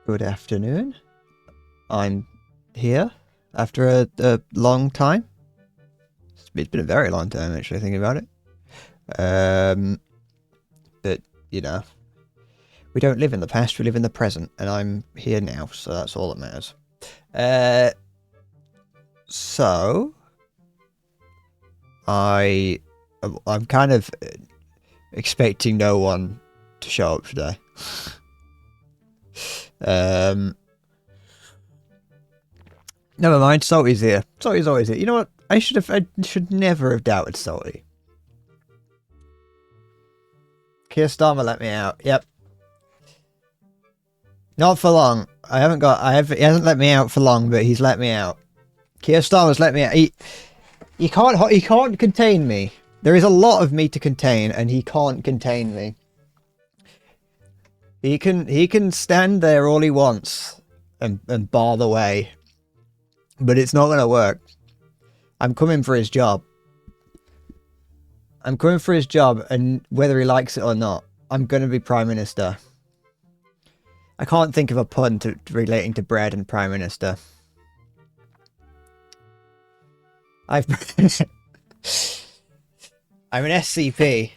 Good afternoon. I'm here after a long time. It's been a very long time, actually, thinking about it. But, you know, we don't live in the past, we live in the present, and I'm here now, so that's all that matters. So, I'm kind of expecting no one to show up today. Never mind, Salty's here. Salty's always here. You know what? I should never have doubted Salty. Keir Starmer let me out. Yep. Not for long. He hasn't let me out for long, but he's let me out. Keir Starmer's let me out. He can't contain me. There is a lot of me to contain, and he can't contain me. He can stand there all he wants and bar the way. But it's not gonna work. I'm coming for his job. I'm coming for his job, and whether he likes it or not, I'm gonna be Prime Minister. I can't think of a pun relating to bread and Prime Minister. I'm an SCP.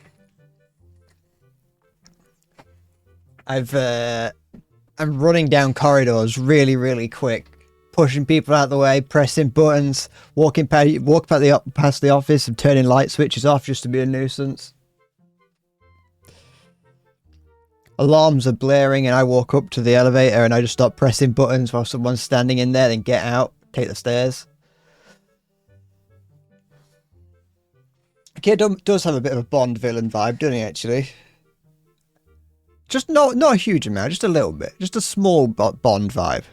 I'm running down corridors really, really quick, pushing people out of the way, pressing buttons, walking past the office and turning light switches off just to be a nuisance. Alarms are blaring and I walk up to the elevator and I just stop pressing buttons while someone's standing in there, then get out, take the stairs. The kid does have a bit of a Bond villain vibe, doesn't he, actually? Just not a huge amount, just a little bit. Just a small Bond vibe.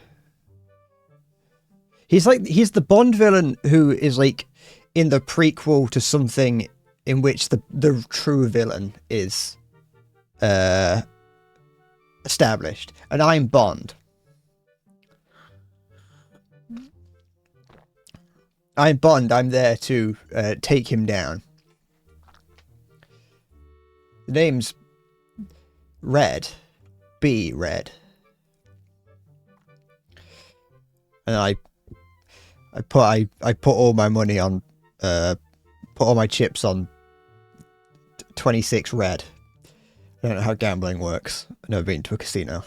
He's the Bond villain who is like in the prequel to something in which the true villain is established. And I'm Bond. I'm Bond, I'm there to take him down. The name's Red. B. Red. And I put all my money on put all my chips on 26 Red. I don't know how gambling works. I've never been to a casino.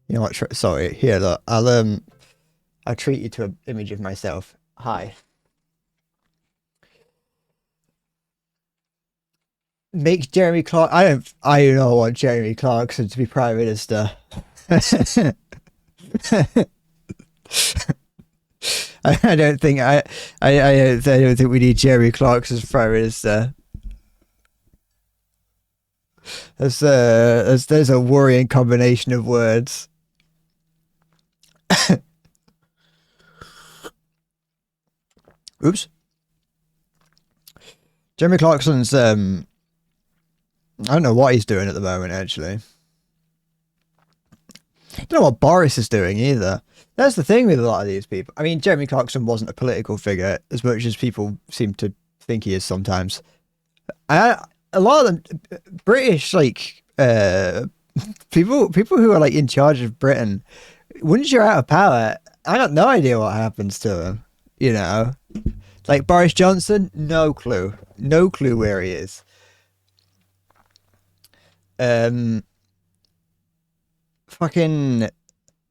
You know what? Sorry. Here, look. I'll treat you to an image of myself. Hi. Make Jeremy Clark. I don't want Jeremy Clarkson to be Prime Minister. I don't think we need Jeremy Clarkson as Prime Minister. There's a worrying combination of words. Oops. Jeremy Clarkson's I don't know what he's doing at the moment, actually. I don't know what Boris is doing either. That's the thing with a lot of these people. I mean, Jeremy Clarkson wasn't a political figure as much as people seem to think he is sometimes. A lot of them, British, like, people who are like in charge of Britain, once you're out of power, I got no idea what happens to them. You know, like Boris Johnson, no clue where he is. Fucking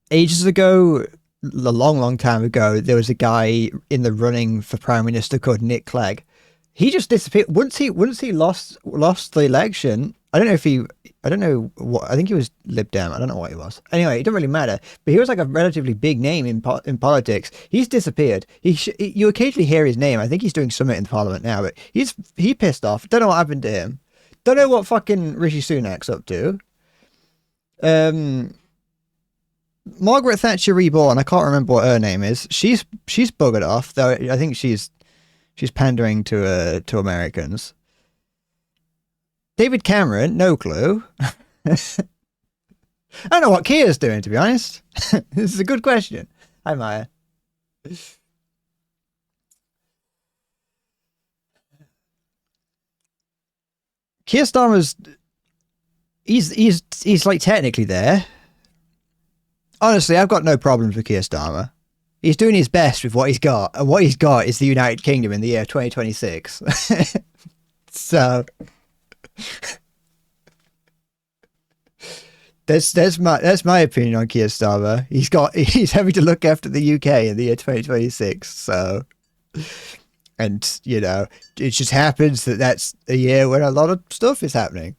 ages ago, a long time ago, there was a guy in the running for Prime Minister called Nick Clegg. He just disappeared once he lost the election. I don't know what, I think he was Lib Dem. I don't know what he was. Anyway, it doesn't really matter. But he was like a relatively big name in politics. He's disappeared. You occasionally hear his name. I think he's doing something in Parliament now, but he pissed off. Don't know what happened to him. Don't know what fucking Rishi Sunak's up to. Margaret Thatcher Reborn, I can't remember what her name is. She's buggered off, though I think she's pandering to Americans. David Cameron, no clue. I don't know what Keir's doing, to be honest. This is a good question. Hi, Maya. Keir Starmer's he's like technically there. Honestly, I've got no problems with Keir Starmer. He's doing his best with what he's got, and what he's got is the United Kingdom in the year 2026. So that's my opinion on Keir Starmer. He's having to look after the UK in the year 2026. So, and it just happens that that's a year when a lot of stuff is happening.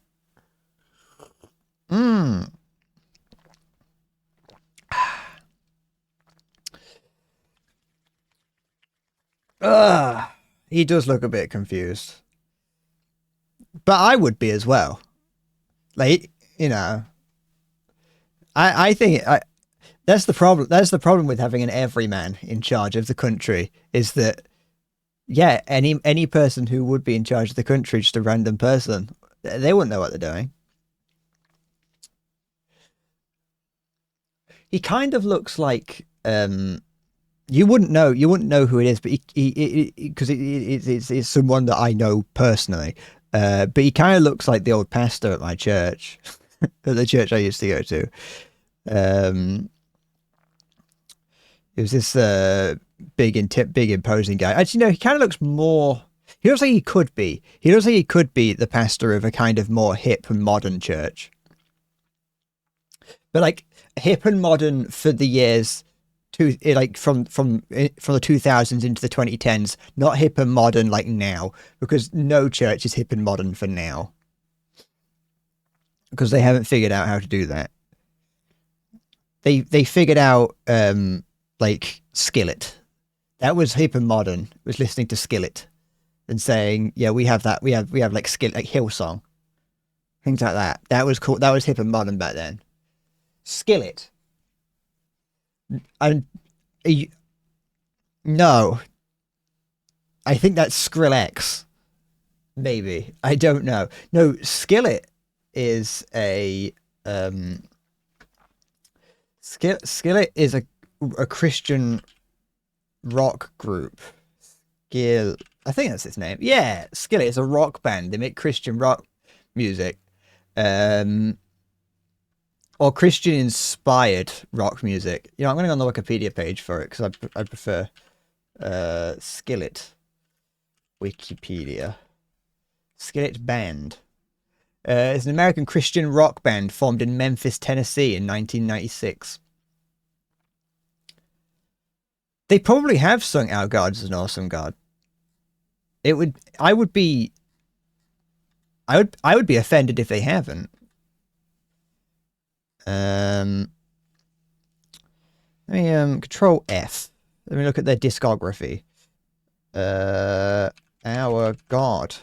Mm. He does look a bit confused, but I would be as well. Like, I think that's the problem. That's the problem with having an everyman in charge of the country is that, yeah, any person who would be in charge of the country, just a random person, they wouldn't know what they're doing. He kind of looks like you wouldn't know who it is, but he because it's someone that I know personally. But he kind of looks like the old pastor at my church, at the church I used to go to. Um, it was this big imposing guy. Actually, no, he kind of looks more. He looks like he could be. He looks like he could be the pastor of a kind of more hip and modern church, but like hip and modern for the years like from the 2000s into the 2010s, not hip and modern like now, because no church is hip and modern for now, because they haven't figured out how to do that. They figured out like Skillet. That was hip and modern. Was listening to Skillet and saying, yeah, we have that. We have like Skillet, like Hillsong, things like that. That was cool. That was hip and modern back then. Skillet. And no, I think that's Skrillex. Maybe, I don't know. No, Skillet is a Skillet is a Christian rock group. I think that's its name. Yeah, Skillet is a rock band. They make Christian rock music. Or Christian inspired rock music. I'm going to go on the Wikipedia page for it because I prefer Skillet. Wikipedia. Skillet Band. It's an American Christian rock band formed in Memphis, Tennessee in 1996. They probably have sung Our God is an Awesome God. I would be offended if they haven't. Let me control F. Let me look at their discography. Our God.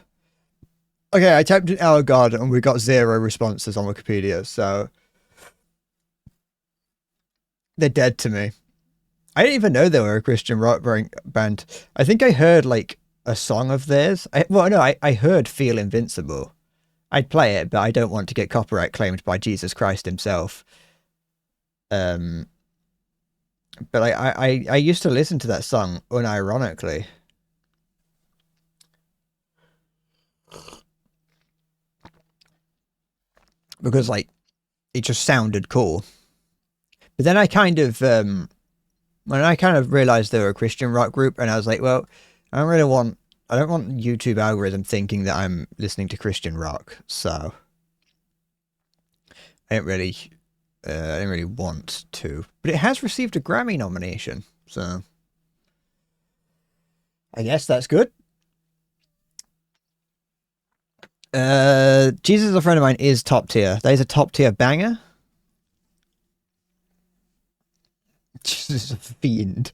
Okay, I typed in Our God and we got 0 responses on Wikipedia, so they're dead to me. I didn't even know they were a Christian rock band. I think I heard like a song of theirs. I heard Feel Invincible. I'd play it, but I don't want to get copyright claimed by Jesus Christ himself. But I used to listen to that song unironically. Because like it just sounded cool. But then I kind of when I kind of realized they were a Christian rock group, and I was like, well, I don't want YouTube algorithm thinking that I'm listening to Christian rock, so I didn't really want to. But it has received a Grammy nomination, so I guess that's good. Jesus is a Friend of Mine is top tier. That is a top tier banger. Jesus is a fiend.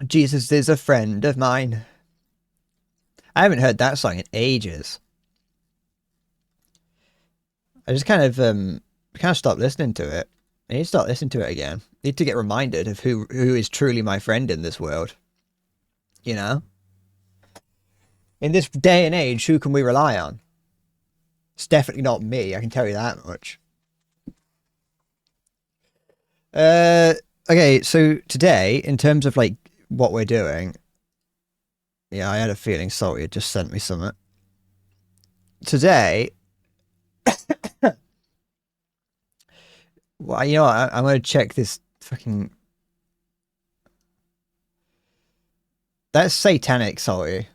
Jesus is a friend of mine. I haven't heard that song in ages. I just kind of stopped listening to it. I need to start listening to it again. I need to get reminded of who is truly my friend in this world. In this day and age, who can we rely on? It's definitely not me, I can tell you that much. Okay, so today, in terms of like what we're doing, yeah, I had a feeling Salty had just sent me something. today, well, you know what? I'm gonna check this fucking. That's satanic, Salty.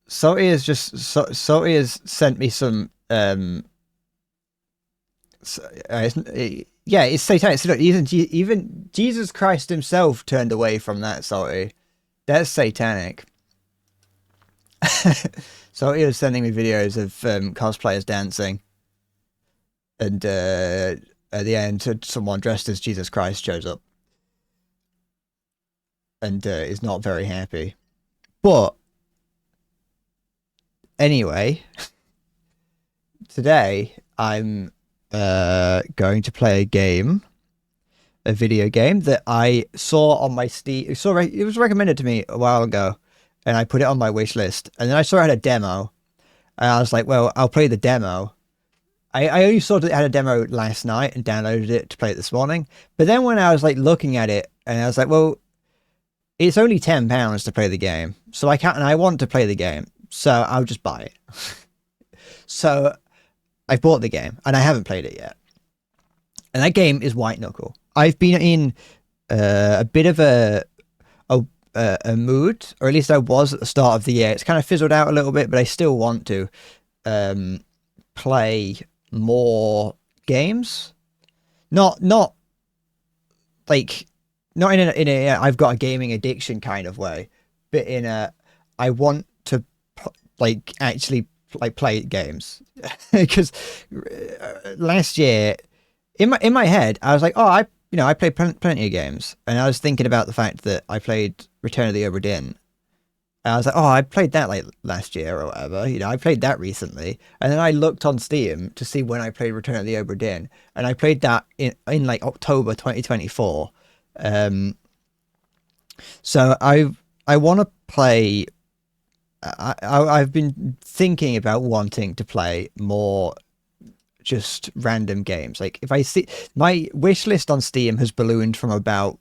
Salty has just Salty has sent me some yeah, it's satanic. So look, even Jesus Christ himself turned away from that. Salty, that's satanic. Salty was sending me videos of cosplayers dancing, and at the end, someone dressed as Jesus Christ shows up and is not very happy. But anyway, today I'm going to play a video game that I saw on my Steam. It was recommended to me a while ago, and I put it on my wish list. And then I saw it had a demo, and I was like, "Well, I'll play the demo." I only saw that it had a demo last night and downloaded it to play it this morning. But then when I was like looking at it, and I was like, "Well, it's only £10 to play the game, so I can't, and I want to play the game, so I'll just buy it." So I've bought the game, and I haven't played it yet. And that game is White Knuckle. I've been in a bit of a mood, or at least I was at the start of the year. It's kind of fizzled out a little bit, but I still want to play more games. Not like not in a I've got a gaming addiction kind of way, but in a I want to like actually like play games because last year in my head I was like, oh, I played plenty of games, and I was thinking about the fact that I played Return of the Obra Dinn. And I was like, oh, I played that like last year or whatever. I played that recently. And then I looked on Steam to see when I played Return of the Obra Dinn, and I played that in like October 2024. So I want to play. I've been thinking about wanting to play more just random games. Like if I see my wish list on Steam has ballooned from about,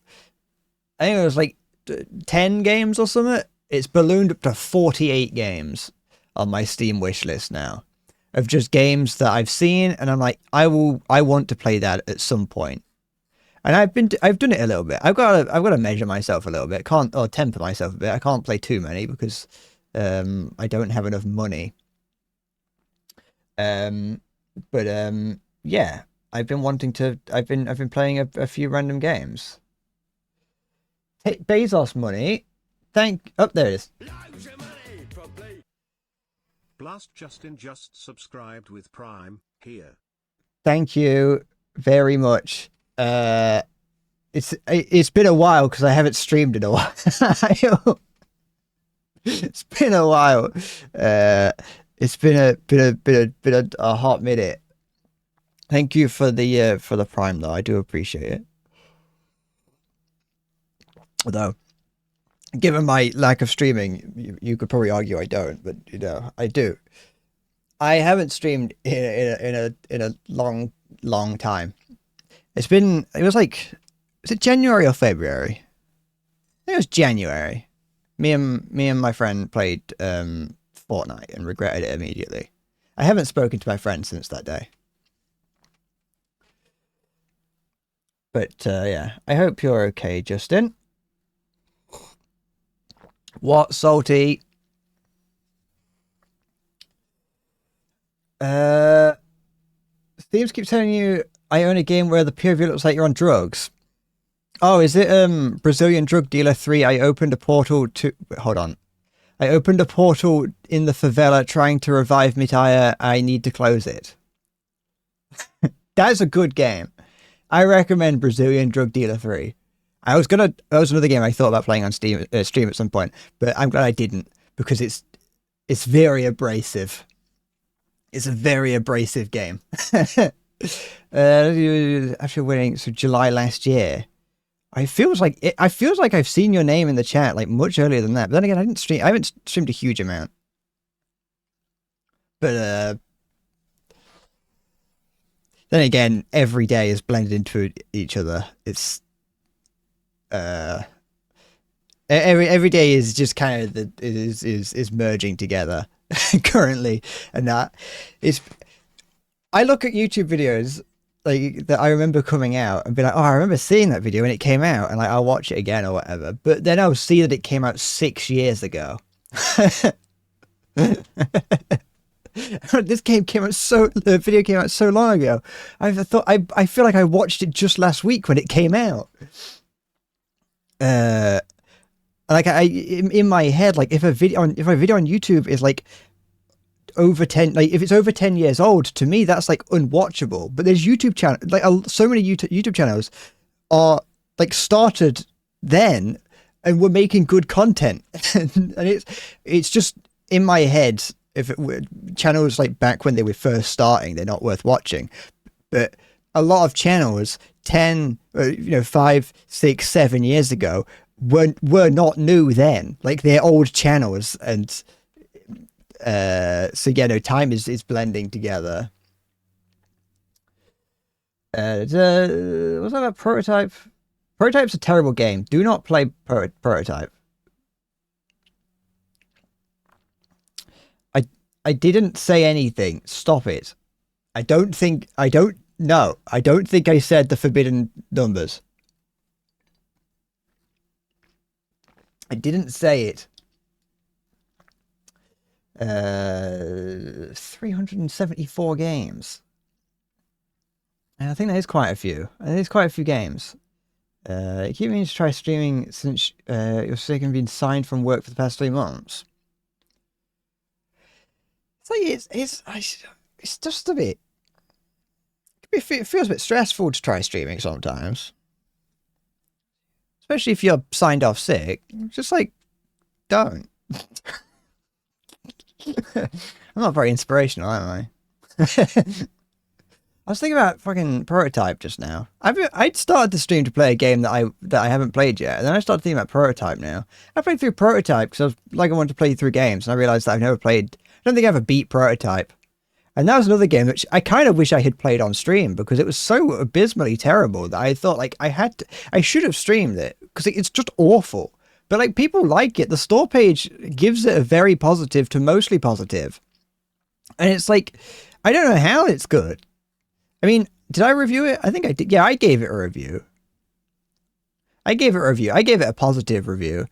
I think it was like 10 games or something. It's ballooned up to 48 games on my Steam wish list now of just games that I've seen, and I'm like, I want to play that at some point. And I've done it a little bit. I've got to measure myself a little bit. Or temper myself a bit. I can't play too many because I don't have enough money. But yeah, I've been wanting to. I've been playing a few random games. Bezos money. There it is. Blast Justin just subscribed with Prime here. Thank you very much. It's been a while because I haven't streamed in a while. It's been a while. It's been a hot minute. Thank you for the Prime though. I do appreciate it. Although, given my lack of streaming, you could probably argue I don't, but I do. I haven't streamed in a long time. It was like, was it January or February? I think it was January. Me and my friend played Fortnite and regretted it immediately. I haven't spoken to my friend since that day. But yeah, I hope you're okay, Justin. What, Salty? Steam keeps telling you I own a game where the POV looks like you're on drugs. Oh, is it Brazilian Drug Dealer 3? I opened a portal to... Hold on. I opened a portal in the favela trying to revive Mitaya. I need to close it. That's a good game. I recommend Brazilian Drug Dealer 3. That was another game I thought about playing on stream at some point, but I'm glad I didn't, because it's very abrasive. It's a very abrasive game. After winning, so July last year. I feels like I've seen your name in the chat like much earlier than that. But then again, I haven't streamed a huge amount. But then again, every day is blended into each other. It's Every day is just kind of is merging together currently, and that is. I look at YouTube videos like that I remember coming out and be like, oh, I remember seeing that video when it came out, and like I'll watch it again or whatever. But then I'll see that it came out 6 years ago. This game came out the video came out so long ago. I feel like I watched it just last week when it came out. Like in my head, like if a video on YouTube is like over 10, like if it's over 10 years old, to me that's like unwatchable. But there's YouTube channel, like so many YouTube channels are like started then and were making good content. And it's just in my head, if it were channels like back when they were first starting, they're not worth watching. But a lot of channels 10 5, 6, 7 years ago were not new then, like they're old channels. And so yeah, no, time is blending together. Was that a Prototype? Prototype's a terrible game. Do not play Prototype. I didn't say anything. Stop it. I don't think I said the forbidden numbers. I didn't say it. 374 games. And I think that is quite a few. There's quite a few games. You keep meaning to try streaming since you're sick and been signed from work for the past 3 months. It's like it's just a bit. It feels a bit stressful to try streaming sometimes, especially if you're signed off sick. Just like, don't. I'm not very inspirational, am I? I was thinking about fucking Prototype just now. I'd started the stream to play a game that I haven't played yet, and then I started thinking about Prototype now. I played through Prototype because I wanted to play through games, and I realized that I've never played. I don't think I ever beat Prototype, and that was another game which I kind of wish I had played on stream because it was so abysmally terrible that I thought like I should have streamed it because it's just awful. But like people like it. The store page gives it a very positive to mostly positive, and it's like I don't know how it's good. I mean, did I review it? I think I did. Yeah, I gave it a review. I gave it a positive review.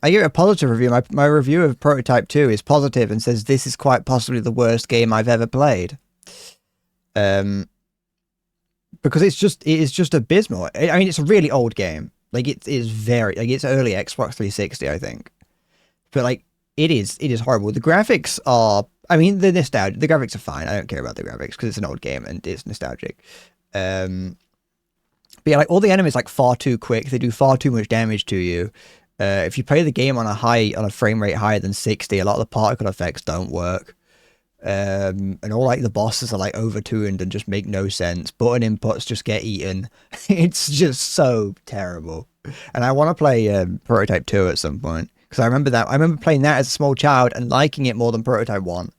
I gave it a positive review. My review of Prototype 2 is positive and says this is quite possibly the worst game I've ever played. Because it is just abysmal. I mean, it's a really old game. Like it is very like it's early Xbox 360, I think. But like it is horrible. The graphics are. I mean, the graphics are fine. I don't care about the graphics because it's an old game and it's nostalgic. But yeah, like all the enemies like far too quick. They do far too much damage to you. If you play the game on a frame rate higher than 60, a lot of the particle effects don't work. And all like the bosses are like overtuned and just make no sense. Button inputs just get eaten. It's just so terrible. And I want to play Prototype 2 at some point because I remember playing that as a small child and liking it more than Prototype 1.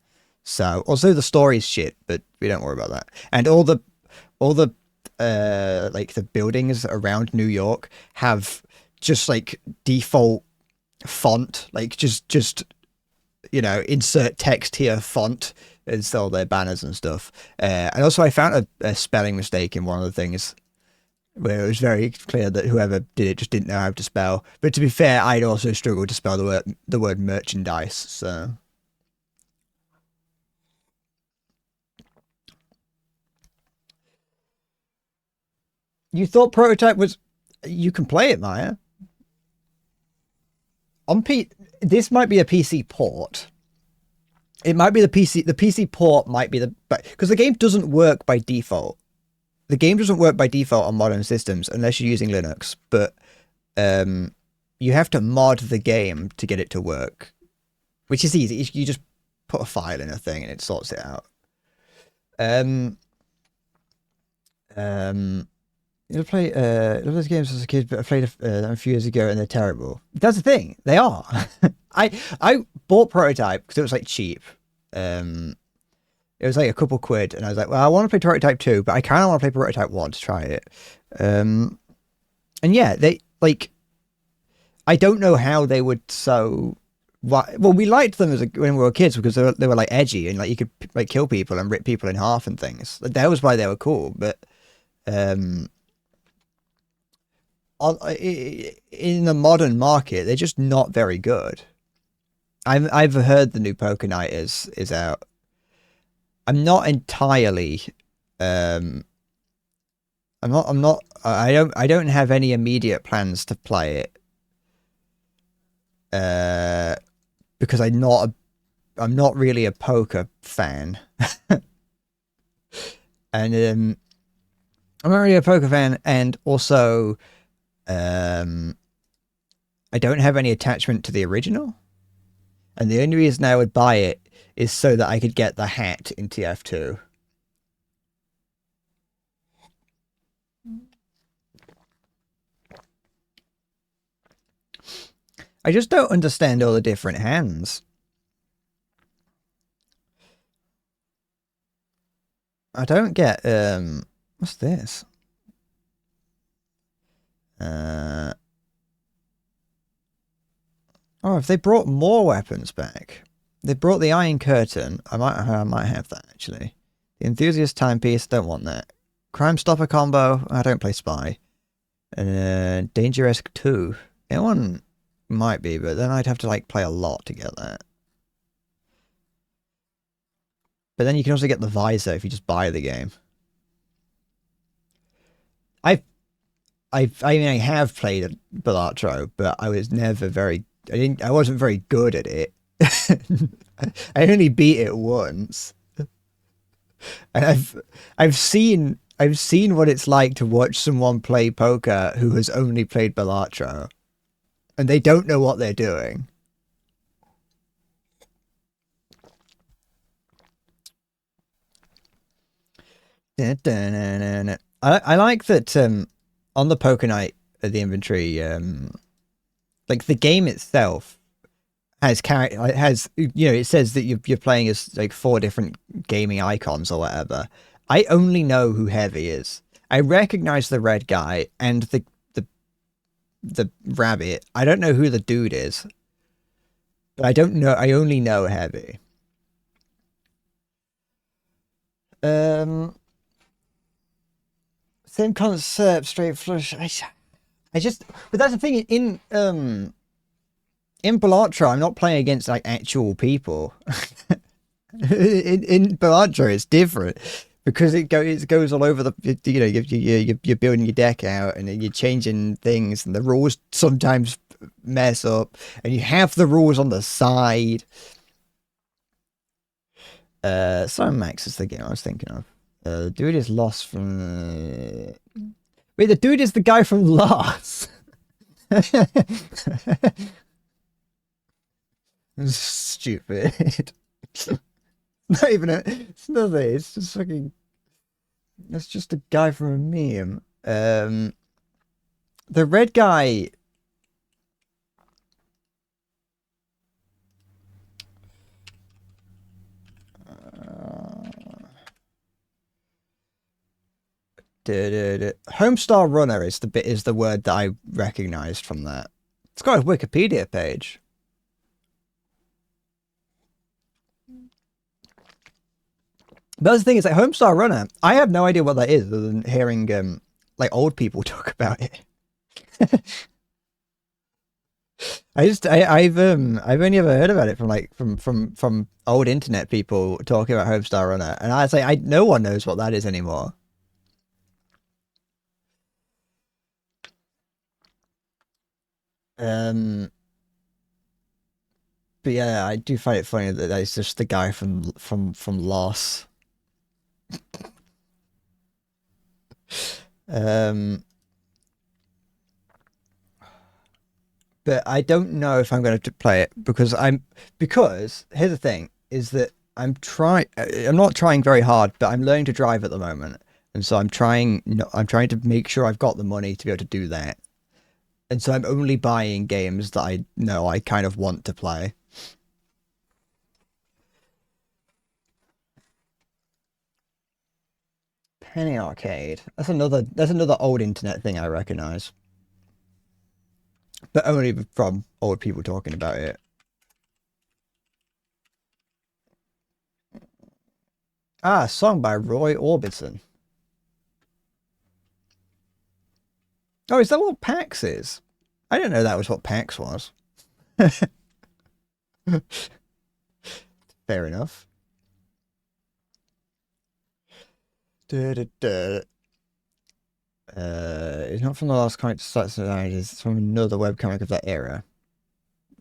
So also the story's shit, but we don't worry about that. And all the like the buildings around New York have just like default font, like just insert text here font as all their banners and stuff. And also I found a spelling mistake in one of the things where it was very clear that whoever did it just didn't know how to spell. But to be fair, I'd also struggled to spell the word merchandise, so. You thought Prototype was... You can play it, Maya. This might be a PC port. It might be the PC port might be the... Because the game doesn't work by default. The game doesn't work by default on modern systems unless you're using Linux. But you have to mod the game to get it to work. Which is easy. You just put a file in a thing and it sorts it out. You play those games as a kid, but I played them a few years ago and they're terrible. That's the thing, they are. I bought Prototype because it was like cheap. It was like a couple quid, and I was like, well, I want to play Prototype 2, but I kind of want to play Prototype 1 to try it. And yeah, they like I don't know how they would so. Well, we liked them when we were kids because they were like edgy and like you could like kill people and rip people in half and things. Like, that was why they were cool. But um, in the modern market, they're just not very good. I've heard the new Poker Night is out. I'm not entirely. Um, I'm not. I don't have any immediate plans to play it. Uh, because I'm not really a poker fan, and I'm not really a poker fan, and also um, I don't have any attachment to the original, and the only reason I would buy it is so that I could get the hat in TF2. I just don't understand all the different hands. I don't get what's this? Uh oh, if they brought more weapons back. They brought the Iron Curtain. I might have that actually. The Enthusiast Timepiece, don't want that. Crime Stopper combo, I don't play Spy. Dangerous 2. That one might be, but then I'd have to like play a lot to get that. But then you can also get the visor if you just buy the game. I've I mean I have played Balatro, but I was never very I wasn't very good at it. I only beat it once. And I've seen what it's like to watch someone play poker who has only played Balatro and they don't know what they're doing. I like that on the poker night at the inventory, like the game itself has character has it says that you're playing as like four different gaming icons or whatever. I only know who Heavy is. I recognize the red guy and the rabbit. I don't know who the dude is, but I don't know. I only know Heavy. Um, Same concept, straight flush. I just, but that's the thing in Balatro, I'm not playing against like actual people. in Balatro, it's different because it goes all over the. You're building your deck out and you're changing things, and the rules sometimes mess up, and you have the rules on the side. Sorry, Max is the game I was thinking of. The dude is lost from. Wait, the dude is the guy from Lost. Stupid. Not even a. It's nothing. It's just fucking. That's just a guy from a meme. The red guy. Homestar Runner is the word that I recognized from that. It's got a Wikipedia page. But the thing is, like Homestar Runner, I have no idea what that is other than hearing like old people talk about it. I've only ever heard about it from like from old internet people talking about Homestar Runner, and I say no one knows what that is anymore. Um, but yeah, I do find it funny that it's just the guy from Lost. Um, but I don't know if I'm going to play it because here's the thing is that I'm not trying very hard, but I'm learning to drive at the moment, and so I'm trying to make sure I've got the money to be able to do that, and so I'm only buying games that I know I kind of want to play. Penny Arcade. That's another old internet thing I recognize. but only from old people talking about it. Ah, a song by Roy Orbison. Oh, is that what PAX is? I didn't know that was what PAX was. Fair enough. Da, da, da. It's not from the last comic it's from another webcomic of that era.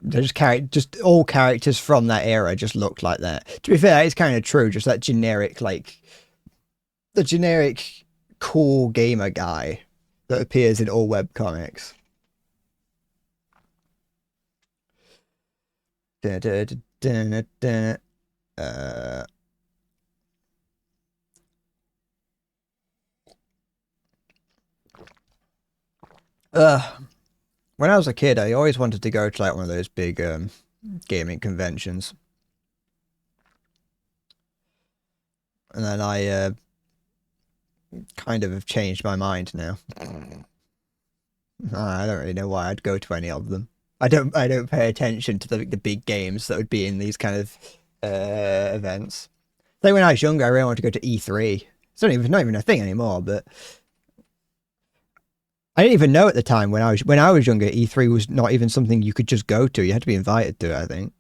They're just all characters from that era just looked like that. To be fair, it's kind of true. Just that generic, like the generic cool gamer guy that appears in all webcomics. Da, da, da, da, da. Uh, when I was a kid, I always wanted to go to like one of those big gaming conventions, and then I kind of have changed my mind now. I don't really know why I'd go to any of them. I don't pay attention to the big games that would be in these kind of events. Like when I was younger, I really wanted to go to E3. It's not even a thing anymore, but I didn't even know at the time when I was younger, E3 was not even something you could just go to. You had to be invited to it, I think.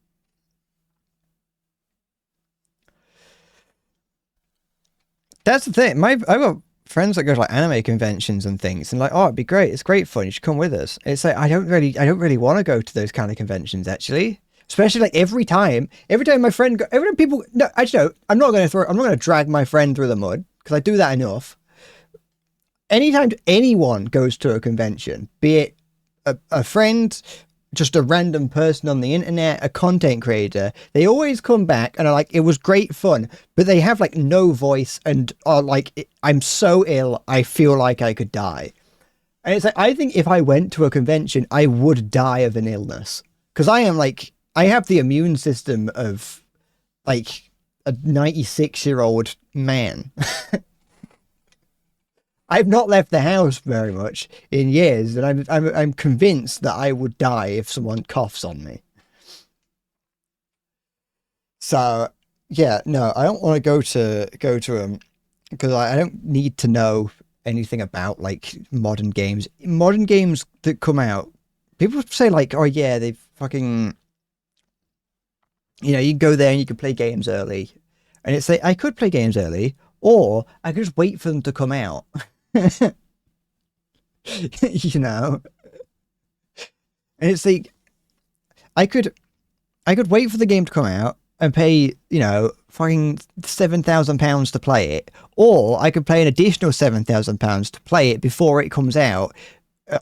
That's the thing. I've got friends that go to like anime conventions and things, and like, oh, it'd be great. It's great fun. You should come with us. It's like I don't really want to go to those kind of conventions actually. Especially like every time my friend, every time people, no, actually, no, I'm not going to drag my friend through the mud because I do that enough. Anytime anyone goes to a convention, be it a friend, just a random person on the internet, a content creator, they always come back and are like, it was great fun, but they have like no voice and are like, I'm so ill, I feel like I could die. And it's like, I think if I went to a convention, I would die of an illness because I am like, I have the immune system of like a 96-year-old man. I've not left the house very much in years, and I'm convinced that I would die if someone coughs on me. So yeah, no, I don't want to go to them because I don't need to know anything about like modern games. Modern games that come out, people say like, oh yeah, they fucking, you can go there and you can play games early, and it's like I could play games early, or I could just wait for them to come out. you know and it's like I could wait for the game to come out and pay fucking £7,000 to play it, or I could pay an additional £7,000 to play it before it comes out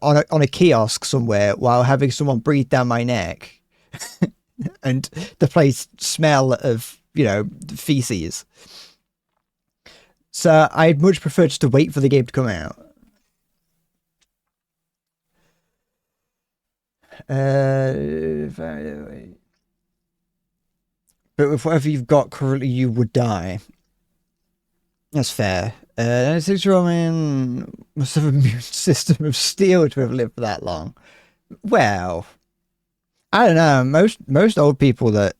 on a kiosk somewhere while having someone breathe down my neck and the place smell of feces. So I'd much prefer just to wait for the game to come out. But with whatever you've got currently, you would die. That's fair. 6-year-old man must have an immune system of steel to have lived for that long. Well, I don't know. Most old people that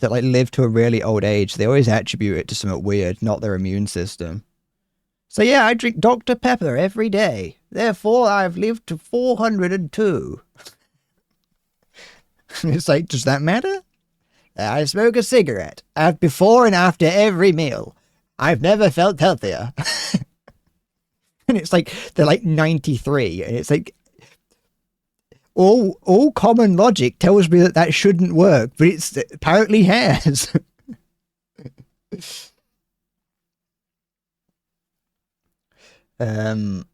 like live to a really old age, they always attribute it to something weird, not their immune system. So yeah, I drink Dr. Pepper every day. Therefore, I've lived to 402. It's like, does that matter? I smoke a cigarette before and after every meal. I've never felt healthier. And it's like, they're like 93. And it's like, all common logic tells me that shouldn't work, but it apparently has. But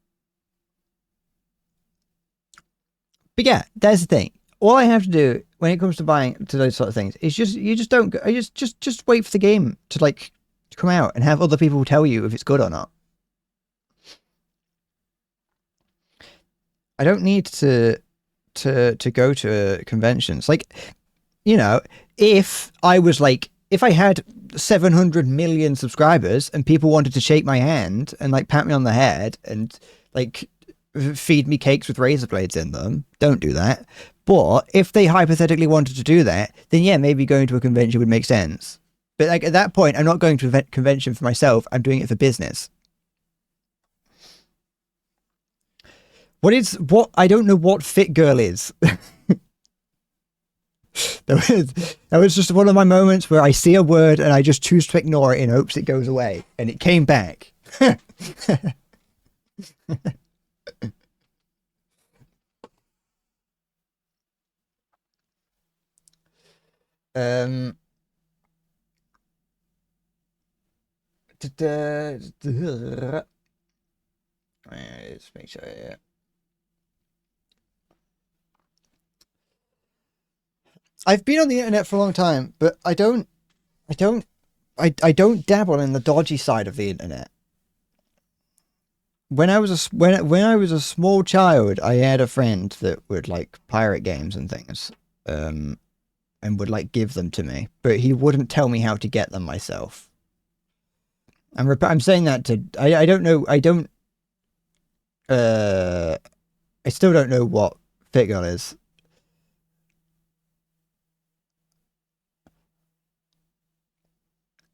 yeah, that's the thing. All I have to do when it comes to buying to those sort of things is just don't go. Just wait for the game to like come out and have other people tell you if it's good or not. I don't need to go to conventions. Like, if I was like, if I had 700 million subscribers and people wanted to shake my hand and like pat me on the head and like feed me cakes with razor blades in them. Don't do that. But if they hypothetically wanted to do that, then yeah, maybe going to a convention would make sense. But like at that point, I'm not going to a convention for myself. I'm doing it for business. What? I don't know what fit girl is. That was just one of my moments where I see a word and I just choose to ignore it in hopes it goes away, and it came back. um. Let's make sure. Yeah. I've been on the internet for a long time, but I don't dabble in the dodgy side of the internet. When I was when I was a small child, I had a friend that would like pirate games and things, and would like give them to me, but he wouldn't tell me how to get them myself. I'm saying that to I don't know I still don't know what Fitgirl is.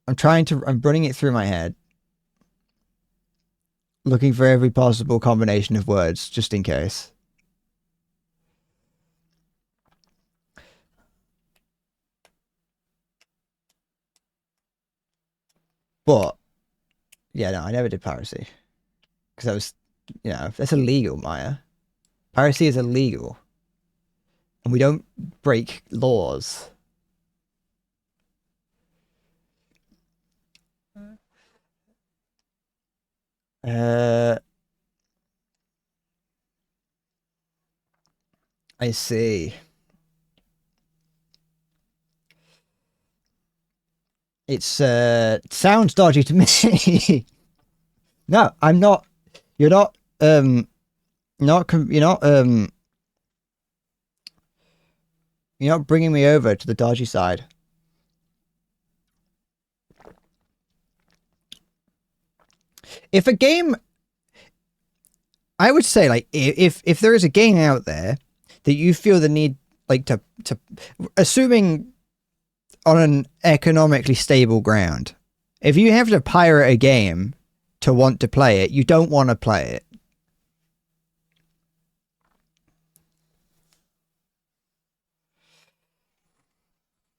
I'm running it through my head, looking for every possible combination of words, just in case. But, yeah, no, I never did piracy. Because that was, that's illegal, Maya. Piracy is illegal. And we don't break laws. I see. It's sounds dodgy to me. No, I'm not. You're not. You're not bringing me over to the dodgy side. If a game, I would say, like, if there is a game out there that you feel the need, like, to assuming on an economically stable ground, if you have to pirate a game to want to play it, you don't want to play it.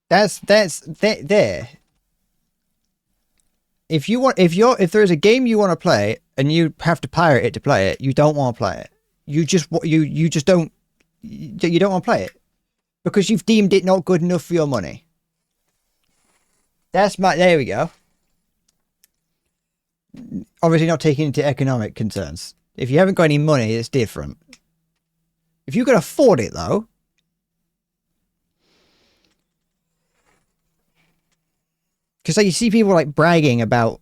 That's there. If there is a game you want to play and you have to pirate it to play it, you don't want to play it. You just don't want to play it because you've deemed it not good enough for your money. There we go. Obviously not taking into economic concerns. If you haven't got any money, it's different. If you can afford it though, because like you see people like bragging about,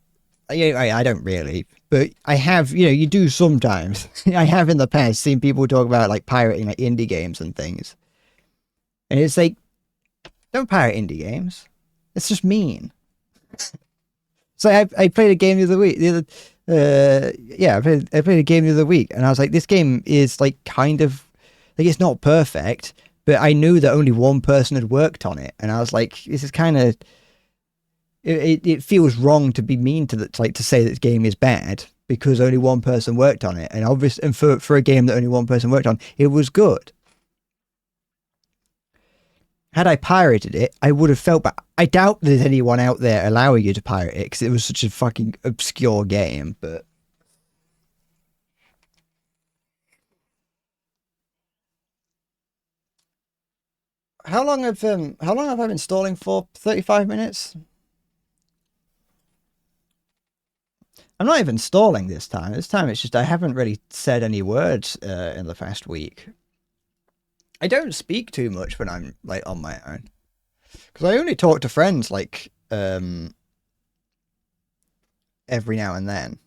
I don't really, but I have, you do sometimes. I have in the past seen people talk about like pirating like indie games and things, and it's like, don't pirate indie games. It's just mean. So I played a game the other week. I played a game the other week, and I was like, this game is like kind of like it's not perfect, but I knew that only one person had worked on it, and I was like, this is kind of. It feels wrong to be mean to to say that this game is bad because only one person worked on it, and for a game that only one person worked on, it was good. Had I pirated it, I would have felt bad. I doubt there's anyone out there allowing you to pirate it because it was such a fucking obscure game. But how long have I been stalling for? 35 minutes. I'm not even stalling this time. This time it's just I haven't really said any words in the past week. I don't speak too much when I'm like on my own, because I only talk to friends like every now and then.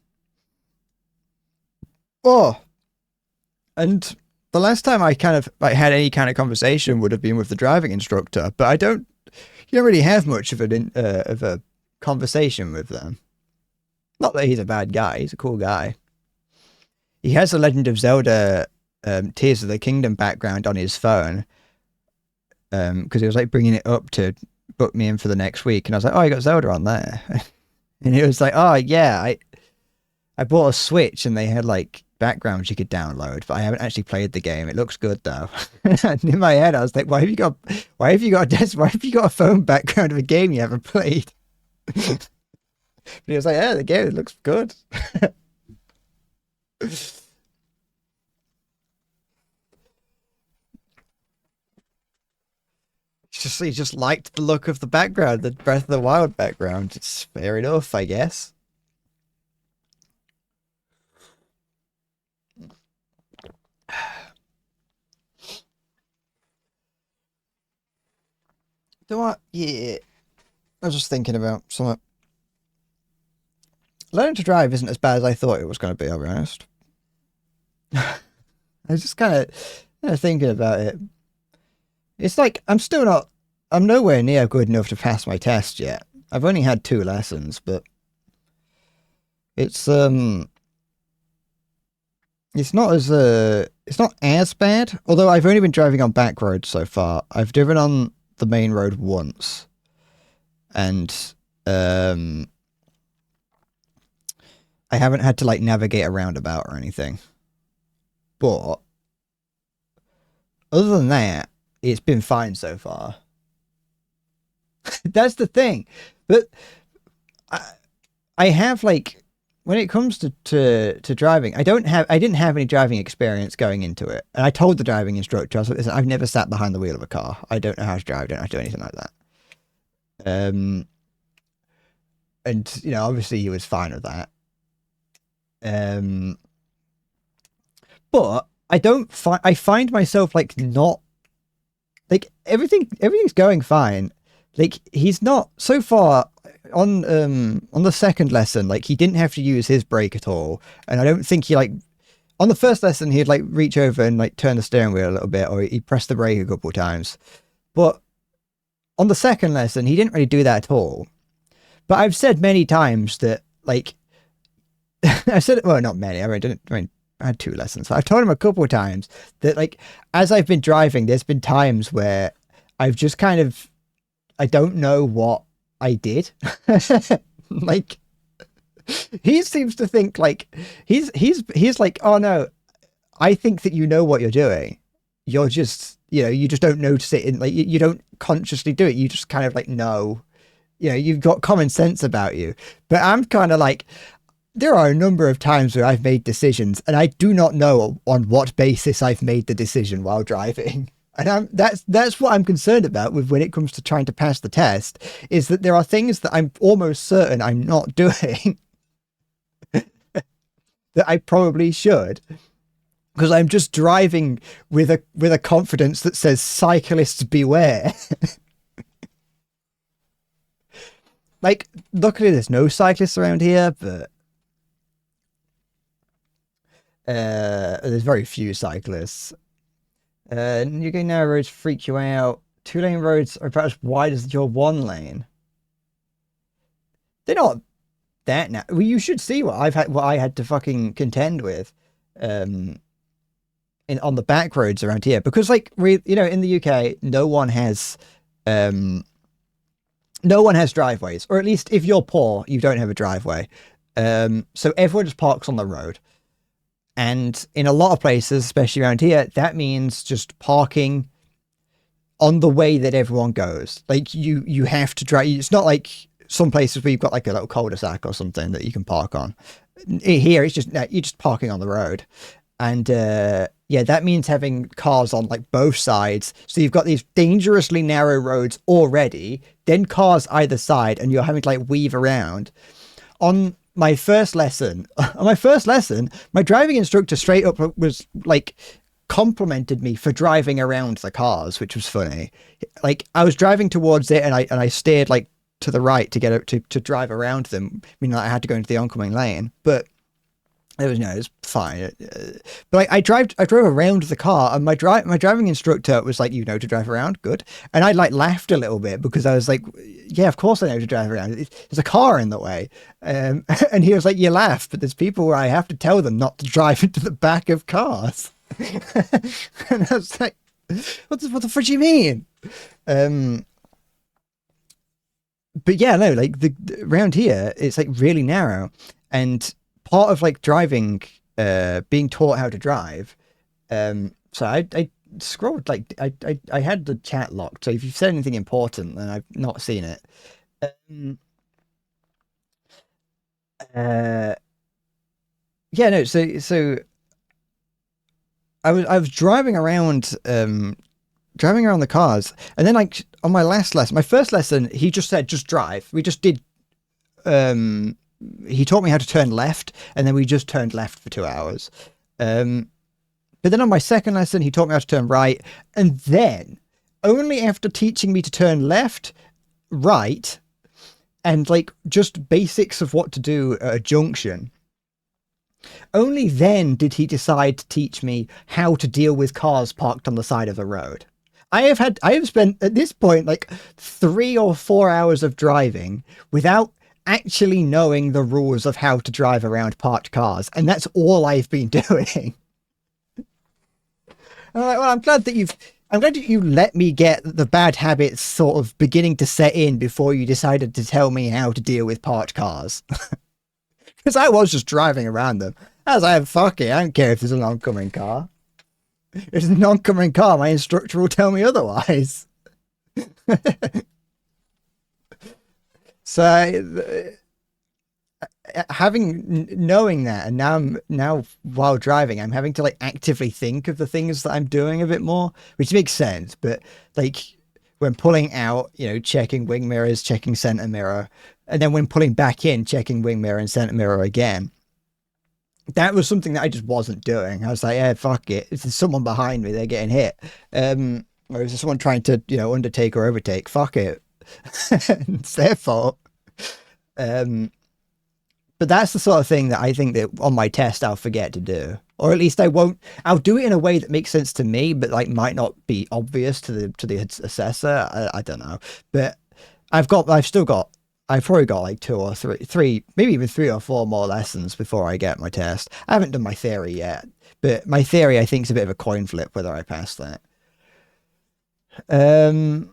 Oh, and the last time I kind of like had any kind of conversation would have been with the driving instructor, but you don't really have much of a conversation with them. Not that he's a bad guy; he's a cool guy. he has a Legend of Zelda Tears of the Kingdom background on his phone, because he was like bringing it up to book me in for the next week, and I was like, oh, you got Zelda on there. And he was like, oh yeah, I bought a Switch and they had like backgrounds you could download, but I haven't actually played the game. It looks good though. And in my head I was like, why have you got a phone background of a game you haven't played? But he was like, yeah, the game, it looks good. He just liked the look of the background, the Breath of the Wild background. It's fair enough, I guess. Do I? Yeah. I was just thinking about something. Learning to drive isn't as bad as I thought it was going to be, I'll be honest. I was just kind of thinking about it. It's like, I'm nowhere near good enough to pass my test yet. I've only had 2 lessons, but it's it's not as bad. Although I've only been driving on back roads so far. I've driven on the main road once, and I haven't had to like navigate a roundabout or anything. But other than that, it's been fine so far. That's the thing. But I have like, when it comes to driving, I didn't have any driving experience going into it. And I told the driving instructor, I was like, listen, I've never sat behind the wheel of a car. I don't know how to drive. I don't know how to do anything like that. And you know, obviously he was fine with that. But I find myself like not like everything's going fine. Like he's not so far on the second lesson, like he didn't have to use his brake at all. And I don't think he like on the first lesson he'd like reach over and like turn the steering wheel a little bit, or he'd press the brake a couple of times. But on the second lesson he didn't really do that at all. But I've said many times that like I said, well, not many. I had 2 lessons. I've told him a couple of times that, like, as I've been driving, there's been times where I've just kind of, I don't know what I did. Like, he seems to think like he's like, oh no, I think that you know what you're doing. You're just, you know, you just don't notice it, and like you don't consciously do it. You just kind of like know, you know, you've got common sense about you. But I'm kind of like, there are a number of times where I've made decisions and I do not know on what basis I've made the decision while driving. And that's what I'm concerned about with when it comes to trying to pass the test, is that there are things that I'm almost certain I'm not doing that I probably should, because I'm just driving with a confidence that says cyclists beware. Like, luckily there's no cyclists around here, but there's very few cyclists. New game narrow roads freak you out. 2-lane roads are about as wide as your 1 lane. They're not that now. Well, you should see what I had to fucking contend with, on the back roads around here, because like you know, in the UK, no one has driveways, or at least if you're poor, you don't have a driveway. So everyone just parks on the road. And in a lot of places, especially around here, that means just parking on the way that everyone goes. Like you have to drive. It's not like some places where you've got like a little cul-de-sac or something that you can park on. Here, it's just, you're just parking on the road. And yeah, that means having cars on like both sides. So you've got these dangerously narrow roads already, then cars either side, and you're having to like weave around. On my first lesson, my driving instructor straight up was like complimented me for driving around the cars, which was funny. Like I was driving towards it, and I steered like to the right to get to drive around them, meaning that I had to go into the oncoming lane. But It was, no, it was fine. But I drove around the car, and my driving instructor was like, "You know to drive around, good." And I like laughed a little bit because I was like, "Yeah, of course I know to drive around. There's a car in the way." And he was like, "You laugh, but there's people where I have to tell them not to drive into the back of cars." And I was like, what the fuck do you mean?" Um, but yeah, no, like around here, it's like really narrow, and part of like driving, being taught how to drive. So I scrolled like I had the chat locked. So if you've said anything important, then I've not seen it. Um, uh, yeah, no. So I was driving around the cars, and then like on my last lesson, my first lesson, he just said just drive. We just did. Um, he taught me how to turn left, and then we just turned left for 2 hours. Um, But then on my second lesson, he taught me how to turn right. And then, only after teaching me to turn left, right, and like just basics of what to do at a junction, only then did he decide to teach me how to deal with cars parked on the side of the road. I have spent at this point like 3 or 4 hours of driving without actually knowing the rules of how to drive around parked cars. And that's all I've been doing. I'm like, well, I'm glad that you let me get the bad habits sort of beginning to set in before you decided to tell me how to deal with parked cars. Because I was just driving around them. I was like, fuck it, I don't care if there's an oncoming car. If there's an oncoming car, my instructor will tell me otherwise. So knowing that, and now while driving, I'm having to like actively think of the things that I'm doing a bit more, which makes sense. But like when pulling out, checking wing mirrors, checking center mirror, and then when pulling back in, checking wing mirror and center mirror again. That was something that I just wasn't doing. I was like, yeah, fuck it. If there's someone behind me, they're getting hit. Or is there someone trying to, undertake or overtake? Fuck it. It's their fault. Um, But that's the sort of thing that I think that on my test I'll forget to do, or at least I won't. I'll do it in a way that makes sense to me, but like might not be obvious to the assessor. I don't know, but I've probably got like three, maybe even 3 or 4 more lessons before I get my test. I haven't done my theory yet, but my theory I think is a bit of a coin flip whether I pass that. Um,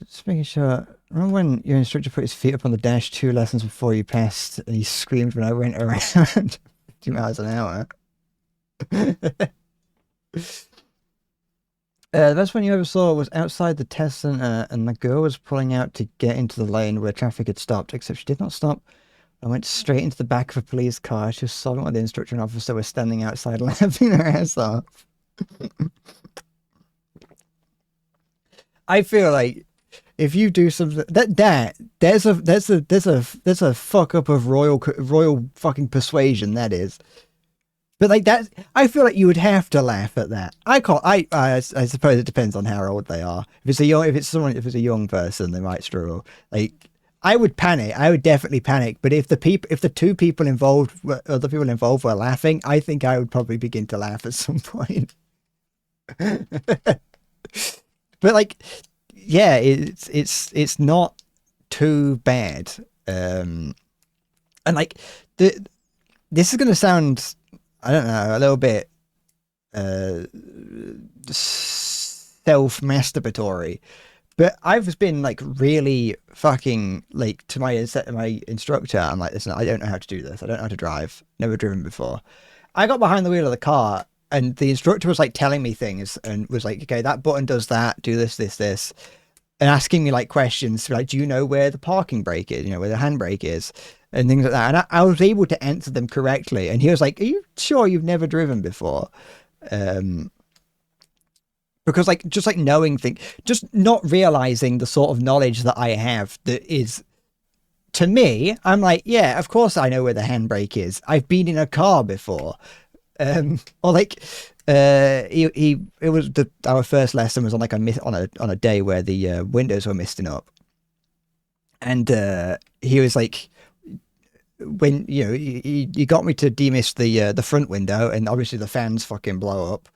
just making sure. Remember when your instructor put his feet up on the dash 2 lessons before you passed, and he screamed when I went around 50 miles an hour? The best one you ever saw was outside the test center, and the girl was pulling out to get into the lane where traffic had stopped, except she did not stop. I went straight into the back of a police car. She was sobbing while the instructor and officer were standing outside laughing their ass off. I feel like if you do something there's a fuck up of royal fucking persuasion, that is. But like that, I feel like you would have to laugh at that. I suppose it depends on how old they are. If it's a young person, they might struggle. Like I would panic. I would definitely panic. But if the other people involved were laughing, I think I would probably begin to laugh at some point. But like, yeah, it's not too bad. And like this is gonna sound, I don't know, a little bit uh self-masturbatory, but I've been like really fucking like to my instructor. I'm like, listen, I don't know how to do this. I don't know how to drive. Never driven before. I got behind the wheel of the car, and the instructor was like telling me things and was like, okay, that button does that, do this, and asking me like questions like, do you know where the parking brake is, where the handbrake is, and things like that. And I was able to answer them correctly. And he was like, are you sure you've never driven before? Because like just like knowing things, just not realizing the sort of knowledge that I have that is, to me, I'm like, yeah, of course I know where the handbrake is. I've been in a car before. Or like it was our first lesson was on like on a day where the windows were misting up, and he was like, when you got me to demist the front window, and obviously the fans fucking blow up,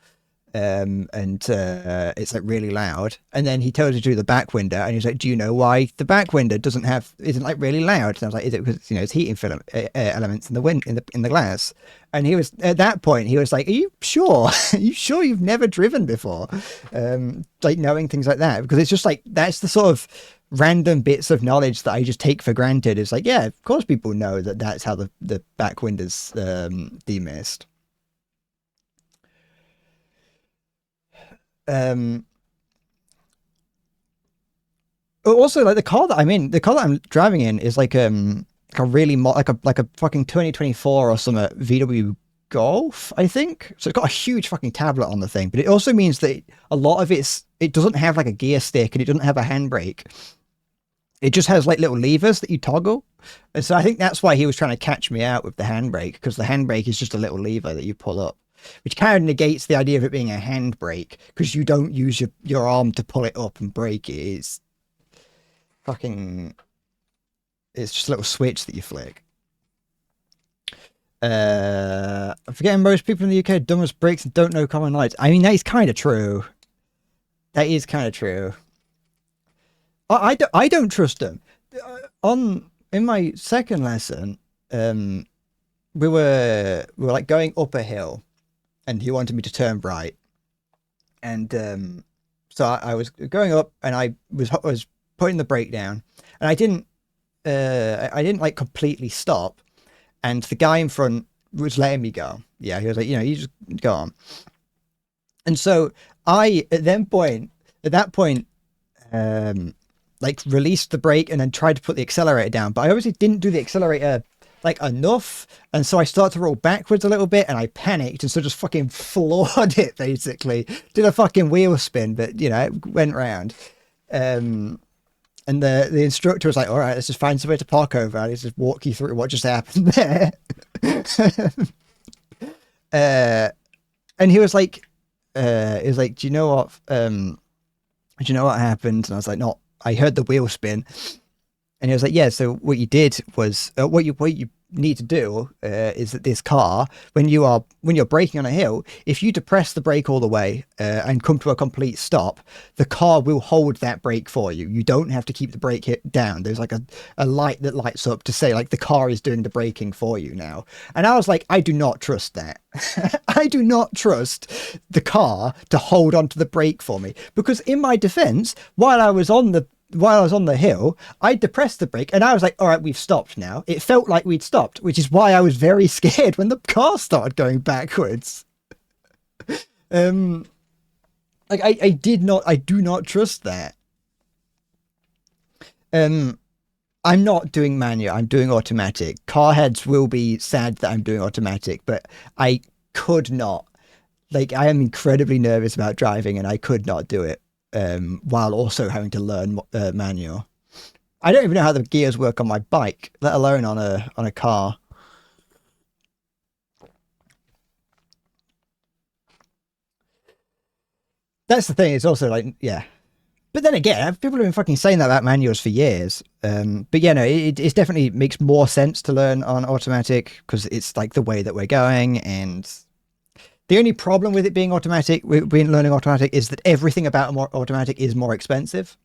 and it's like really loud. And then he told us to do the back window, and he's like, "Do you know why the back window isn't like really loud?" And I was like, "Is it because it's heating elements in the wind in the glass?" And he was at that point he was like, "Are you sure? Are you sure you've never driven before?" Like knowing things like that, because it's just like that's the sort of random bits of knowledge that I just take for granted. It's like, yeah, of course people know that that's how the back windows demist. Um, Also, like the car that I'm driving in is like a really like a fucking 2024 or some VW Golf, I think. So it's got a huge fucking tablet on the thing, but it also means that a lot of it doesn't have like a gear stick and it doesn't have a handbrake. It just has like little levers that you toggle. And so I think that's why he was trying to catch me out with the handbrake, because the handbrake is just a little lever that you pull up, which kind of negates the idea of it being a handbrake, because you don't use your arm to pull it up and brake it. Fucking it's just a little switch that you flick. I'm forgetting most people in the UK are dumb as bricks and don't know common lights. I mean, that is kind of true. That is kind of true. I don't trust them. In my second lesson, we were like going up a hill, and he wanted me to turn right, and so I was going up, and I was putting the brake down, and I didn't like completely stop, and the guy in front was letting me go. Yeah, he was like, you just go on. And so I at that point, um, like released the brake and then tried to put the accelerator down, but I obviously didn't do the accelerator like enough, and so I started to roll backwards a little bit, and I panicked, and so just fucking floored it basically. Did a fucking wheel spin, but it went round. Um, and the instructor was like, "All right, let's just find somewhere to park over. I'll just walk you through what just happened there." uh, and he was like, "Do you know what? Do you know what happened?" And I was like, "No, I heard the wheel spin." And he was like, "Yeah. So what you did was what you need to do is that this car, when you're braking on a hill, if you depress the brake all the way and come to a complete stop, the car will hold that brake for you. You don't have to keep the brake hit down. There's like a light that lights up to say like the car is doing the braking for you now." And I was like, I do not trust that. I do not trust the car to hold onto the brake for me, because in my defense, while I was on the hill, I depressed the brake and I was like, all right, we've stopped now. It felt like we'd stopped, which is why I was very scared when the car started going backwards. Um, like I do not trust that. Um, I'm not doing manual, I'm doing automatic. Car heads will be sad that I'm doing automatic, but I could not. Like, I am incredibly nervous about driving and I could not do it while also having to learn manual. I don't even know how the gears work on my bike, let alone on a car. That's the thing. It's also like, yeah. But then again, people have been fucking saying that about manuals for years. But yeah, no, it definitely makes more sense to learn on automatic because it's like the way that we're going. And the only problem with it being automatic, with learning automatic, is that everything about automatic is more expensive.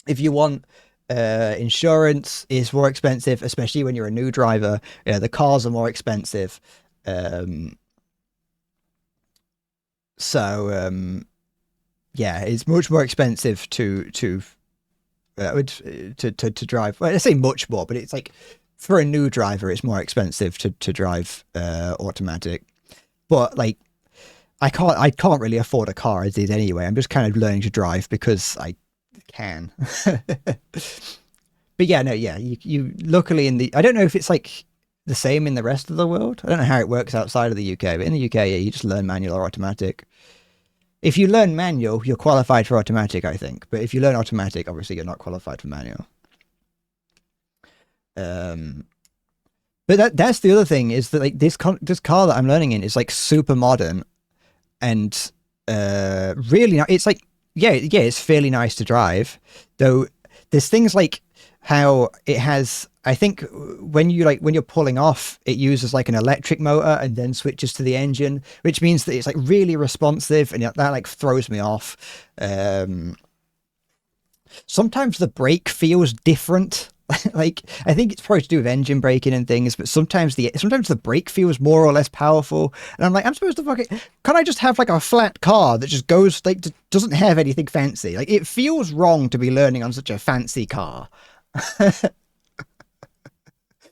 If you want insurance, is more expensive, especially when you're a new driver. The cars are more expensive. Um, so yeah, it's much more expensive to drive. Well, I say much more, but it's like for a new driver, it's more expensive to drive automatic. But like, I can't really afford a car as is anyway. I'm just kind of learning to drive because I can. But yeah, no, yeah, you luckily I don't know if it's like the same in the rest of the world. I don't know how it works outside of the UK, but in the UK, yeah, you just learn manual or automatic. If you learn manual, you're qualified for automatic, I think. But if you learn automatic, obviously you're not qualified for manual. Um, but that's the other thing is that like this car that I'm learning in is like super modern, and really, it's like yeah, it's fairly nice to drive. Though there's things like how it has. I think when you're pulling off, it uses like an electric motor and then switches to the engine, which means that it's like really responsive, and that like throws me off. Sometimes the brake feels different. Like I think it's probably to do with engine braking and things, but sometimes the brake feels more or less powerful, and I'm like, I'm supposed to fucking can I just have like a flat car that just goes like doesn't have anything fancy? Like it feels wrong to be learning on such a fancy car.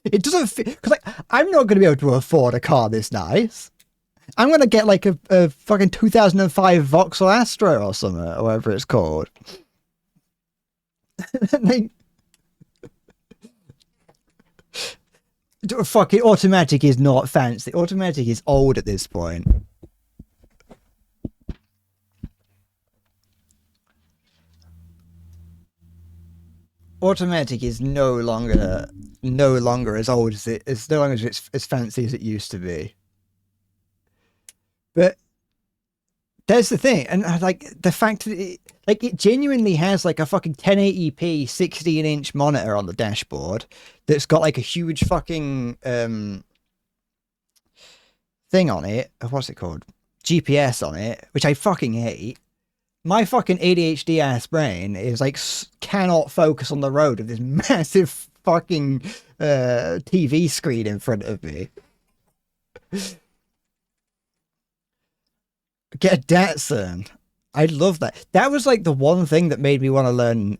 It doesn't feel because like I'm not going to be able to afford a car this nice. I'm going to get like a fucking 2005 Vauxhall Astra or something, or whatever it's called. Like, fucking automatic is not fancy. Automatic is old at this point. Automatic is no longer as old as it's no longer as fancy as it used to be. But there's the thing, and like the fact that it genuinely has like a fucking 1080p 16-inch monitor on the dashboard that's got like a huge fucking thing on it. What's it called? GPS on it, which I fucking hate. My fucking ADHD ass brain is like cannot focus on the road with this massive fucking TV screen in front of me. Get a Datsun. I love that. That was like the one thing that made me want to learn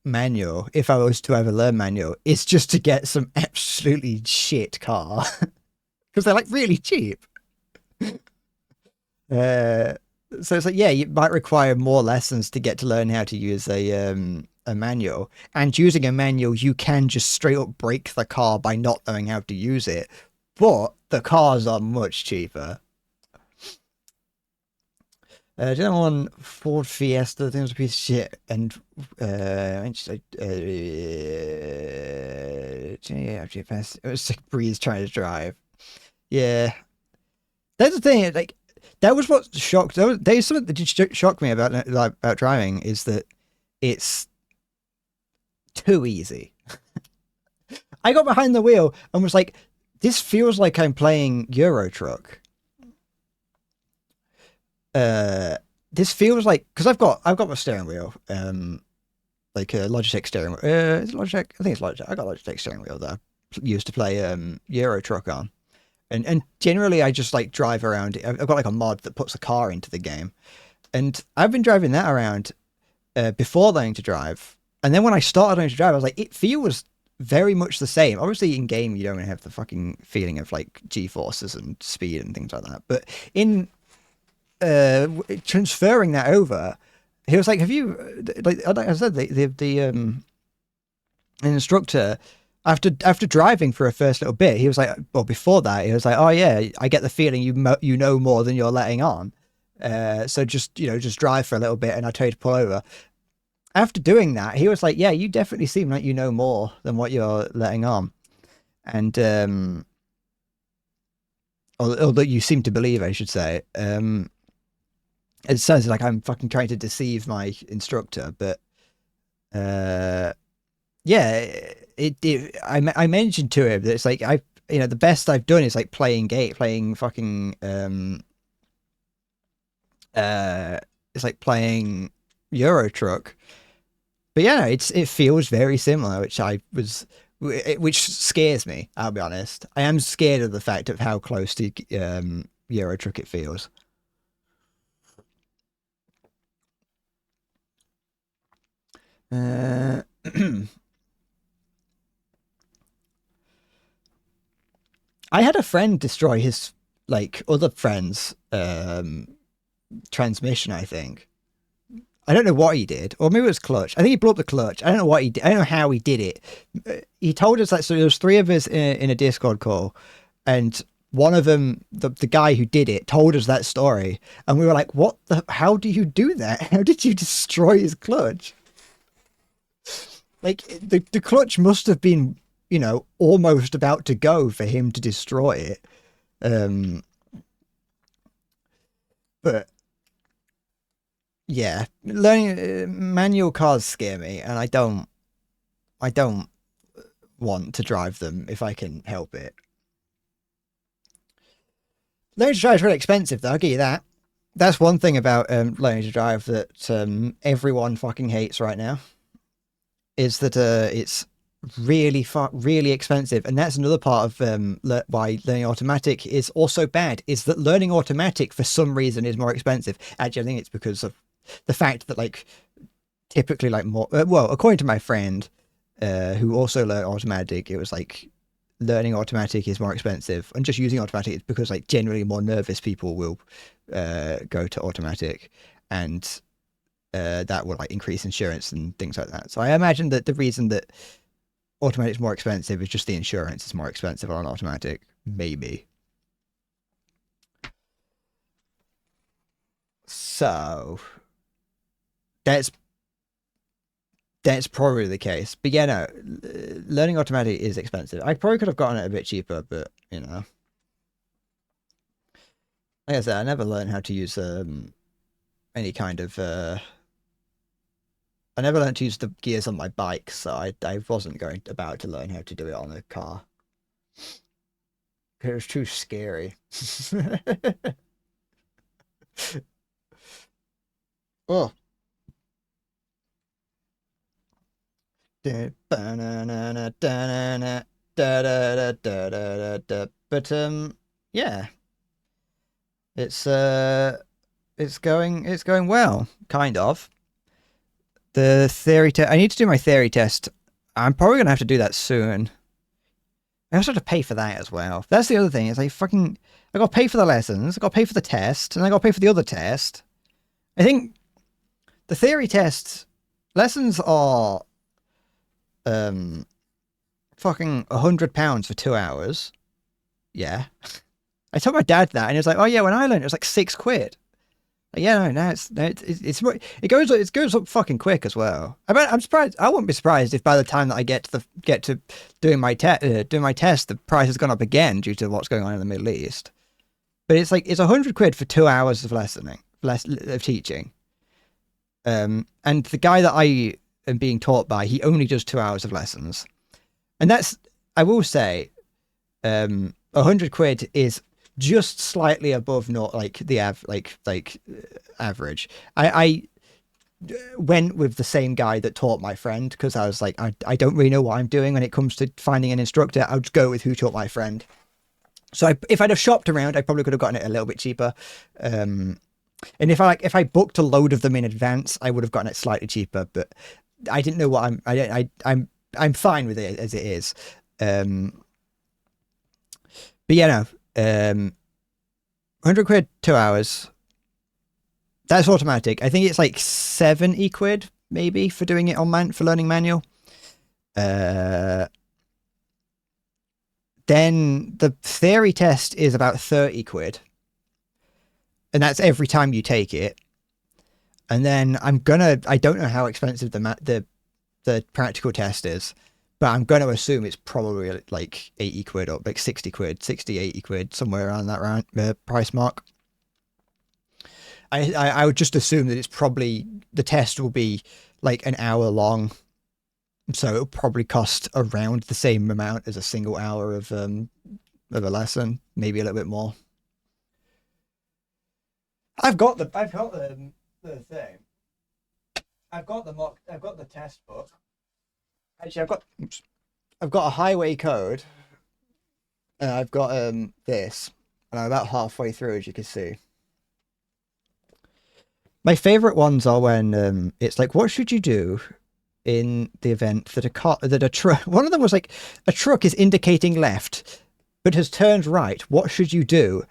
manual. If I was to ever learn manual, is just to get some absolutely shit car because they're like really cheap. So it's like, yeah, you might require more lessons to get to learn how to use a manual. And using a manual, you can just straight up break the car by not knowing how to use it. But the cars are much cheaper. Do you know one Ford Fiesta? I think it was a piece of shit. And it was like Breeze trying to drive. Yeah, that's the thing. Like that was what shocked. There's something that did shock me about driving is that it's too easy. I got behind the wheel and was like, "This feels like I'm playing Euro Truck." This feels like because I've got my steering wheel, like a Logitech steering wheel. Is it Logitech? I think it's Logitech. I got a Logitech steering wheel that I used to play Euro Truck on. And generally I just like drive around. I've got like a mod that puts a car into the game, and I've been driving that around before learning to drive. And then when I started learning to drive, I was like, it feels very much the same. Obviously, in game you don't have the fucking feeling of like G forces and speed and things like that. But in transferring that over, he was like, "Have you like I said the instructor?" After driving for a first little bit, he was like, well, before that, he was like, oh yeah, I get the feeling you know more than you're letting on. So just drive for a little bit, and I'll tell you to pull over. After doing that, he was like, yeah, you definitely seem like you know more than what you're letting on, and or that you seem to believe, I should say. It sounds like I'm fucking trying to deceive my instructor, but yeah. I mentioned to him that it's like the best I've done is like playing fucking it's like playing Euro Truck. But yeah, it feels very similar, which scares me. I'll be honest. I am scared of the fact of how close to Euro Truck it feels. I had a friend destroy his like other friend's transmission, I think. I don't know what he did, or maybe it was clutch. I think he blew up the clutch. I don't know what he did. I don't know how he did it. He told us that. So there was three of us in a Discord call, and one of them, the guy who did it, told us that story, and we were like, "What the? How do you do that? How did you destroy his clutch?" Like the clutch must have been, almost about to go for him to destroy it. But yeah, learning manual cars scare me, and I don't want to drive them if I can help it. Learning to drive is really expensive, though. I'll give you that. That's one thing about learning to drive that everyone fucking hates right now is that it's really expensive, and that's another part of why learning automatic is also bad. Is that learning automatic for some reason is more expensive? Actually, I think it's because of the fact that like typically like more well, according to my friend who also learned automatic, it was like learning automatic is more expensive, and just using automatic is because like generally more nervous people will go to automatic, and that will like increase insurance and things like that. So I imagine that the reason that automatic is more expensive is just the insurance is more expensive on automatic, maybe. So that's probably the case. But yeah, no, learning automatic is expensive. I probably could have gotten it a bit cheaper, but you know, like I said, I never learned how to use any kind of. I never learned to use the gears on my bike, so I wasn't about to learn how to do it on a car. It was too scary. Oh. But yeah, it's going well, kind of. The theory test. I need to do my theory test. I'm probably gonna have to do that soon. I also have to pay for that as well. That's the other thing. Is I got to pay for the lessons. I got to pay for the test, and I got to pay for the other test. I think the theory test lessons are fucking £100 for 2 hours. Yeah. I told my dad that, and he was like, "Oh yeah, when I learned, it was like £6." Like, yeah, no, now it goes up fucking quick as well. I'm surprised. I wouldn't be surprised if by the time that I get to doing my test, the price has gone up again due to what's going on in the Middle East. But it's like it's £100 for 2 hours of of teaching. And the guy that I am being taught by, he only does 2 hours of lessons, and that's I will say, £100 is just slightly above not like the average. I went with the same guy that taught my friend because I was like, I don't really know what I'm doing when it comes to finding an instructor. I'll just go with who taught my friend. So if I'd have shopped around, I probably could have gotten it a little bit cheaper. And if I booked a load of them in advance, I would have gotten it slightly cheaper. But I didn't know what I'm fine with it as it is. But yeah, no. £100, 2 hours. That's automatic. I think it's like £70 maybe for doing it on for learning manual. Then the theory test is about £30, and that's every time you take it. And then I don't know how expensive the practical test is, but I'm going to assume it's probably like £80 or like £60, 60, £80, somewhere around that price mark. I would just assume that it's probably the test will be like an hour long, so it'll probably cost around the same amount as a single hour of a lesson, maybe a little bit more. I've got the thing. I've got the test book. Actually, I've got a highway code, and I've got this, and I'm about halfway through, as you can see. My favorite ones are when it's like, what should you do in the event that a truck, one of them was like, a truck is indicating left but has turned right, what should you do?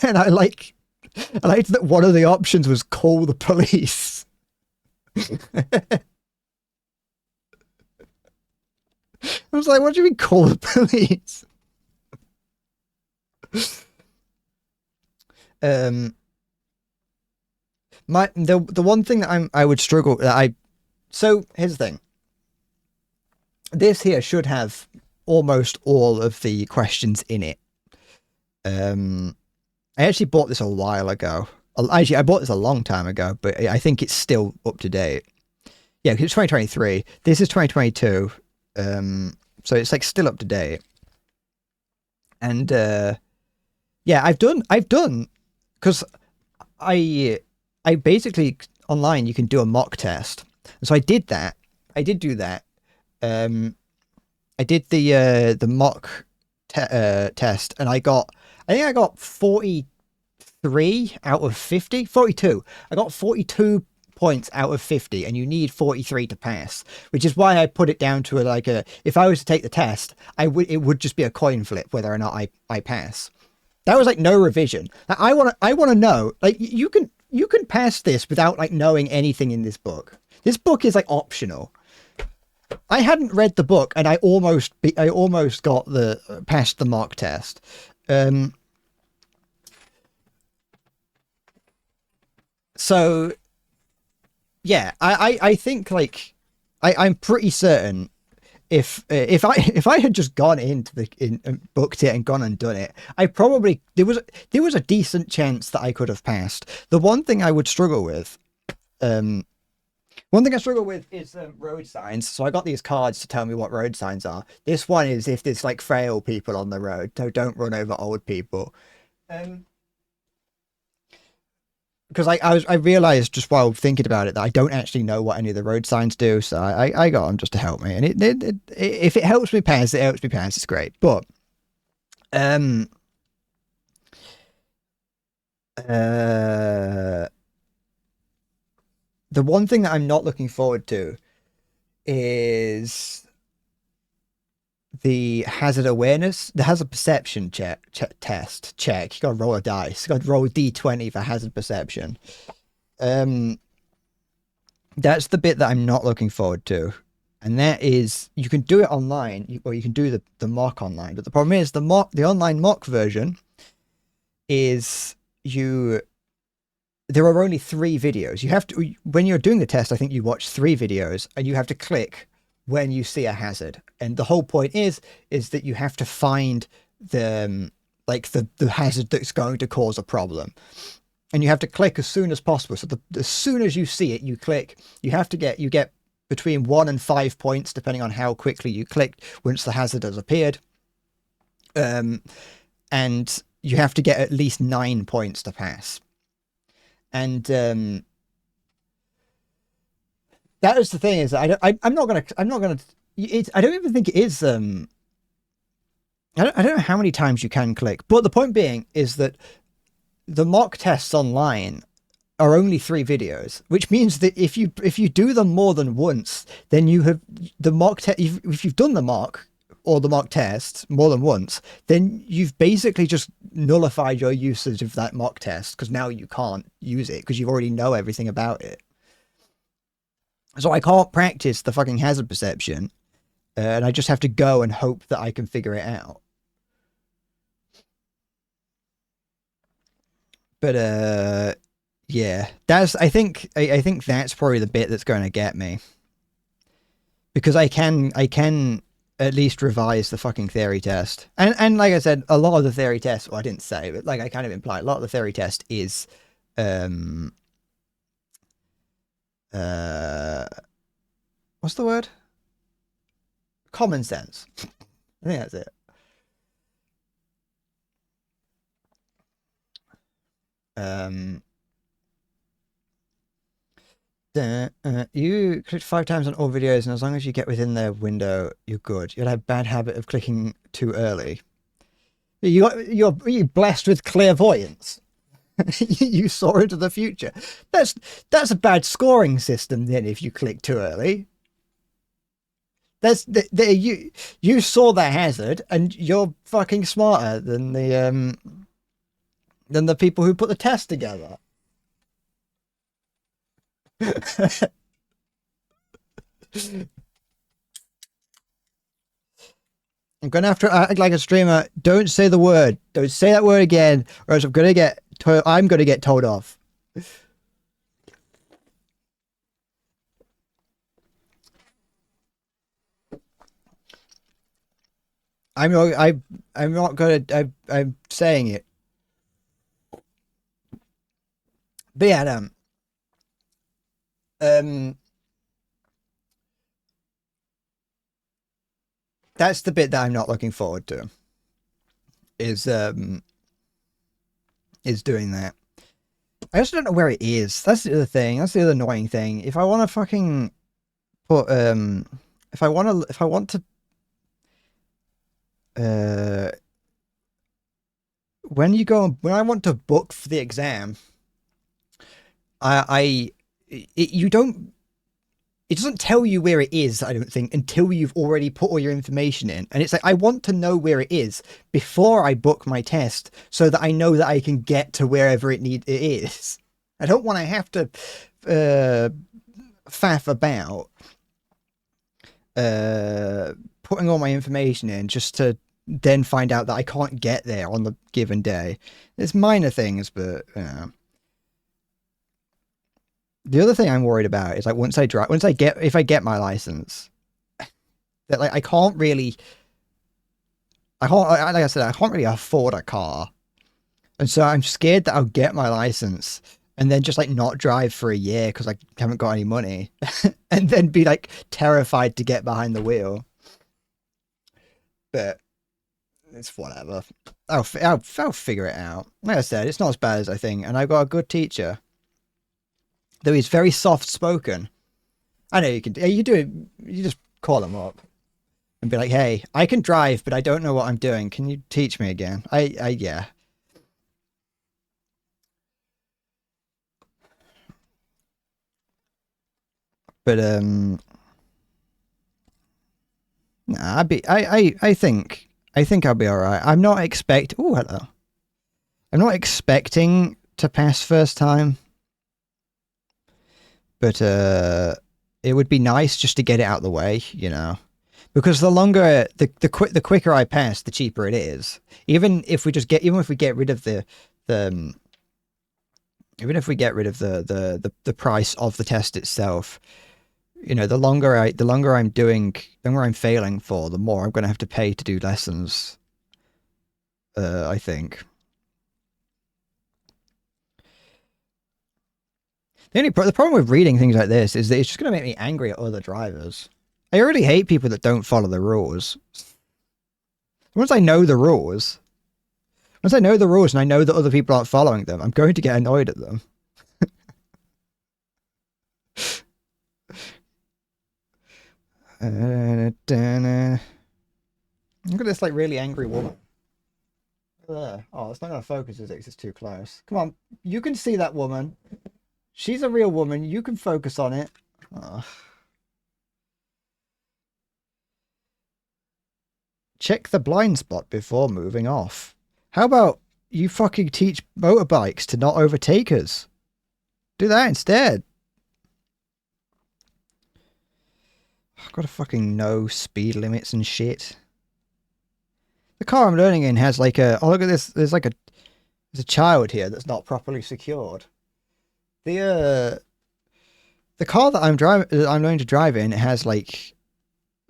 And I liked that one of the options was call the police. I was like, what do you mean call the police? The one thing that I would struggle so here's the thing. This here should have almost all of the questions in it. I actually bought this a while ago Actually, I bought this a long time ago, but I think it's still up to date. Yeah, because it's 2023. This is 2022. So it's like still up to date. And yeah, I've done because I basically online you can do a mock test. And so I did that. I did do that. Um, I did the mock test, and I think I got 43 out of 50, 42. I got 42 points out of 50, and you need 43 to pass, which is why I put it down to like a, if I was to take the test, it would just be a coin flip whether or not I pass. That was like no revision. Like, I want to know, like, you can pass this without like knowing anything in this book. This book is like optional. I hadn't read the book, and I almost got the passed the mock test. Um, so yeah, I think like I'm pretty certain if I had just gone into the booked it and gone and done it, I probably there was a decent chance that I could have passed. The one thing I would struggle with, um, one thing I struggle with is road signs. So I got these cards to tell me what road signs are. This one is if there's like frail people on the road, so don't run over old people. Um, because I realized just while thinking about it that I don't actually know what any of the road signs do, so I got them just to help me, and if it helps me pass, it helps me pass. It's great, but um uh the one thing that I'm not looking forward to is the hazard awareness, the hazard perception test check. You got to roll a dice. You got to roll D20 for hazard perception. Um, that's the bit that I'm not looking forward to, and that is you can do it online, or you can do the mock online. But the problem is the online mock version is you. There are only 3 videos. You have to, when you're doing the test, I think you watch 3 videos, and you have to click when you see a hazard. And the whole point is that you have to find like the hazard that's going to cause a problem, and you have to click as soon as possible. So as soon as you see it, you click. You get between 1 and 5 points depending on how quickly you clicked once the hazard has appeared. And you have to get at least 9 points to pass. And that is the thing, is I'm not gonna I don't even think it is I don't know how many times you can click, but the point being is that the mock tests online are only 3 videos, which means that if you do them more than once, then you have the if you've done the mock or the mock test more than once, then you've basically just nullified your usage of that mock test, because now you can't use it because you already know everything about it. So I can't practice the fucking hazard perception, and I just have to go and hope that I can figure it out. But yeah, that's I think that's probably the bit that's going to get me, because I can at least revise the fucking theory test. And like I said, a lot of the theory test, well, I didn't say, but like I kind of implied, a lot of the theory test is um uh what's the word? Common sense. I think that's it. Um you clicked 5 times on all videos, and as long as you get within their window, you're good. You had a bad habit of clicking too early. You're blessed with clairvoyance. You saw into the future. That's a bad scoring system then if you click too early. You saw the hazard, and you're fucking smarter than the people who put the test together. I'm gonna have to act like a streamer. Don't say the word. Don't say that word again, or else I'm gonna get told off. I'm not gonna. I'm saying it. But yeah, no. Um, that's the bit that I'm not looking forward to. Is um is doing that. I just don't know where it is. That's the other thing. That's the other annoying thing. If I want to fucking put if I want to uh when I want to book for the exam, I you don't it doesn't tell you where it is, I don't think, until you've already put all your information in. And it's like, I want to know where it is before I book my test so that I know that I can get to wherever it is. I don't want to have to faff about putting all my information in just to then find out that I can't get there on the given day. It's minor things, but the other thing I'm worried about is like if I get my license, that like I can't really, like I said, I can't really afford a car, and so I'm scared that I'll get my license and then just like not drive for a year because I haven't got any money, and then be like terrified to get behind the wheel. But it's whatever. I'll figure it out. Like I said, it's not as bad as I think, and I've got a good teacher. Though he's very soft spoken. I know you can do it. You just call him up and be like, "Hey, I can drive, but I don't know what I'm doing. Can you teach me again?" Yeah. But nah, I think I'll be all right. I'm not expect. Oh, hello. I'm not expecting to pass first time, but it would be nice just to get it out of the way, you know. Because the longer the quicker I pass, the cheaper it is. Even if we get rid of the even if we get rid of the price of the test itself, you know, the longer I'm failing for, the more I'm going to have to pay to do lessons. I think the problem with reading things like this is that it's just going to make me angry at other drivers. I already hate people that don't follow the rules. Once I know the rules, Once I know the rules and I know that other people aren't following them, I'm going to get annoyed at them. Look at this like really angry woman. There. Oh, it's not going to focus, is it? 'Cause it's too close. Come on, you can see that woman. She's a real woman. You can focus on it. Oh. Check the blind spot before moving off. How about you fucking teach motorbikes to not overtake us? Do that instead. I've got to fucking know speed limits and shit. The car I'm learning in has like a... Oh, look at this. There's a child here that's not properly secured. The car that I'm learning to drive in has like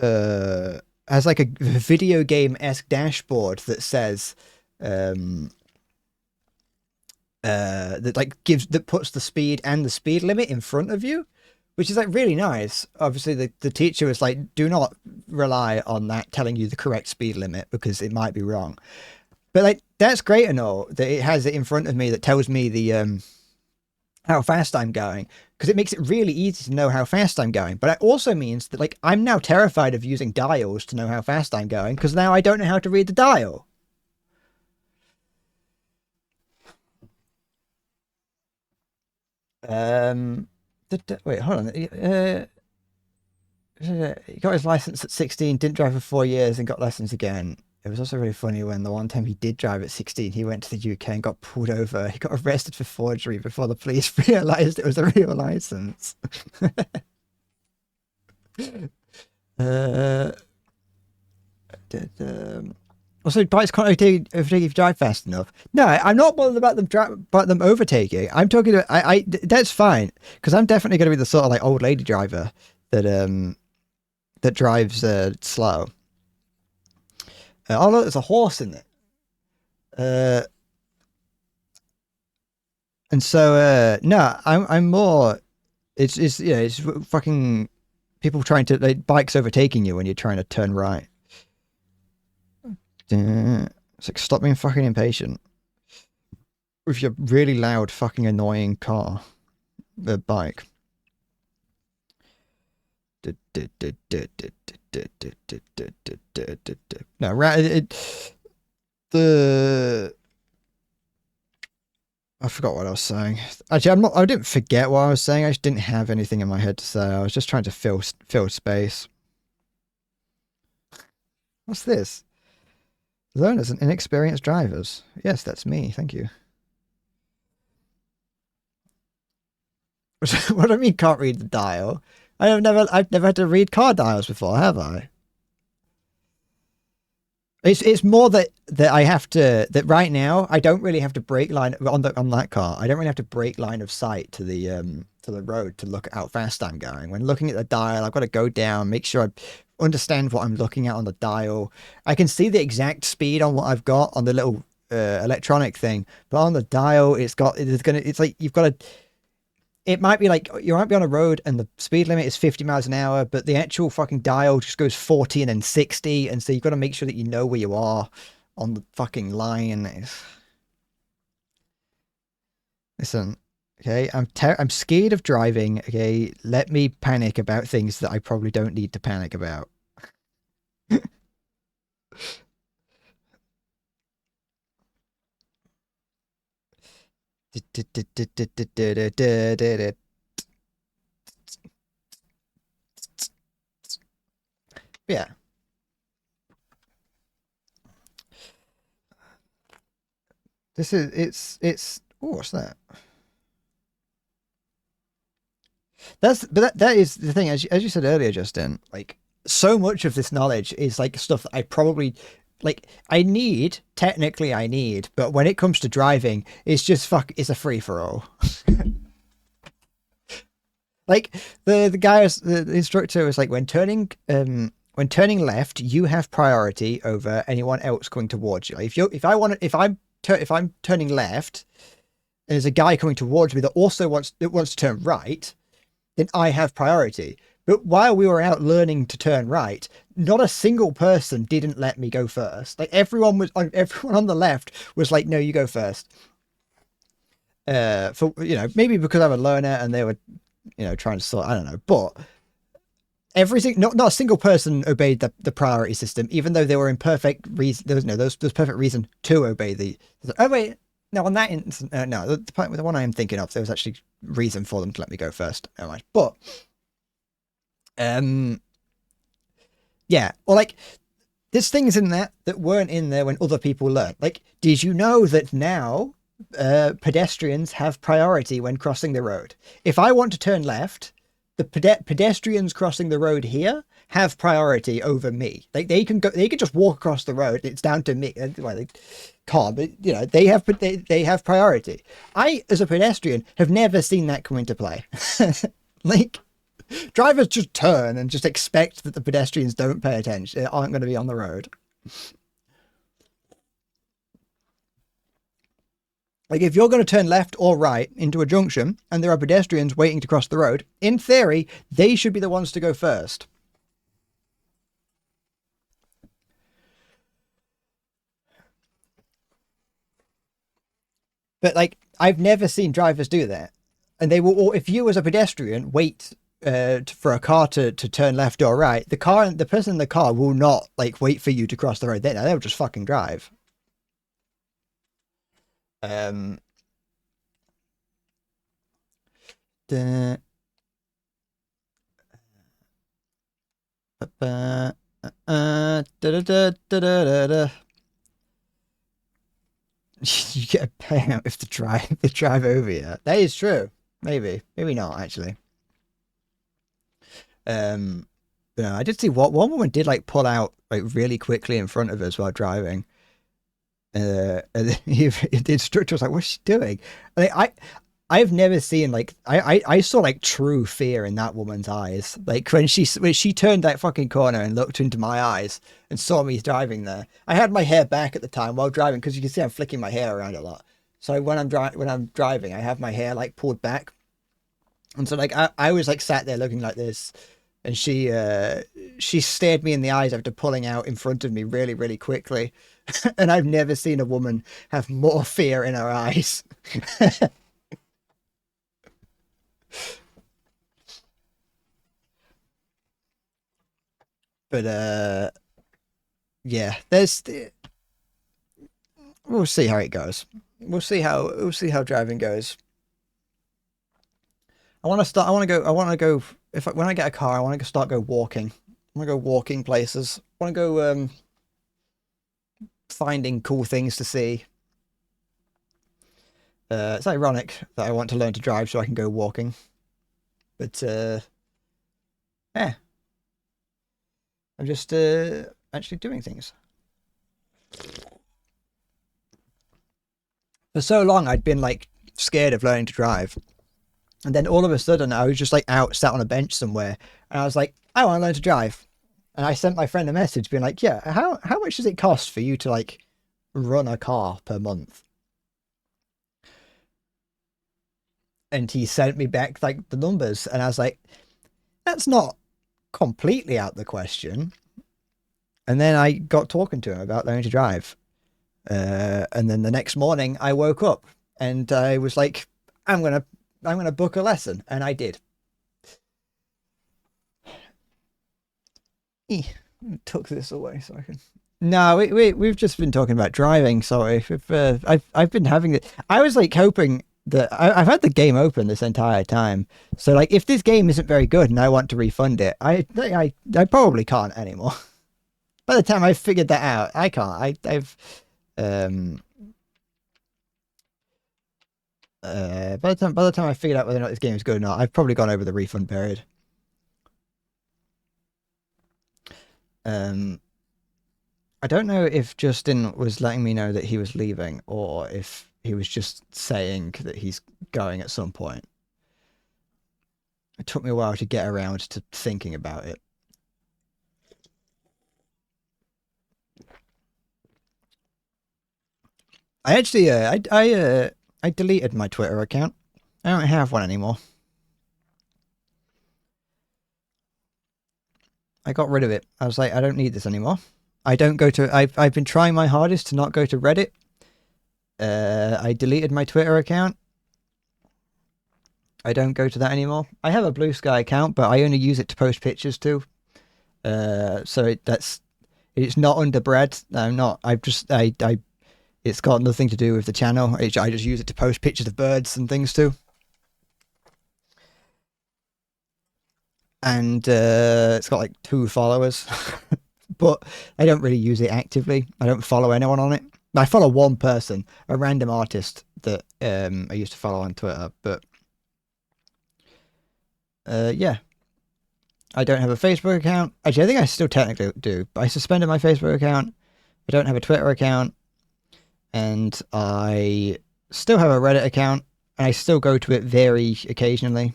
a video game-esque dashboard that says that puts the speed and the speed limit in front of you, which is like really nice. Obviously the teacher was like, do not rely on that telling you the correct speed limit because it might be wrong. But like that's great and all that it has it in front of me that tells me the how fast I'm going, because it makes it really easy to know how fast I'm going. But it also means that like I'm now terrified of using dials to know how fast I'm going because now I don't know how to read the dial. Wait, hold on. He got his license at 16, didn't drive for 4 years, and got lessons again. It was also really funny when the one time he did drive at 16, he went to the UK and got pulled over. He got arrested for forgery before the police realized it was a real license. uh, Also, bikes can't overtake if you drive fast enough. No, I'm not bothered about them overtaking. I'm talking about that's fine because I'm definitely going to be the sort of like old lady driver that drives slow. Oh look, there's a horse in it. And so, no, I'm more. It's yeah, it's fucking people trying to like bikes overtaking you when you're trying to turn right. It's like stop being fucking impatient with your really loud fucking annoying car, the bike. No, the I forgot what I was saying. Actually, I'm not. I didn't forget what I was saying. I just didn't have anything in my head to say. I was just trying to fill space. What's this? Learners and inexperienced drivers. Yes, that's me. Thank you. What do I mean? Can't read the dial? I've never had to read car dials before, have I? It's more that I have to that right now I don't really have to break line on that car. I don't really have to break line of sight to the road to look at how fast I'm going. When looking at the dial, I've got to go down, make sure I understand what I'm looking at on the dial. I can see the exact speed on what I've got on the little electronic thing, but on the dial, it's like you've got to. It might be like you might be on a road and the speed limit is 50 miles an hour, but the actual fucking dial just goes 40 and then 60. And so you've got to make sure that you know where you are on the fucking line. Listen, okay, I'm scared of driving. Okay, let me panic about things that I probably don't need to panic about. Yeah. This is it's oh, what's that? That is the thing, as you said earlier, Justin, like so much of this knowledge is like stuff that I probably like technically I need, but when it comes to driving, it's just it's a free for all. Like the guy the instructor was like when turning left, you have priority over anyone else coming towards you. Like if I'm turning left and there's a guy coming towards me that also wants to turn right, then I have priority. But while we were out learning to turn right, not a single person didn't let me go first. Like everyone on the left was like, no, you go first. For maybe because I'm a learner and they were, trying to sort. I don't know, but everything, not a single person obeyed the priority system, even though they were in perfect reason. There was there's perfect reason to obey the. Oh wait, no, on that instance, no, the one I am thinking of, there was actually reason for them to let me go first. Never mind. But yeah, or like there's things in that weren't in there when other people learned. Like, did you know that now pedestrians have priority when crossing the road? If I want to turn left, the pedestrians crossing the road here have priority over me. Like they can just walk across the road. It's down to me. Well, they can't, but they have priority. I, as a pedestrian, have never seen that come into play. Like drivers just turn and just expect that the pedestrians don't pay attention, aren't going to be on the road. Like if you're going to turn left or right into a junction and there are pedestrians waiting to cross the road, in theory, they should be the ones to go first. But like I've never seen drivers do that. And they will, or if you as a pedestrian wait for a car to turn left or right, the person in the car will not like wait for you to cross the road. They'll just fucking drive. Um, da, da, da, da, da, da, da. You get a payout if they drive over you. That is true. Maybe not actually. I did see what one woman did like pull out like really quickly in front of us while driving. And the instructor was like, "What's she doing?" Like, I've never seen like I saw like true fear in that woman's eyes. Like when she turned that fucking corner and looked into my eyes and saw me driving there. I had my hair back at the time while driving because you can see I'm flicking my hair around a lot. So when I'm driving, I have my hair like pulled back, and so like I was like sat there looking like this, and she stared me in the eyes after pulling out in front of me really really quickly, and I've never seen a woman have more fear in her eyes. But yeah, we'll see how it goes. We'll see how driving goes. I want to start. I want to go. When I get a car, I want to start go walking. I want to go walking places. I want to go finding cool things to see. It's ironic that I want to learn to drive so I can go walking, but yeah, I'm just actually doing things. For so long, I'd been like scared of learning to drive, and then all of a sudden, I was just like out, sat on a bench somewhere, and I was like, I want to learn to drive. And I sent my friend a message being like, yeah, how much does it cost for you to like run a car per month? And he sent me back like the numbers, and I was like, that's not completely out the question. And then I got talking to him about learning to drive. And then the next morning I woke up and I was like, I'm gonna book a lesson, and I did. Took this away so I can. No, we've just been talking about driving. Sorry, I've been having it. I was like hoping that I've had the game open this entire time. So like, if this game isn't very good and I want to refund it, I probably can't anymore. By the time I figured that out, I can't. I've um by the time I figured out whether or not this game is good or not, I've probably gone over the refund period. Um, I don't know if Justin was letting me know that he was leaving or if he was just saying that he's going at some point. It took me a while to get around to thinking about it. I actually, I deleted my Twitter account. I don't have one anymore. I got rid of it. I was like, I don't need this anymore. I don't go to. I've been trying my hardest to not go to Reddit. I deleted my Twitter account. I don't go to that anymore. I have a Blue Sky account, but I only use it to post pictures to. So it's not underbred. I'm not. I've just I it's got nothing to do with the channel. I just use it to post pictures of birds and things too. And it's got like 2 followers, but I don't really use it actively. I don't follow anyone on it. I follow one person, a random artist that I used to follow on Twitter, but yeah, I don't have a Facebook account. Actually, I think I still technically do, but I suspended my Facebook account. I don't have a Twitter account, and I still have a Reddit account, and I still go to it very occasionally.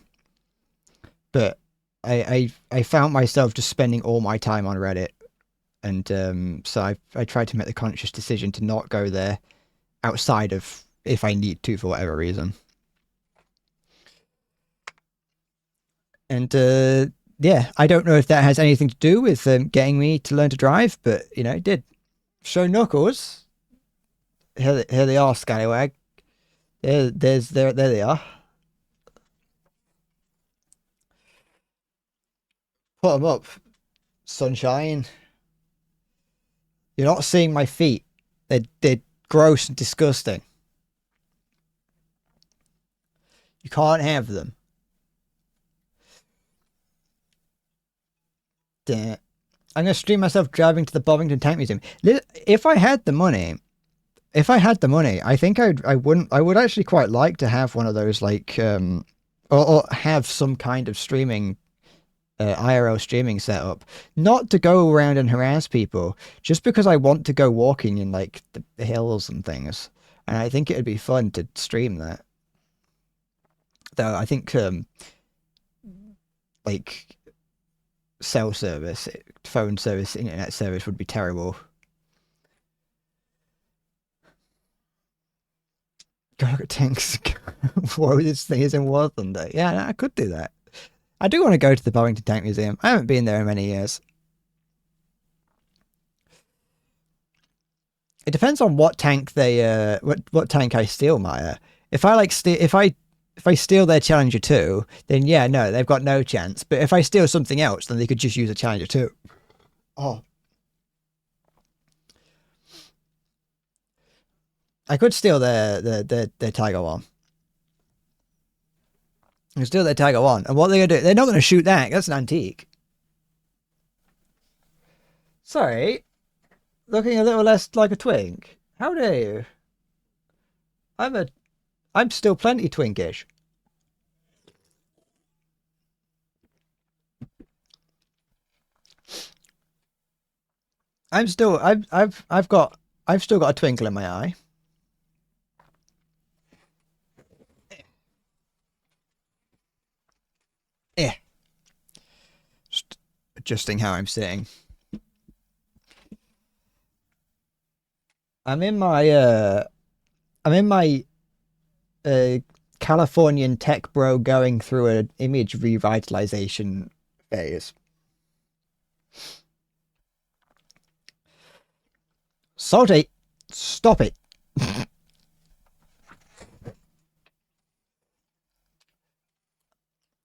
But I found myself just spending all my time on Reddit, and so I tried to make the conscious decision to not go there outside of if I need to for whatever reason. And yeah, I don't know if that has anything to do with getting me to learn to drive, but you know, it did. So Knuckles, here they are, Scallywag. There they are. Put them up, sunshine. You're not seeing my feet. They're gross and disgusting. You can't have them. Damn. I'm gonna stream myself driving to the Bovington Tank Museum. If I had the money, I think I would actually quite like to have one of those like or have some kind of streaming IRL streaming setup, not to go around and harass people, just because I want to go walking in like the hills and things, and I think it'd be fun to stream that. Though I think like cell service, phone service, internet service would be terrible. Go look at tanks. Whoa, this thing is in War Thunder. Yeah, no, I could do that. I do want to go to the Bollington Tank Museum. I haven't been there in many years. It depends on what tank they what tank I steal, Maya. If I like if I steal their Challenger 2, then yeah, no, they've got no chance. But if I steal something else, then they could just use a Challenger 2. Oh. I could steal their Tiger 1. I could steal their Tiger 1. And what they're going to do, they're not going to shoot that. That's an antique. Sorry. Looking a little less like a twink. How dare you? I'm still plenty twinkish. I've still got a twinkle in my eye. Yeah. Just adjusting how I'm sitting. I'm in my Californian tech bro going through an image revitalization phase. Salty, stop it.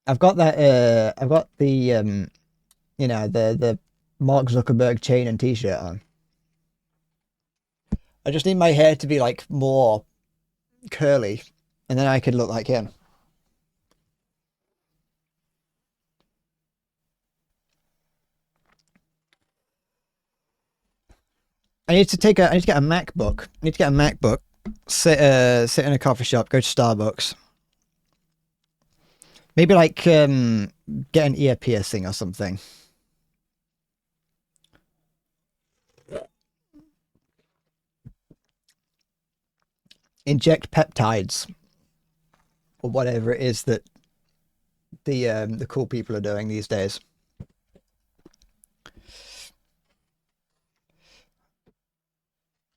I've got that I've got the you know, the Mark Zuckerberg chain and t-shirt on. I just need my hair to be like more curly, and then I could look like him. I need to get a MacBook. I need to get a MacBook. Sit in a coffee shop, go to Starbucks. Maybe like get an ear piercing or something. Inject peptides or whatever it is that the cool people are doing these days.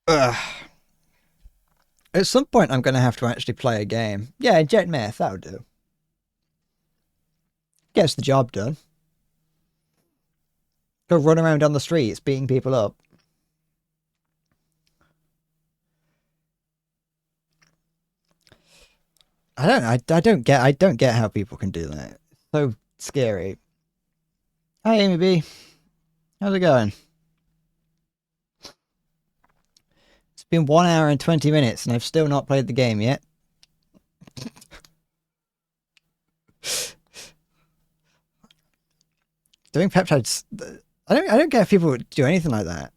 Ugh. At some point, I'm going to have to actually play a game. Yeah, inject meth, that'll do. Gets the job done. Go run around down the streets beating people up. I don't get how people can do that. It's so scary. Hi Amy B. How's it going? It's been 1 hour and 20 minutes and I've still not played the game yet. Doing peptides, I don't get if people do anything like that.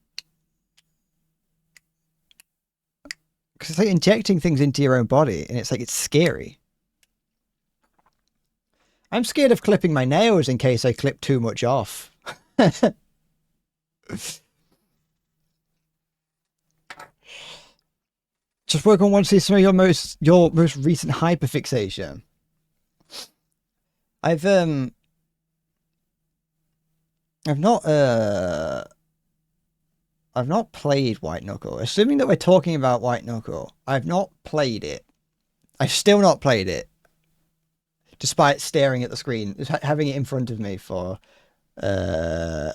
Because it's like injecting things into your own body and it's like, it's scary. I'm scared of clipping my nails in case I clip too much off. Just work on one to see some of your most recent hyperfixation. I've not played White Knuckle. Assuming that we're talking about White Knuckle, I've not played it. I've still not played it. Despite staring at the screen, having it in front of me for an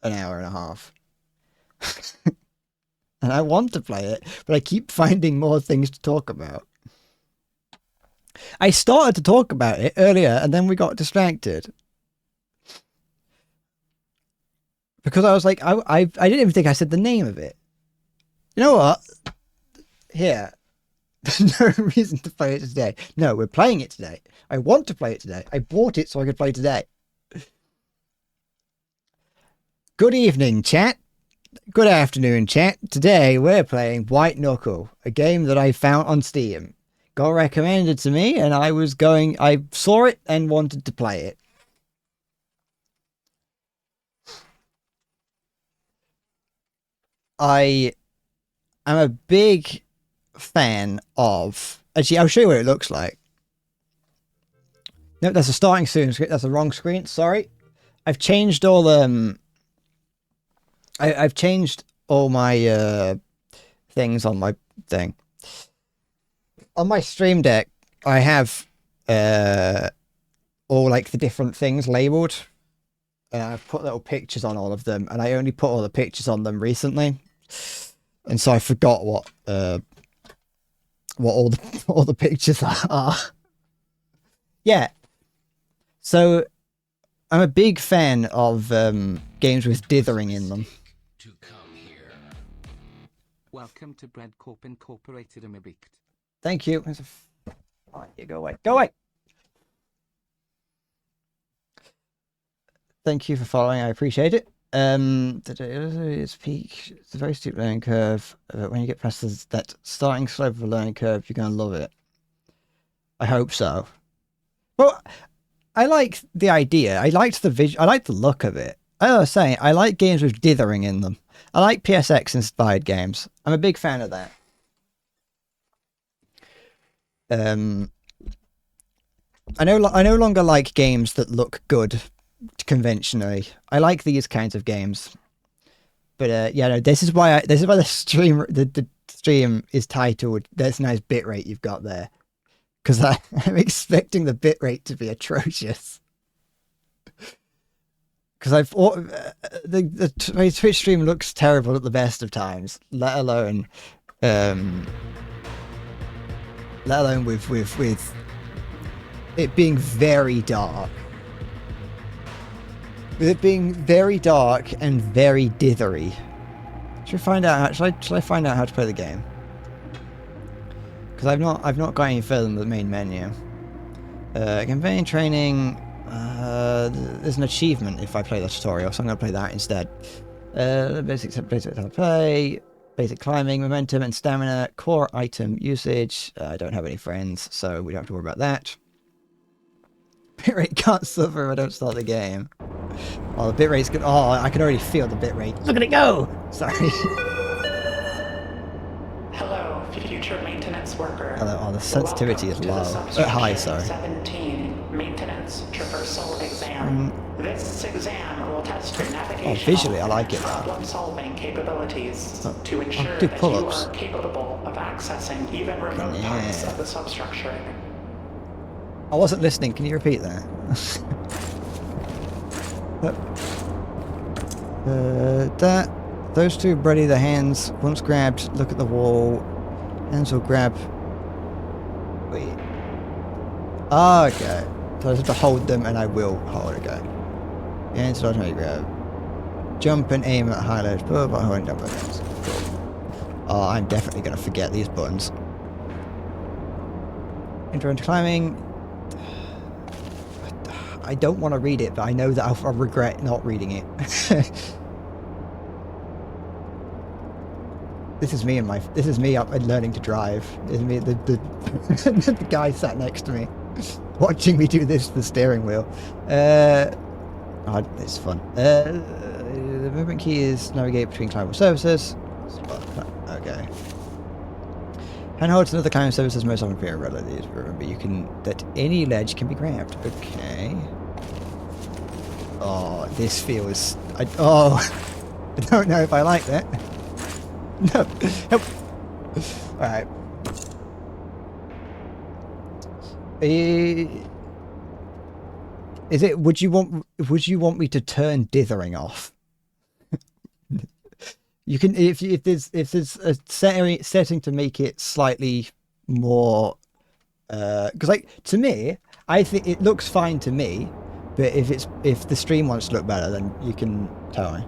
hour and a half. And I want to play it, but I keep finding more things to talk about. I started to talk about it earlier, and then we got distracted. Because I was like, I didn't even think I said the name of it. You know what? Here. There's no reason to play it today. No, we're playing it today. I want to play it today. I bought it so I could play today. Good evening, chat. Good afternoon, chat. Today we're playing White Knuckle, a game that I found on Steam. Got recommended to me, and I saw it and wanted to play it. I am a big fan of... Actually, I'll show you what it looks like. No, that's a starting soon screen. That's the wrong screen. Sorry. I've changed all I've changed all my things on my thing. On my Stream Deck, I have all like the different things labeled. And I've put little pictures on all of them, and I only put all the pictures on them recently, and so I forgot what all the all the pictures are. Yeah, so I'm a big fan of games with dithering in them. Welcome to Bread Corp Incorporated, Amibikt. Thank you. Oh, you go away. Go away. Thank you for following. I appreciate it. It's peak. It's a very steep learning curve. When you get past that starting slope of a learning curve, you're gonna love it. I hope so. Well, I like the idea. I liked the I like the look of it. As I was saying, I like games with dithering in them. I like PSX inspired games. I'm a big fan of that. I no longer like games that look good conventionally. I like these kinds of games. But yeah, no, this is why the stream is titled "That's a nice bitrate you've got there," because I'm expecting the bitrate to be atrocious. Because I've the Twitch stream looks terrible at the best of times, let alone with it being very dark. With it being very dark and very dithery. Should I find out how to play the game? Because I've not got any further than the main menu. Campaign training. There's an achievement if I play the tutorial, so I'm going to play that instead. Basic how to play, basic climbing, momentum and stamina, core item usage. I don't have any friends, so we don't have to worry about that. Bitrate can't suffer if I don't start the game. Oh, the bitrate's good. Oh, I can already feel the bitrate. Look at it go! Sorry. Hello, future maintenance worker. Hello. Oh, the sensitivity is low. High, sorry. 17 maintenance traversal exam. This exam will test your navigational visually, I like it, though. problem-solving capabilities to ensure do that you pull-ups. are capable of accessing even remote parts of the substructure. I wasn't listening. Can you repeat that? Those two ready the hands. Once grabbed, look at the wall. Hands will grab. Wait. Ah, okay. So I have to hold them, and I will hold. Okay. Hands will automatically grab. Jump and aim at high ledge. Pull by holding down both hands. Cool. Oh, I'm definitely gonna forget these buttons. Enter into climbing. I don't want to read it, but I know that I'll regret not reading it. This is me up and learning to drive. This is me, the guy sat next to me, watching me do this with the steering wheel. Oh, it's fun. The movement key is navigate between climbable surfaces. Okay. Handhold to another climbing surfaces most often appear relative. Remember, that any ledge can be grabbed. Okay. Oh, this feels. I don't know if I like that. No, help. All right. Is it? Would you want me to turn dithering off? You can if there's a setting to make it slightly more because like to me I think it looks fine to me, but if the stream wants to look better, then you can tell me.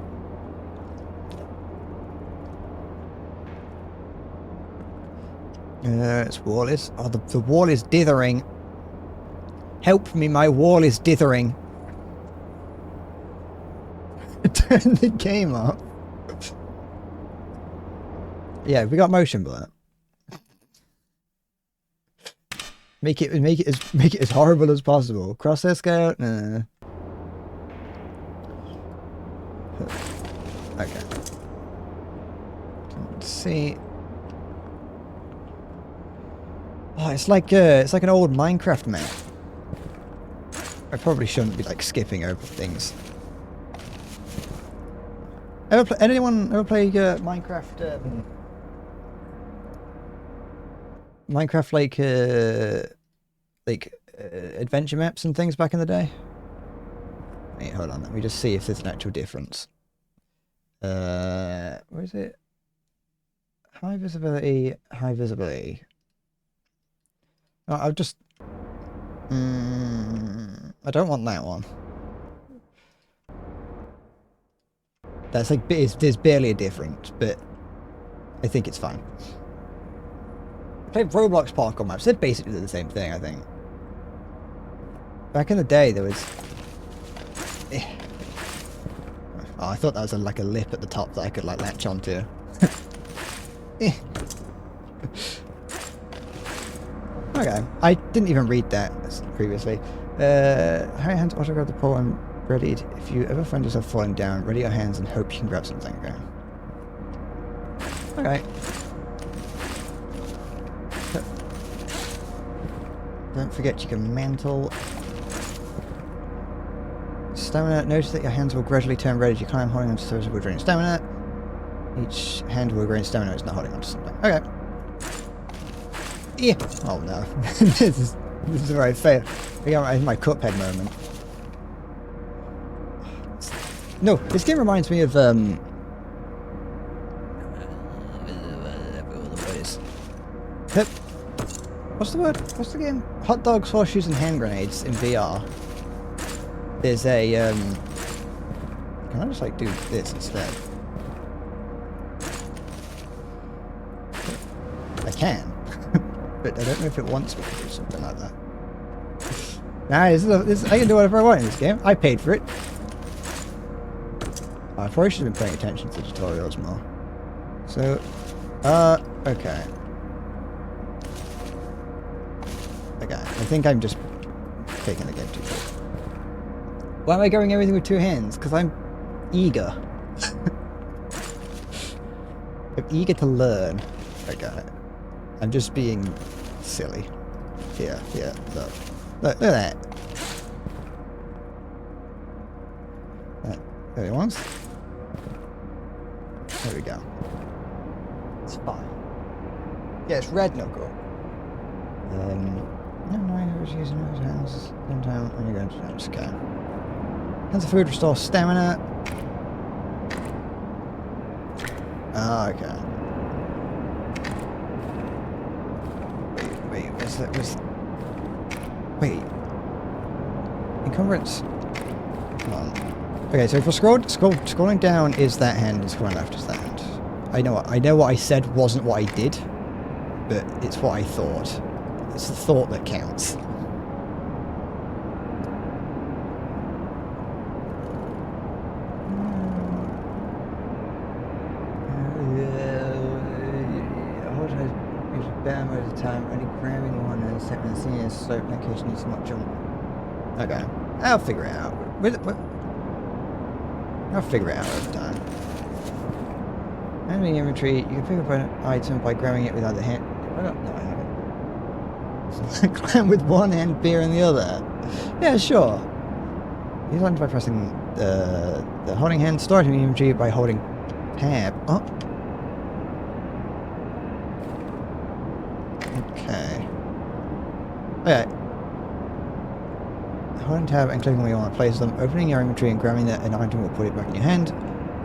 Its wall is the wall is dithering. Help me, my wall is dithering. Turn the game up. Yeah, we got motion blur. Make it as horrible as possible. Crosshair scale? Nah. Okay. Let's see. Oh, it's like an old Minecraft map. I probably shouldn't be like skipping over things. Anyone ever play Minecraft? Minecraft adventure maps and things back in the day? Wait, hold on. Let me just see if there's an actual difference. Where is it? High visibility, high visibility. Oh, I'll just... I don't want that one. That's like, there's barely a difference, but I think it's fine. I played Roblox parkour maps. They're basically the same thing, I think. Back in the day, there was... Oh, I thought that was like a lip at the top that I could like latch onto. Okay, I didn't even read that previously. High hands auto grab the pole and ready. If you ever find yourself falling down, ready your hands and hope you can grab something. Okay. Don't forget you can mantle. Stamina. Notice that your hands will gradually turn red as you climb, holding onto surfaces will drain stamina. Each hand will drain stamina when it's not holding onto something. Okay. Yeah. Oh no. this is where I fail. I got my Cuphead moment. No, this game reminds me of what's the word? What's the game? Hot dogs, horseshoes, and hand grenades in VR. There's a can I just like do this instead? I can. But I don't know if it wants me to do something like that. Nah, I can do whatever I want in this game. I paid for it. I probably should have been paying attention to the tutorials more. So, okay. Okay, I think I'm just taking the game too quick. Why am I going everything with two hands? Because I'm eager. I'm eager to learn. Okay. I'm just being silly. Here, look. Look at that. There it was. There we go. It's fine. Yeah, it's red Knuckle. No, who's using those hands. Sometime when you're going to just go. Hands of food restore stamina. Ah, okay. Wait, wait. Encumbrance. Come on. Okay, so if we're scrolling down is that hand, and scrolling left is that hand. I know what I said wasn't what I did, but it's what I thought. It's the thought that counts. Better most of the time, only grabbing one and stepping and seeing a slope location needs to not jump. Okay, I'll figure it out. I'll figure it out over time. Enemy inventory, you can pick up an item by grabbing it with either hand. No, I haven't. Climb with one hand, beer in the other. Yeah, sure. Use items by pressing the holding hand. Store item inventory by holding tab. Oh. Okay. Okay. Holding tab and clicking where you want to place them. Opening your inventory and grabbing an item will put it back in your hand.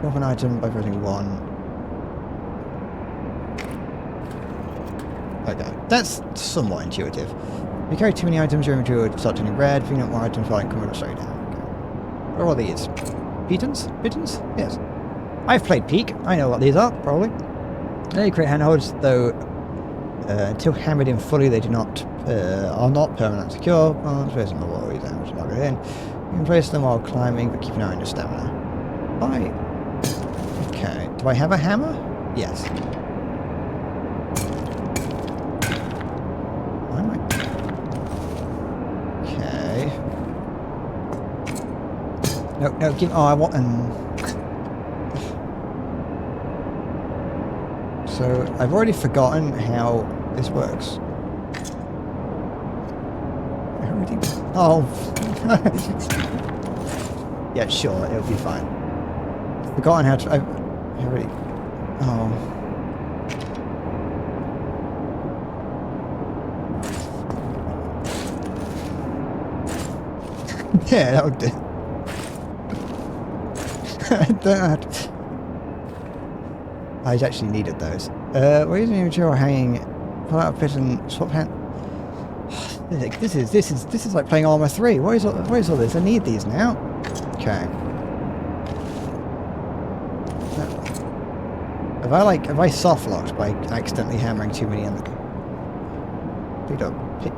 Drop an item by pressing 1. Okay. That's somewhat intuitive. If you carry too many items, your inventory will start turning red. Picking up more items while it will slow you down. Okay. What are all these? Pitons? Pitons? Yes. I've played Peak. I know what these are, probably. They create handholds, though until hammered in fully, they are not permanent secure. Place them while you damage log it in. You can place them while climbing, but keep an eye on your stamina. Okay. Do I have a hammer? Yes. Why am I? Okay. No, give. Oh, I want. So I've already forgotten how this works. Oh. Yeah, sure, it'll be fine. Forgotten how to. I've already. Oh. Yeah, that would do. That. I actually needed those. We're using material hanging. Pull out a pit and swap hand. This is like playing Arma 3. What is all this? I need these now. Okay. Have I soft locked by accidentally hammering too many in? Pick up. Okay.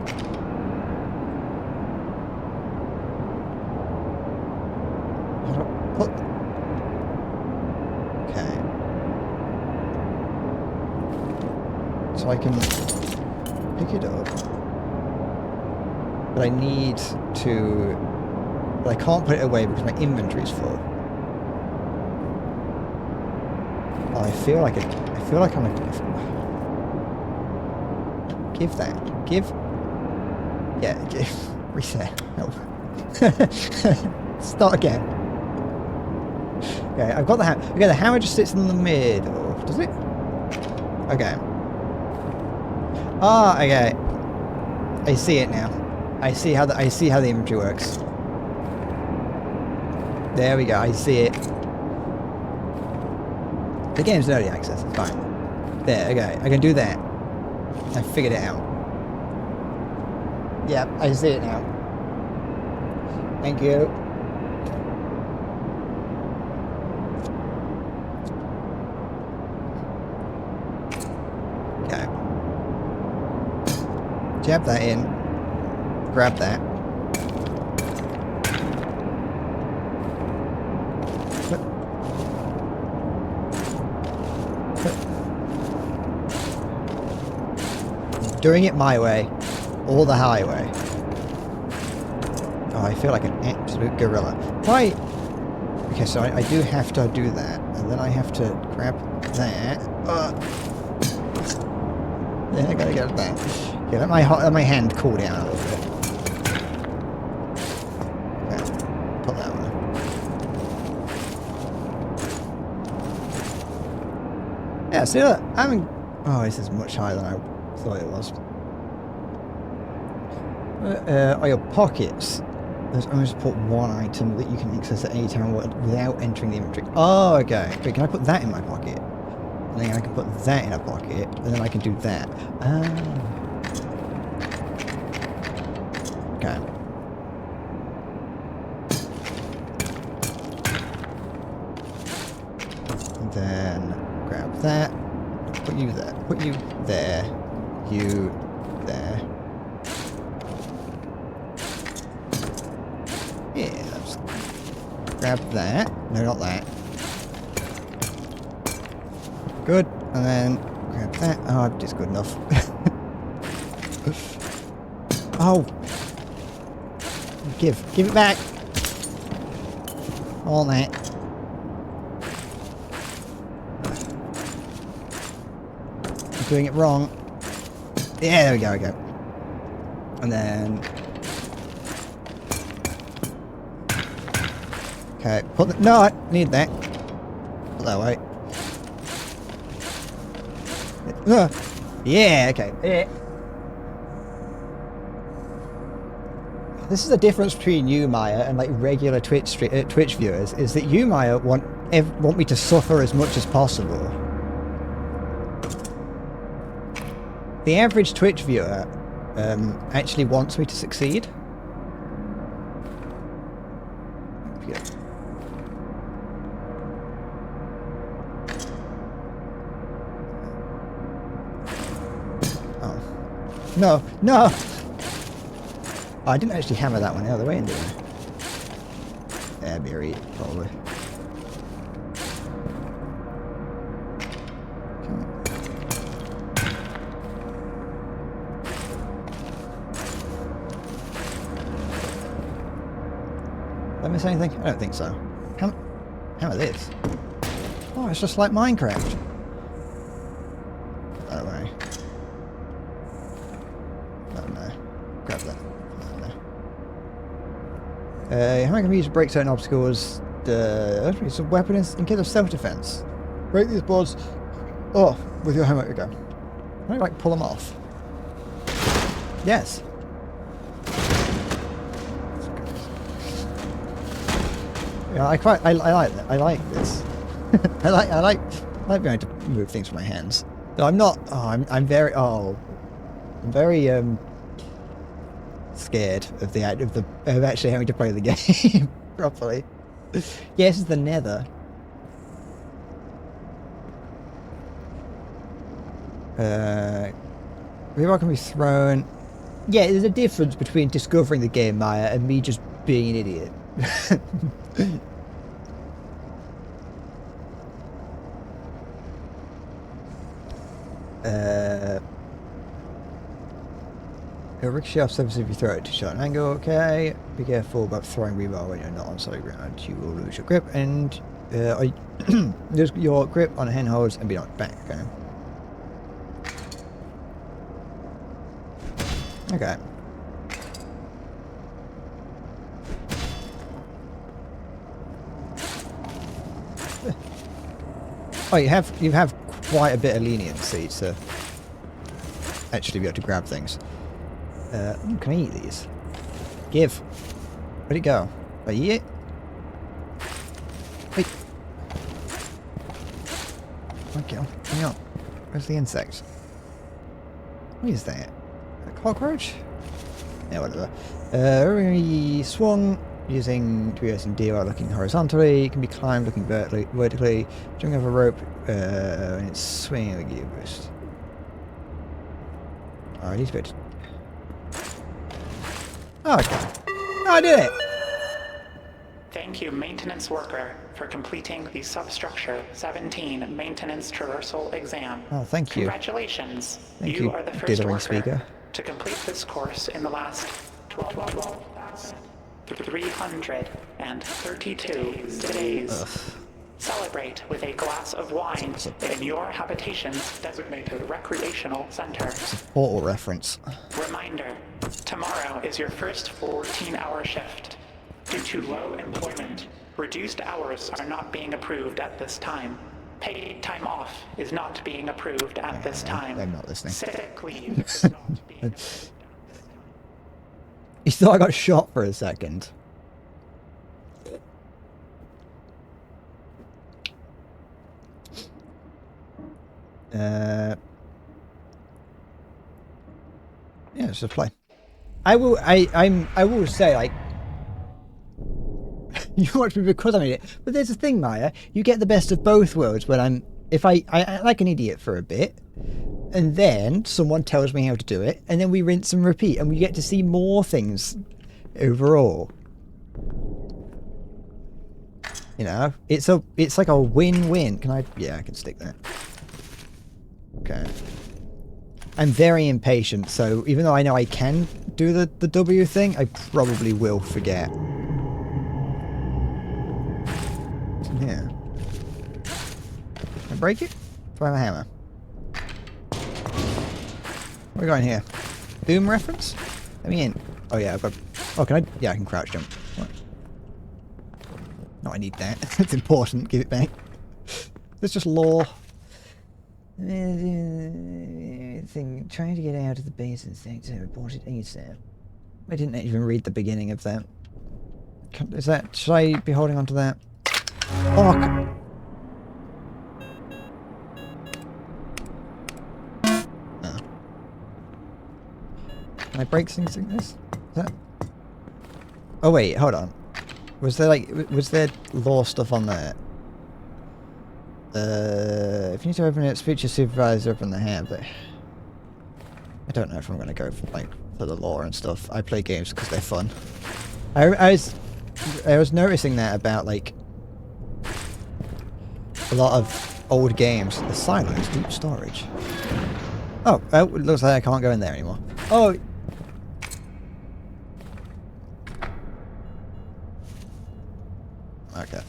So I can pick it up. But I need to... But I can't put it away because my inventory's full. Oh, I feel like I'm a... Give that. Give... Yeah, give... Reset. No. Start again. Okay, I've got the hammer. Okay, the hammer just sits in the middle. Does it? Okay. Ah, okay. I see it now. I see how the inventory works. There we go. I see it. The game's in early access. It's fine. There. Okay. I can do that. I figured it out. Yep. I see it now. Thank you. Okay. Jab that in. Grab that. Doing it my way, or the highway. Oh, I feel like an absolute gorilla. Why? Okay, so I do have to do that, and then I have to grab that. Then I gotta get that. Okay, let my hand cool down a little bit. Okay, put that one. Yeah, see that? Oh, this is much higher than I thought it was. Are your pockets? There's only support one item that you can access at any time without entering the inventory. Oh, okay. Wait, can I put that in my pocket? And then I can put that in a pocket, and then I can do that. Okay. And then grab that. Put you there. Put you there. You there. Yeah, let's grab that. No, not that. Good. And then grab that. Oh, just good enough. Oh. Give it back. All that. I'm doing it wrong. Yeah, there we go, okay. And then... Okay, put the... No, I need that. Put that away. Yeah, okay. Yeah. This is the difference between you, Maya, and like regular Twitch viewers, is that you, Maya, want me to suffer as much as possible. The average Twitch viewer actually wants me to succeed. Yeah. Oh. No, no! Oh, I didn't actually hammer that one the other way, did I? Yeah, Beery, probably. Did I miss anything? I don't think so. Hammer this. Oh, it's just like Minecraft. Put that away. Oh no. Grab that. Hammer can be used to break certain obstacles. It's a weapon in case of self-defense. Break these boards off with your hammer. Go. Can I like pull them off? Yes. Yeah, I like that. I like this. I like being able to move things with my hands. No, I'm not. Oh, I'm very scared of the of actually having to play the game properly. Yes, it's the Nether. Maybe I can be thrown. Yeah, there's a difference between discovering the game, Maya, and me just being an idiot. A ricochet off surface if you throw it to short angle, okay. Be careful about throwing rebar when you're not on solid ground. You will lose your grip and lose your grip on handholds and be knocked back, okay. Okay. Oh, you have quite a bit of leniency to actually be able to grab things. Can I eat these? Give. Where'd it go? I eat it? Wait. Okay, hang on. Where's the insect? What is that? A cockroach? Yeah, whatever. We swung using 2S and D while looking horizontally. It can be climbed looking vertically. Jumping over a rope and it's swinging a gear boost. Oh, I need to bit. Oh, okay. Oh, I did it! Thank you, maintenance worker, for completing the substructure 17 maintenance traversal exam. Oh, thank you. Congratulations. Thank you, are the first dithering worker speaker. to complete this course in the last 12,332 days. Ugh. Celebrate with a glass of wine in your habitation's designated recreational center. It's a Portal reference. Reminder, tomorrow is your first 14-hour shift. Due to low employment, reduced hours are not being approved at this time. Paid time off is not being approved at this time. I'm not listening. Sick leave is not being approved at this time. You thought I got shot for a second. Yeah, let's just play. I will say, like, you watch me because I'm an idiot. But there's a thing, Maya. You get the best of both worlds when I act like an idiot for a bit, and then someone tells me how to do it, and then we rinse and repeat, and we get to see more things overall. You know, it's like a win-win. Can I? Yeah, I can stick that. Okay. I'm very impatient, so even though I know I can do the W thing, I probably will forget. What's in here? Can I break it? Do I have a hammer? What are we going here? Doom reference? Let me in. Oh yeah, I've got... Oh, can I... Yeah, I can crouch jump. What? No, I need that. It's important. Give it back. That's just lore. Thing trying to get out of the base instinct to report it ASAP. I didn't even read the beginning of that. Is that... Should I be holding on to that? Oh, oh. Can I break things like this? Is that... Oh wait, hold on. Was there lore stuff on there? If you need to open it, speak to your supervisor up in the hand, but I don't know if I'm gonna go for the lore and stuff. I play games because they're fun. I was noticing that about like a lot of old games. The silos, deep storage. Oh, it looks like I can't go in there anymore. Oh. Okay.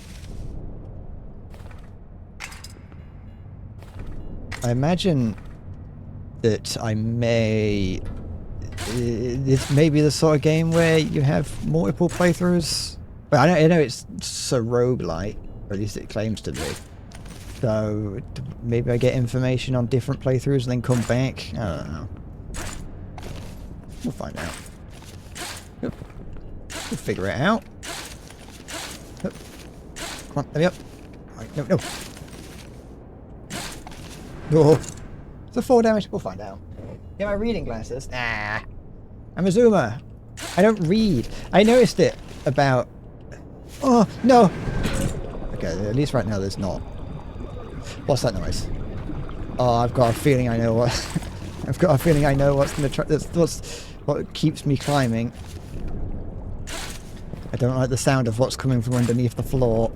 I imagine that I may... This may be the sort of game where you have multiple playthroughs. But I know it's so roguelite, or at least it claims to be. So maybe I get information on different playthroughs and then come back. I don't know. We'll find out. We'll figure it out. Come on, let me up. Right, no, no. Oh, it's a 4 damage. We'll find out. Get my reading glasses. Nah. I'm a zoomer. I don't read. I noticed it about... Oh, no. Okay, at least right now there's not. What's that noise? Oh, I've got a feeling I know what... I've got a feeling I know what's going to try... That's what keeps me climbing. I don't like the sound of what's coming from underneath the floor.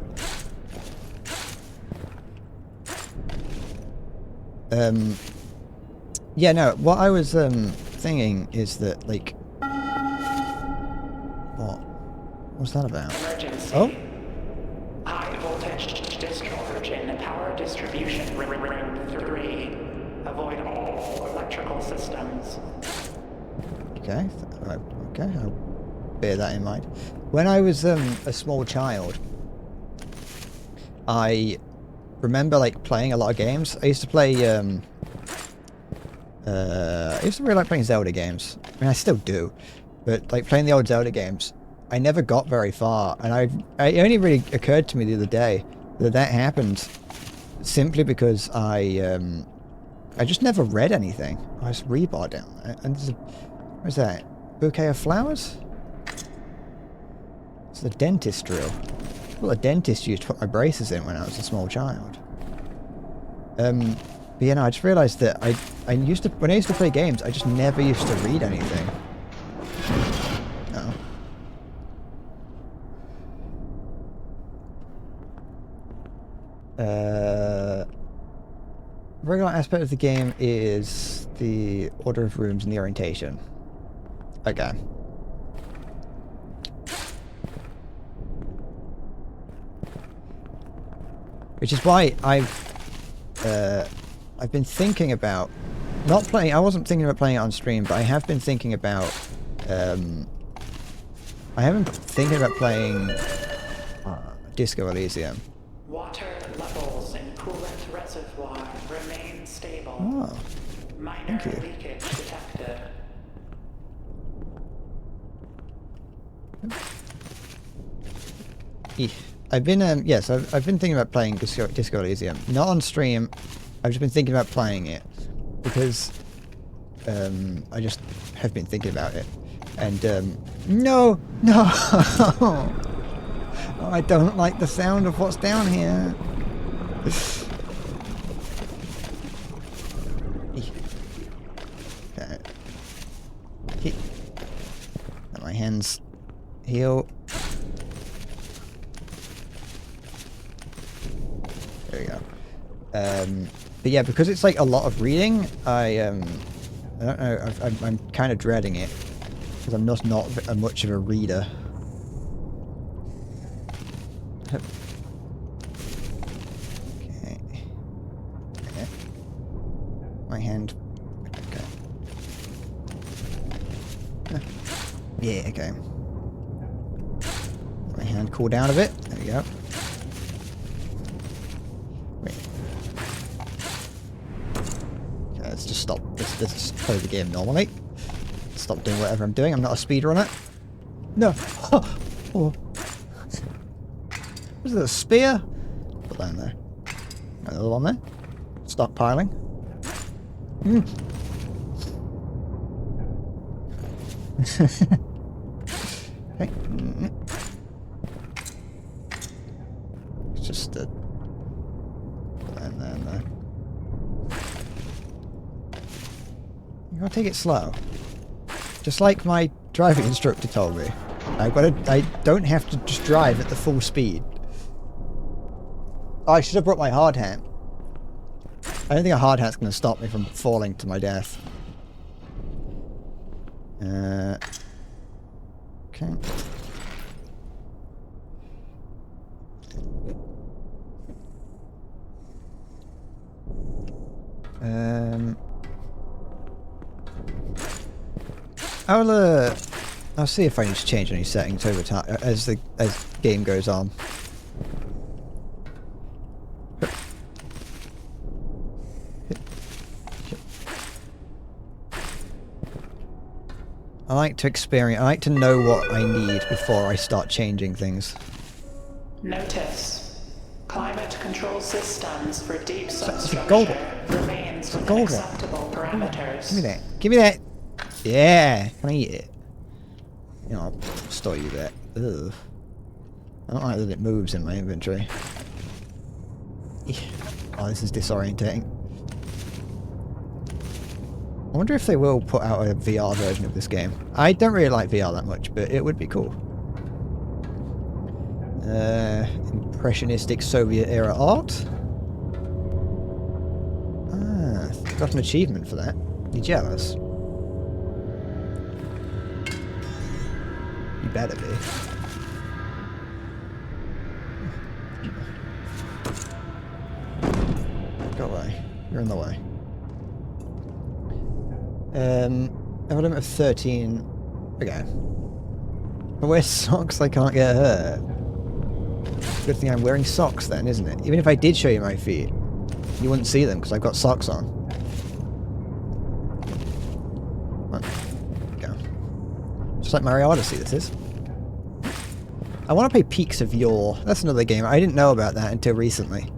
Yeah, no, what I was thinking is that, like... What? What's that about? Emergency. Oh? High voltage discharge in power distribution room 3. Avoid all electrical systems. Okay, okay, I'll bear that in mind. When I was a small child, I remember like playing a lot of games. I used to play, I used to really like playing Zelda games. I mean, I still do, but like playing the old Zelda games, I never got very far, and it only really occurred to me the other day that that happened simply because I just never read anything. I just rebar down there, and there's a, what's that? Bouquet of flowers? It's the dentist drill. Well, a dentist used to put my braces in when I was a small child. But yeah, no, I just realised that when I used to play games, I just never used to read anything. Regular aspect of the game is the order of rooms and the orientation. Okay. Which is why I've been thinking about not playing. I wasn't thinking about playing it on stream, but I have been thinking about. I haven't been thinking about playing Disco Elysium. Water levels in coolant reservoir remain stable. Oh, Minor thank you. leakage detected. I've been yes, I've been thinking about playing Disco Elysium. Not on stream. I've just been thinking about playing it because I just have been thinking about it. And no, no, oh, I don't like the sound of what's down here. Okay. Let my hands heal. There we go. But yeah, because it's like a lot of reading, I don't know. I'm kind of dreading it because I'm not much of a reader. Okay. Okay. My hand. Okay. Yeah. Okay. My hand cool down a bit. There we go. Let's just stop. Let's just play the game normally. Stop doing whatever I'm doing. I'm not a speedrunner. No. Oh. Was it a spear? Put that in there. Another one there. Stockpiling. Okay. It's just put that in there and there. You gotta take it slow. Just like my driving instructor told me. I don't have to just drive at the full speed. Oh, I should have brought my hard hat. I don't think a hard hat's gonna stop me from falling to my death. Okay. I'll see if I need to change any settings over time as game goes on. I like to experience. I like to know what I need before I start changing things. Notice. Climate control systems for deep It's a substructure gold remains within gold one. acceptable parameters. Give me that. Give me that. Yeah. Can I eat it? You know, I'll store you there. Ugh. I don't like that it moves in my inventory. Oh, this is disorientating. I wonder if they will put out a VR version of this game. I don't really like VR that much, but it would be cool. Impressionistic Soviet era art. Ah, got an achievement for that. You jealous? You better be. Go away. You're in the way. Element of 13. Okay. If I wear socks, I can't get hurt. Good thing I'm wearing socks then, isn't it? Even if I did show you my feet, you wouldn't see them because I've got socks on. Go. Just like Mario Odyssey, this is. I want to play Peaks of Yore. That's another game. I didn't know about that until recently.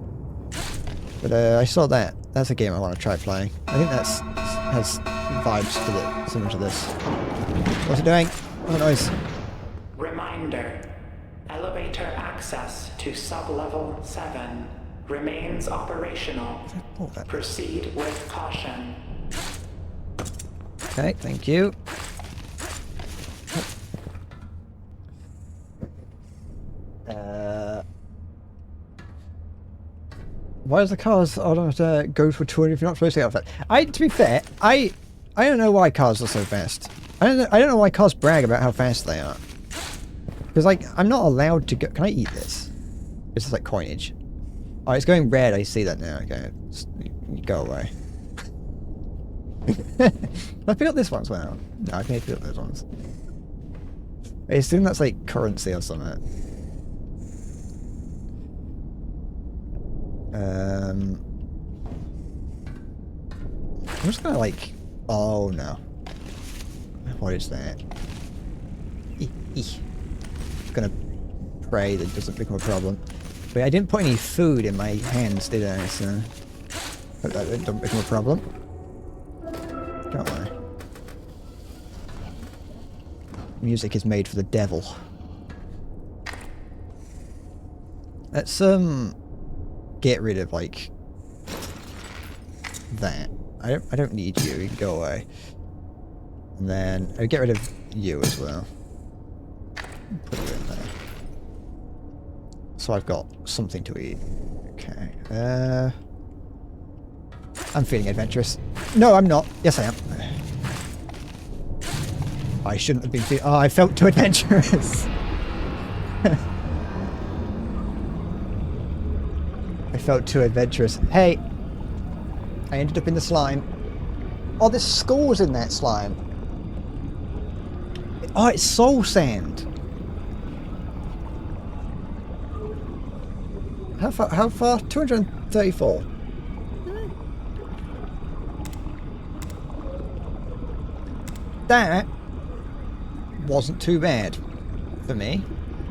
But I saw that. That's a game I want to try playing. I think that's has vibes to the similar to this. What's it doing? What's the noise? Reminder. Elevator access to sub-level 7 remains operational. Proceed with caution. Okay, thank you. Why does the cars automatic go for 200 if you're not supposed to get off that? To be fair, I don't know why cars are so fast. I don't know why cars brag about how fast they are. Because like I'm not allowed to go. Can I eat this? This is like coinage. Oh, it's going red. I see that now. Okay, you go away. Can I pick up this one as well? No, I can't pick up those ones. I assume that's like currency or something. I'm just gonna like. Oh no. What is that? Gonna pray that it doesn't become a problem. But I didn't put any food in my hands, did I? So hope that doesn't become a problem. Don't worry. Music is made for the devil. Let's get rid of like that. I don't need you. You can go away. And then I'll get rid of you as well. Put you in there. So I've got something to eat. Okay. I'm feeling adventurous. No, I'm not. Yes, I am. I shouldn't have been feeling... Oh, I felt too adventurous. I felt too adventurous. Hey! I ended up in the slime. Oh, there's skulls in that slime. Oh, it's soul sand. How far? How far? 234. That wasn't too bad for me.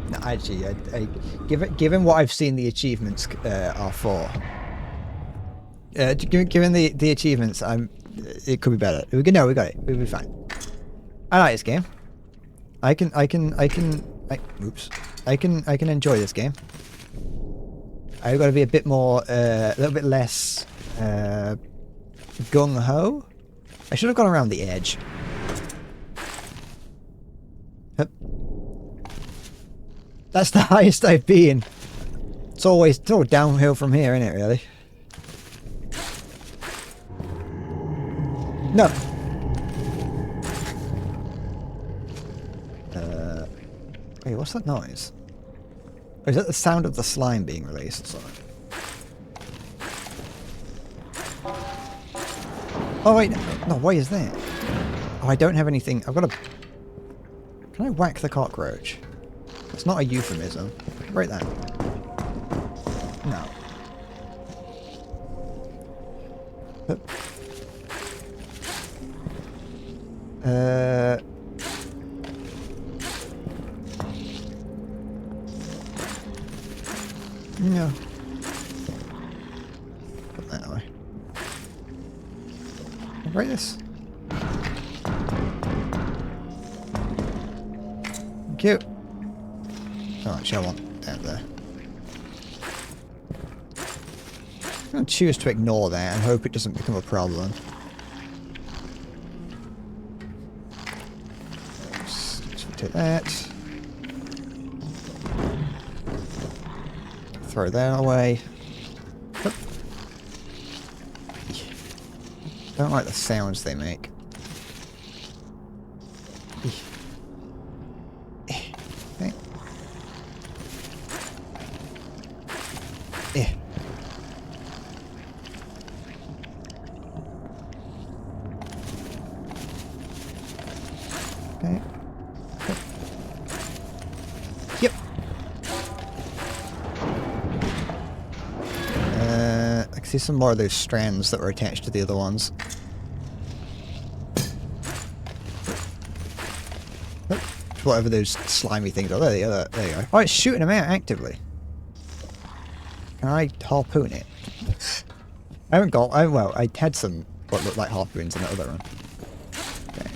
No, actually, given what I've seen the achievements are for. Given the achievements, it could be better. No, we got it. We'll be fine. I like this game. I can enjoy this game. I've got to be a bit more, a little bit less gung ho. I should have gone around the edge. Hup. That's the highest I've been. It's all downhill from here, isn't it? Really? No. Wait, what's that noise? Or is that the sound of the slime being released? Sorry. Oh wait, no, why is that? Oh, I don't have anything. I've got to... Can I whack the cockroach? It's not a euphemism. Break that. No. No. that way. I'll break this. Thank you. Oh, actually, I want that there. I'm going to choose to ignore that and hope it doesn't become a problem. Just take that. Throw that away. Don't like the sounds they make. Okay. Okay. Yep. I can see some more of those strands that were attached to the other ones. Whatever those slimy things are. There you go. Oh, it's shooting them out actively. Can I harpoon it? I haven't got... well, I had some what looked like harpoons in the other one. Okay.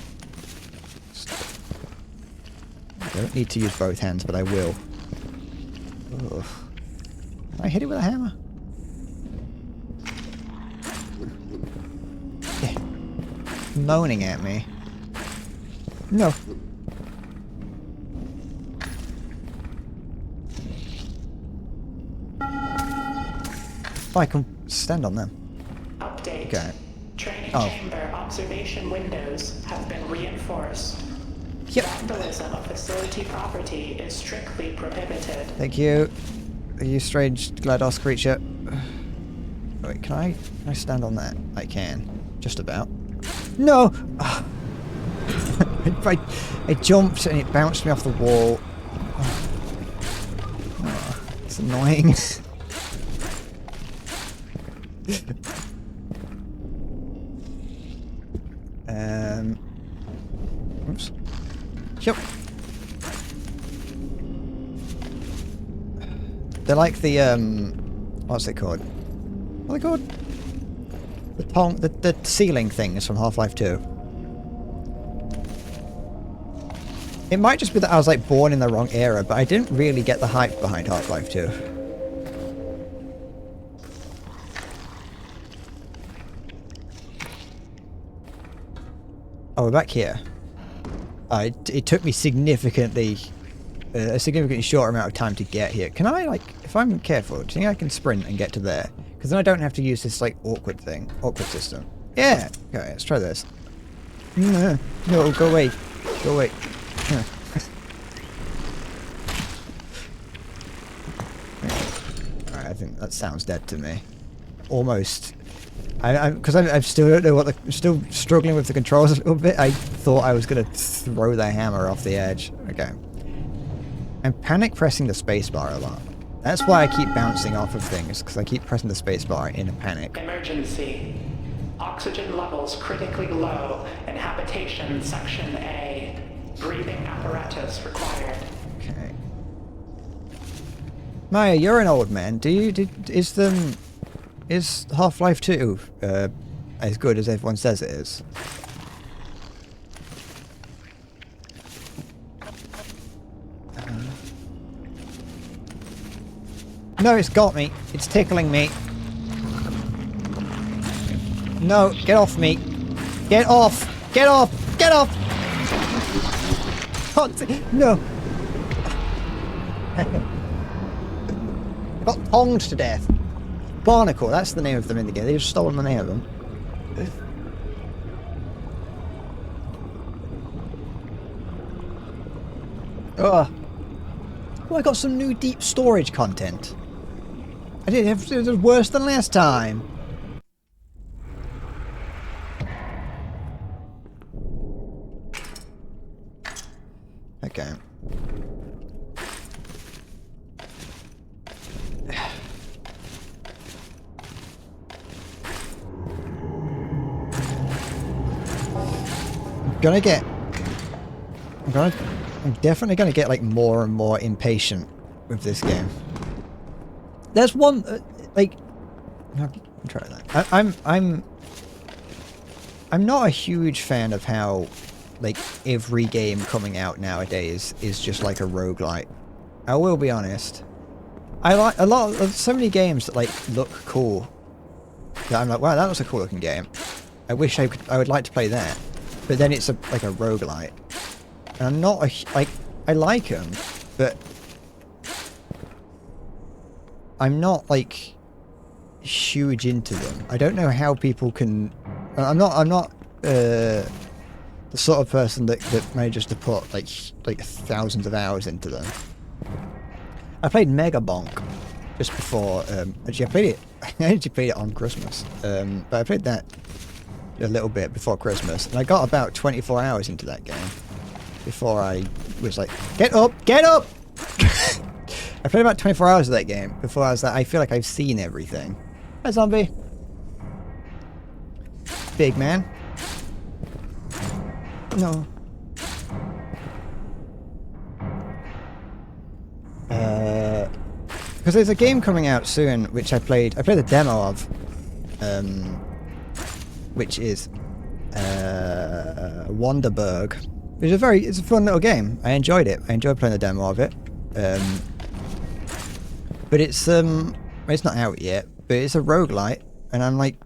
I don't need to use both hands, but I will. Ugh. Can I hit it with a hammer? Yeah. Moaning at me. No. Oh, I can stand on them. Update. Okay. Training Oh. chamber observation windows have been reinforced. Yep. Vandalism of facility property is strictly prohibited. Thank you. You strange GLaDOS creature. Wait, can I stand on that? I can. Just about. No! I jumped and it bounced me off the wall. Oh, it's annoying. Oops. Yep. They're like the what's it called? What are they called? The ceiling things from Half-Life 2. It might just be that I was like born in the wrong era, but I didn't really get the hype behind Half-Life 2. Oh, we're back here. It took me significantly, a significantly short amount of time to get here. Can I, like, if I'm careful, do you think I can sprint and get to there? Because then I don't have to use this, like, awkward system. Yeah! Okay, let's try this. No, go away. Go away. Alright, I think that sounds dead to me. Almost. Because I still don't know I'm still struggling with the controls a little bit. I thought I was going to throw the hammer off the edge. Okay. I'm panic pressing the spacebar a lot. That's why I keep bouncing off of things, because I keep pressing the spacebar in a panic. Emergency. Oxygen levels critically low in habitation section A. Breathing apparatus required. Okay. Maya, you're an old man. Is Half-Life 2 as good as everyone says it is? No, it's got me. It's tickling me. No, get off me. Get off! Get off! Get off! No! I got tonged to death. Barnacle, that's the name of them in the game. They've stolen the name of them. Ugh. Oh, I got some new deep storage content. It was worse than last time. Okay. I'm definitely gonna get like more and more impatient with this game. There's one like I'll try that. I'm not a huge fan of how, like, every game coming out nowadays is just like a roguelite. I will be honest. I like a lot of so many games that like look cool. That I'm like, wow, that was a cool looking game. I wish I would like to play that. But then it's like a roguelite. And I'm not like I like them, but I'm not like huge into them. I don't know how people can. I'm not the sort of person that manages to put like thousands of hours into them. I played Mega Bonk just before. Actually, I played it. I actually played it on Christmas. But I played that a little bit before Christmas, and I got about 24 hours into that game before I was like, "Get up, get up!" I played about 24 hours of that game before I was like, I feel like I've seen everything. Hi, zombie. Big man. No. Because there's a game coming out soon, which I played the demo of, which is Wonderberg. It's a fun little game. I enjoyed it. I enjoyed playing the demo of it. But it's not out yet, but it's a roguelite, and I'm like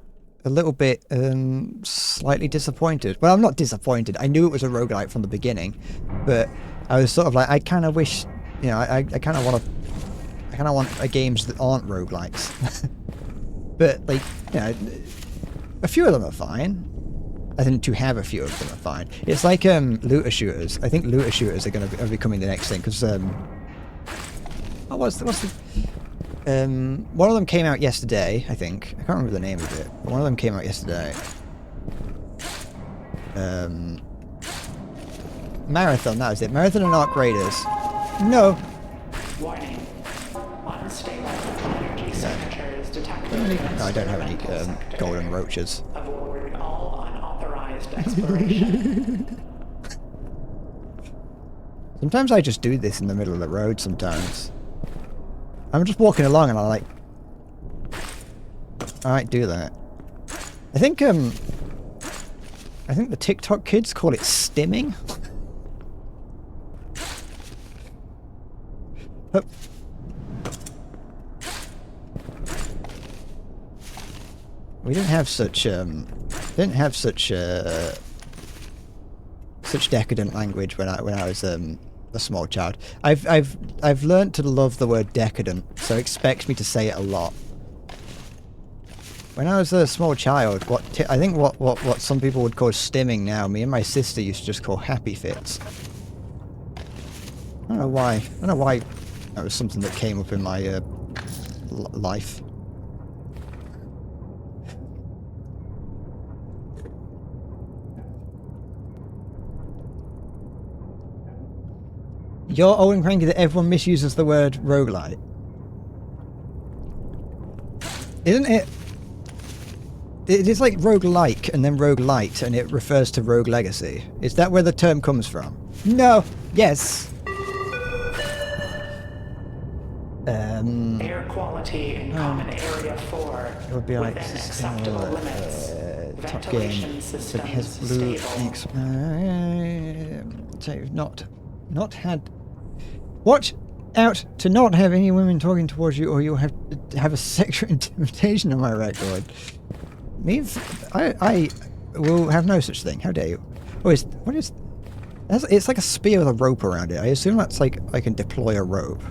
a little bit slightly disappointed. Well, I'm not disappointed. I knew it was a roguelite from the beginning, but I was sort of like, I kind of wish, you know, I kind of want games that aren't roguelites. But like, you know, a few of them are fine. I think to have a few of them are fine. It's like looter shooters. I think looter shooters are going to be becoming the next thing, because one of them came out yesterday, I think. I can't remember the name of it, but one of them came out yesterday. Marathon, that was it. Marathon and Arc Raiders. No. Warning. Unstable energy signatures detected. No, I don't have any golden roaches. Avoid all unauthorized exploration. Sometimes I just do this in the middle of the road sometimes. I'm just walking along and I might do that. I think the TikTok kids call it stimming. Oh. We didn't have such such decadent language when I was a small child. I've learned to love the word decadent, so expect me to say it a lot. When I was a small child, I think what some people would call stimming now, me and my sister used to just call happy fits. I don't know why. That was something that came up in my life. You're old and cranky that everyone misuses the word roguelite. Isn't it? It is like roguelike and then roguelite, and it refers to rogue legacy. Is that where the term comes from? No. Yes. Air quality in common area 4 It would be like within acceptable limits. top Ventilation game, but systems it has blue stable. not had. Watch out to not have any women talking towards you, or you'll have to have a sexual intimidation on my record. I will have no such thing. How dare you? What is? It's like a spear with a rope around it. I assume that's like I can deploy a rope.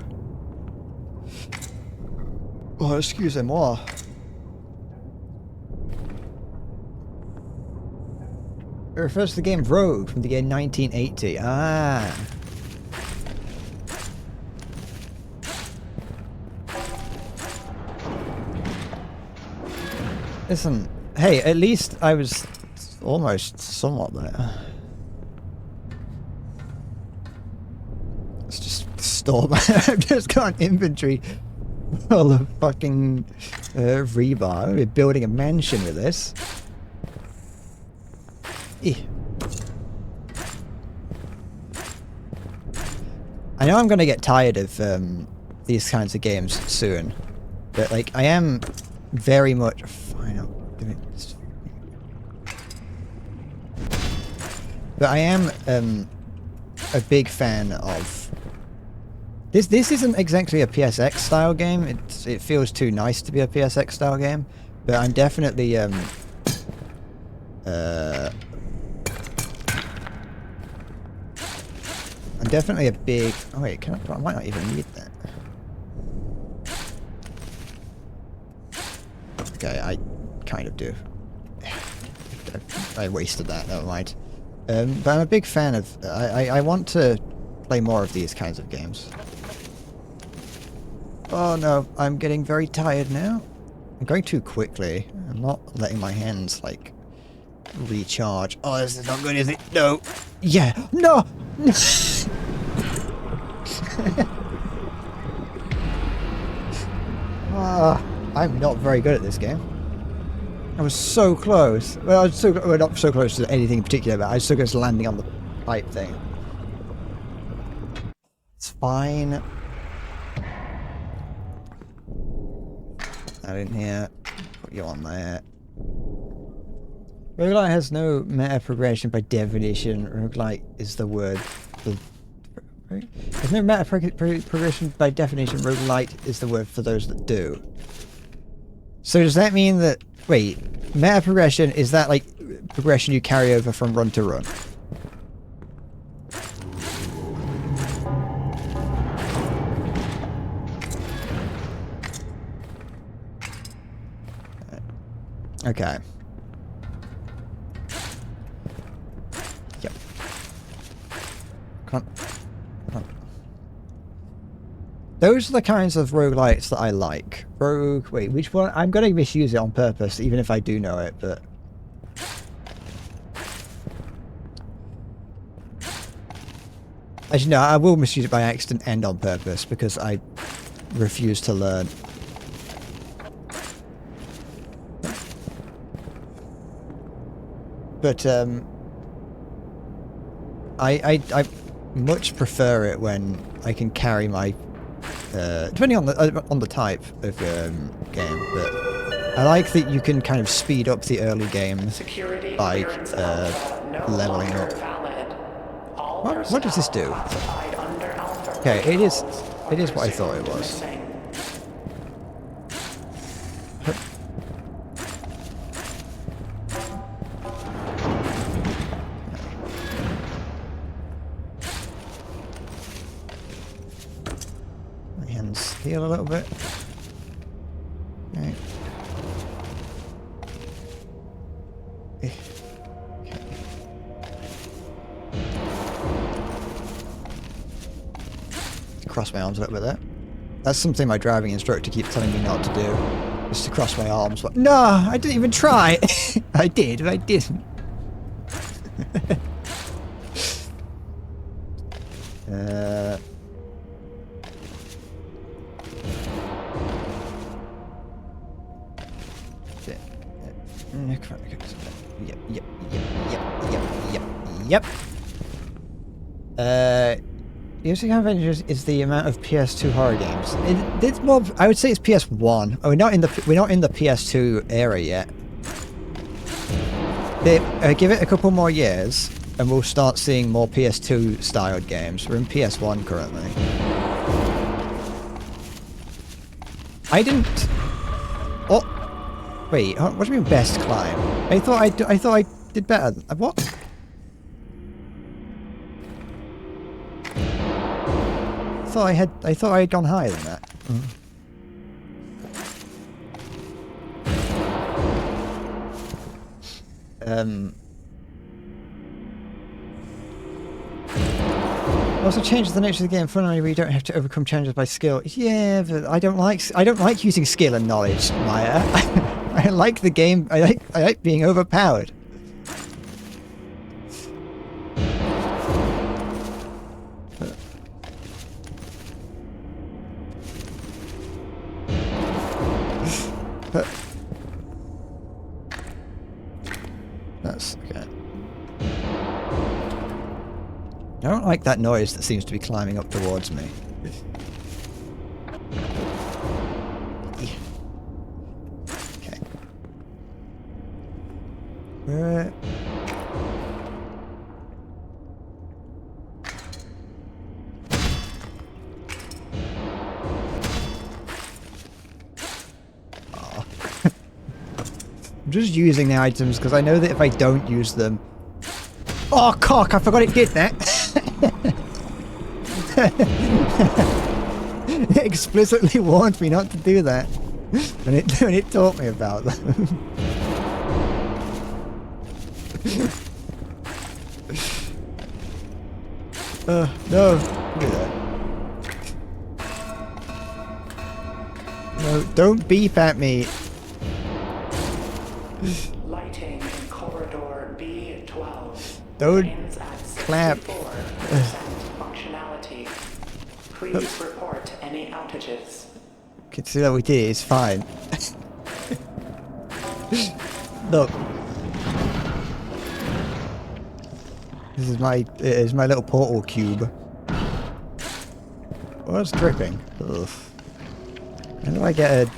Oh, excusez-moi. It refers to the game Rogue from the year 1980. Ah. Listen, hey, at least I was almost somewhat there. Let's just stop. I've just got an inventory full of fucking rebar. We're building a mansion with this. I know I'm going to get tired of these kinds of games soon, but like I am very much fine. But I am a big fan of this. This isn't exactly a PSX style game. It feels too nice to be a PSX style game. But I'm definitely I'm definitely a big. Oh wait, I might not even need that. Okay, I kind of do. I wasted that. Never mind. But I'm a big fan of... I want to play more of these kinds of games. Oh no, I'm getting very tired now. I'm going too quickly. I'm not letting my hands, like, recharge. Oh, this is not good, is it? No! Yeah! No! I'm not very good at this game. I was so close. Well, I was well, not so close to anything in particular, but I was so close to landing on the pipe thing. It's fine. That in here. Put you on there. Roguelite has no meta progression by definition. Roguelite is the word. There's no meta progression by definition. Roguelite is the word for those that do. So does that mean that... Wait, meta progression, is that like progression you carry over from run to run? Okay. Yep. Come on. Those are the kinds of roguelites that I like. Wait, which one? I'm going to misuse it on purpose, even if I do know it, but... Actually, no, I will misuse it by accident and on purpose, because I refuse to learn. But, I much prefer it when I can carry my... depending on the type of game, but I like that you can kind of speed up the early games by leveling up. What does this do? Okay, it is what I thought it was. Heal a little bit. Okay. Cross my arms a little bit there. That's something my driving instructor keeps telling me not to do. Is to cross my arms. But no, I didn't even try. I did, but I didn't. Yep. Using Avengers is the amount of PS2 horror games. It's more. I would say it's PS1. Oh, we're not in the PS2 era yet. Give it a couple more years, and we'll start seeing more PS2 styled games. We're in PS1 currently. I didn't. Oh, wait. What do you mean best climb? I thought I did better. What? I thought I had gone higher than that. Also changes the nature of the game funnily where you don't have to overcome challenges by skill. Yeah, but I don't like using skill and knowledge, Maya. I like the game. I like being overpowered. That's okay. I don't like that noise that seems to be climbing up towards me. Where? Oh. I'm just using the items because I know that if I don't use them... Oh, cock! I forgot it did that! It explicitly warned me not to do that when it taught me about them. No! Look at that. No, don't beep at me. Lighting in corridor B12. Don't Remains at clap. 64% functionality. Please report any outages. Can see that we did it, it's fine. Look. This is my little portal cube. What's dripping? Ugh. How do I get a...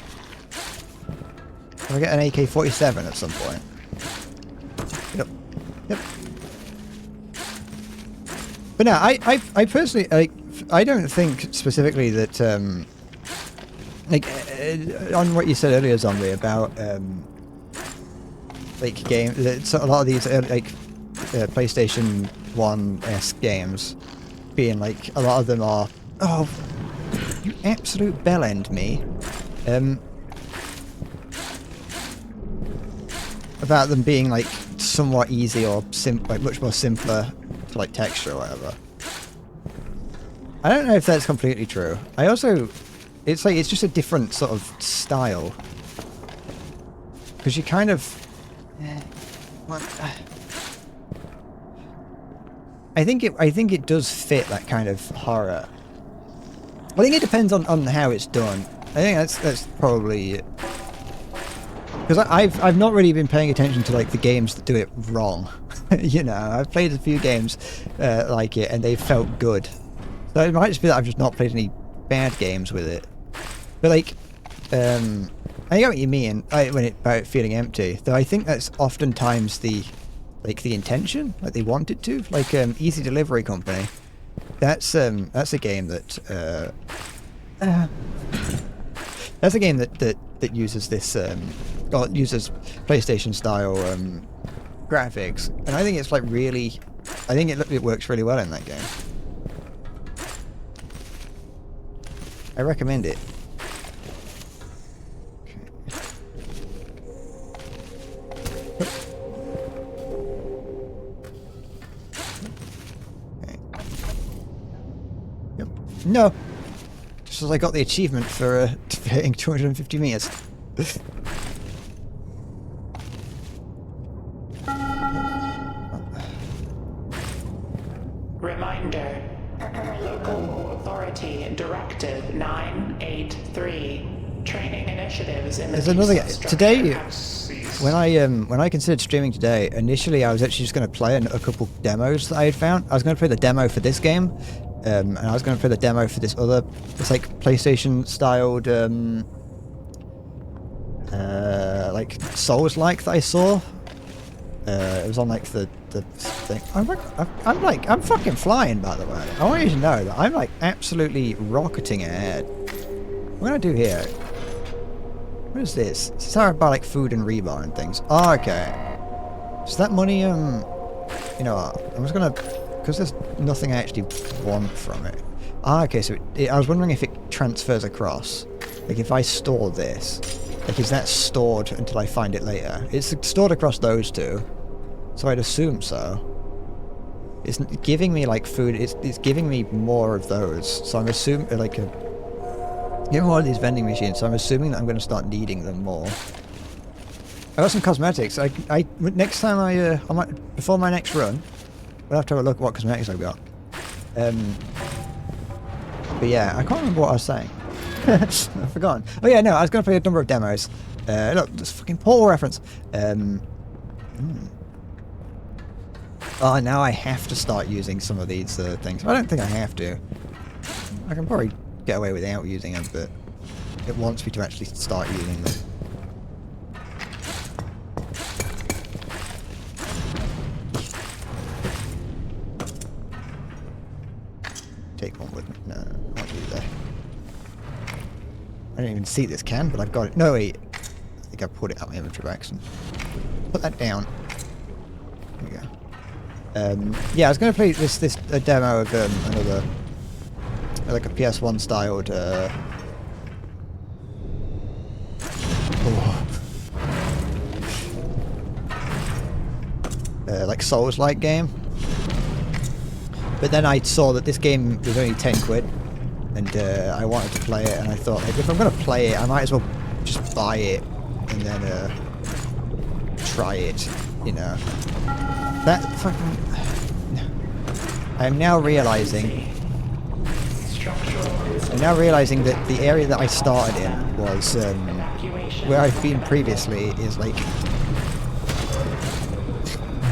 Do I get an AK-47 at some point? Yep. Yep. But no, I personally, like, I don't think specifically that, like, on what you said earlier, Zombie, about, like, games, a lot of these, like, PlayStation 1-esque games being, like, a lot of them are, oh, you absolute bellend me, about them being, like, somewhat easy or like much more simpler to, like, texture or whatever. I don't know if that's completely true. I also, it's like, it's just a different sort of style. Because you kind of... I think it does fit that kind of horror. I think it depends on how it's done. I think that's probably... Because I've not really been paying attention to, like, the games that do it wrong. You know, I've played a few games like it and they felt good. So it might just be that I've just not played any bad games with it. But, like, I get what you mean about it feeling empty. Though I think that's oftentimes the intention, like they want it to. Like Easy Delivery Company. That's a game that that's a game that uses this or uses PlayStation style graphics, and I think it's like really, I think it works really well in that game. I recommend it. Okay. Yep. No. Just as I got the achievement for hitting 250 meters. Reminder. Local Authority Directive 983. Training initiatives in the There's another today. structure. When I considered streaming today, initially I was actually just going to play a couple demos that I had found. I was going to play the demo for this game, and I was going to play the demo for this other, it's like PlayStation styled, like Souls-like that I saw. It was on like the thing. I'm fucking flying, by the way. I want you to know that I'm like absolutely rocketing ahead. What am I do here? What is this? It's about like food and rebar and things. Oh, okay. So that money, you know what? I'm just gonna, because there's nothing I actually want from it. Ah, okay, so I was wondering if it transfers across. Like if I store this, like is that stored until I find it later? It's stored across those two, so I'd assume so. It's giving me like food, it's giving me more of those, so I'm assuming like get more of these vending machines, so I'm assuming that I'm going to start needing them more. I got some cosmetics. Next time I might, before my next run, we'll have to have a look at what cosmetics I've got. But yeah, I can't remember what I was saying. I've forgotten. Oh yeah, no, I was going to play a number of demos. Look, this fucking Portal reference. Oh, now I have to start using some of these things. I don't think I have to. I can probably get away without using them, but it wants me to actually start using them. don't even see this can, but I've got it. No, wait. I think I put it out my inventory by accident. Put that down. There we go. Yeah, I was going to play a demo of another, like a PS1 styled. Like Souls-like game. But then I saw that this game was only 10 quid, and I wanted to play it, and I thought, like, if I'm going to play it, I might as well just buy it, and then try it, you know. That fucking... I'm now realizing that the area that I started in was, where I've been previously is like...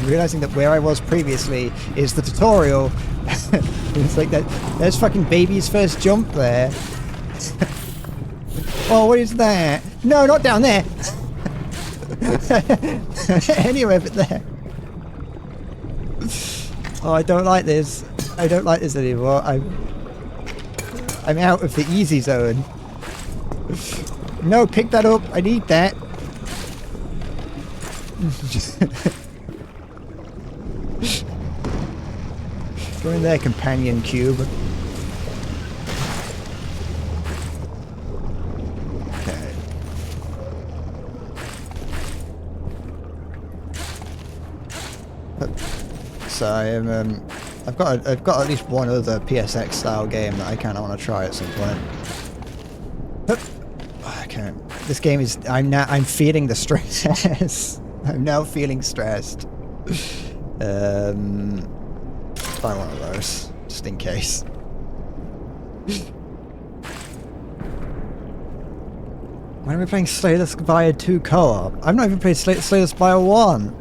realizing that where I was previously is the tutorial. It's like that. There's fucking baby's first jump there. Oh, what is that? No, not down there. Anywhere but there. Oh, I don't like this. I don't like this anymore. I'm out of the easy zone. No, pick that up. I need that. Go in there, companion cube. Okay. So I am. I've got at least one other PSX style game that I kind of want to try at some point. Okay. This game is. I'm feeling the stress. I'm now feeling stressed. Buy one of those, just in case. When are we playing Slay the Spire 2 co-op? I've not even played Slay the Spire 1.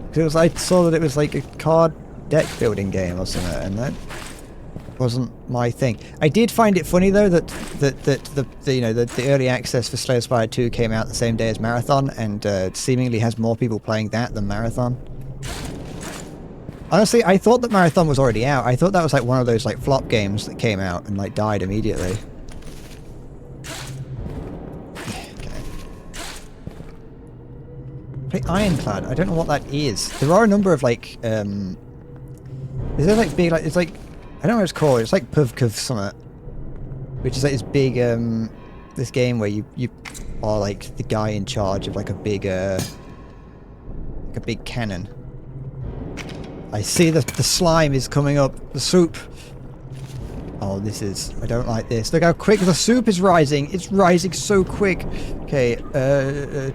Because I saw that it was like a card deck building game or something, and that wasn't my thing. I did find it funny though that the early access for Slay the Spire 2 came out the same day as Marathon, and seemingly has more people playing that than Marathon. Honestly, I thought that Marathon was already out. I thought that was like one of those like flop games that came out and like died immediately. Okay. Play Ironclad. I don't know what that is. There are a number of like is there like big like it's like I don't know what it's called. It's like Puvkov Summit, which is like this big this game where you are like the guy in charge of like a big cannon. I see the slime is coming up. The soup. Oh, this is... I don't like this. Look how quick the soup is rising. It's rising so quick. Okay, that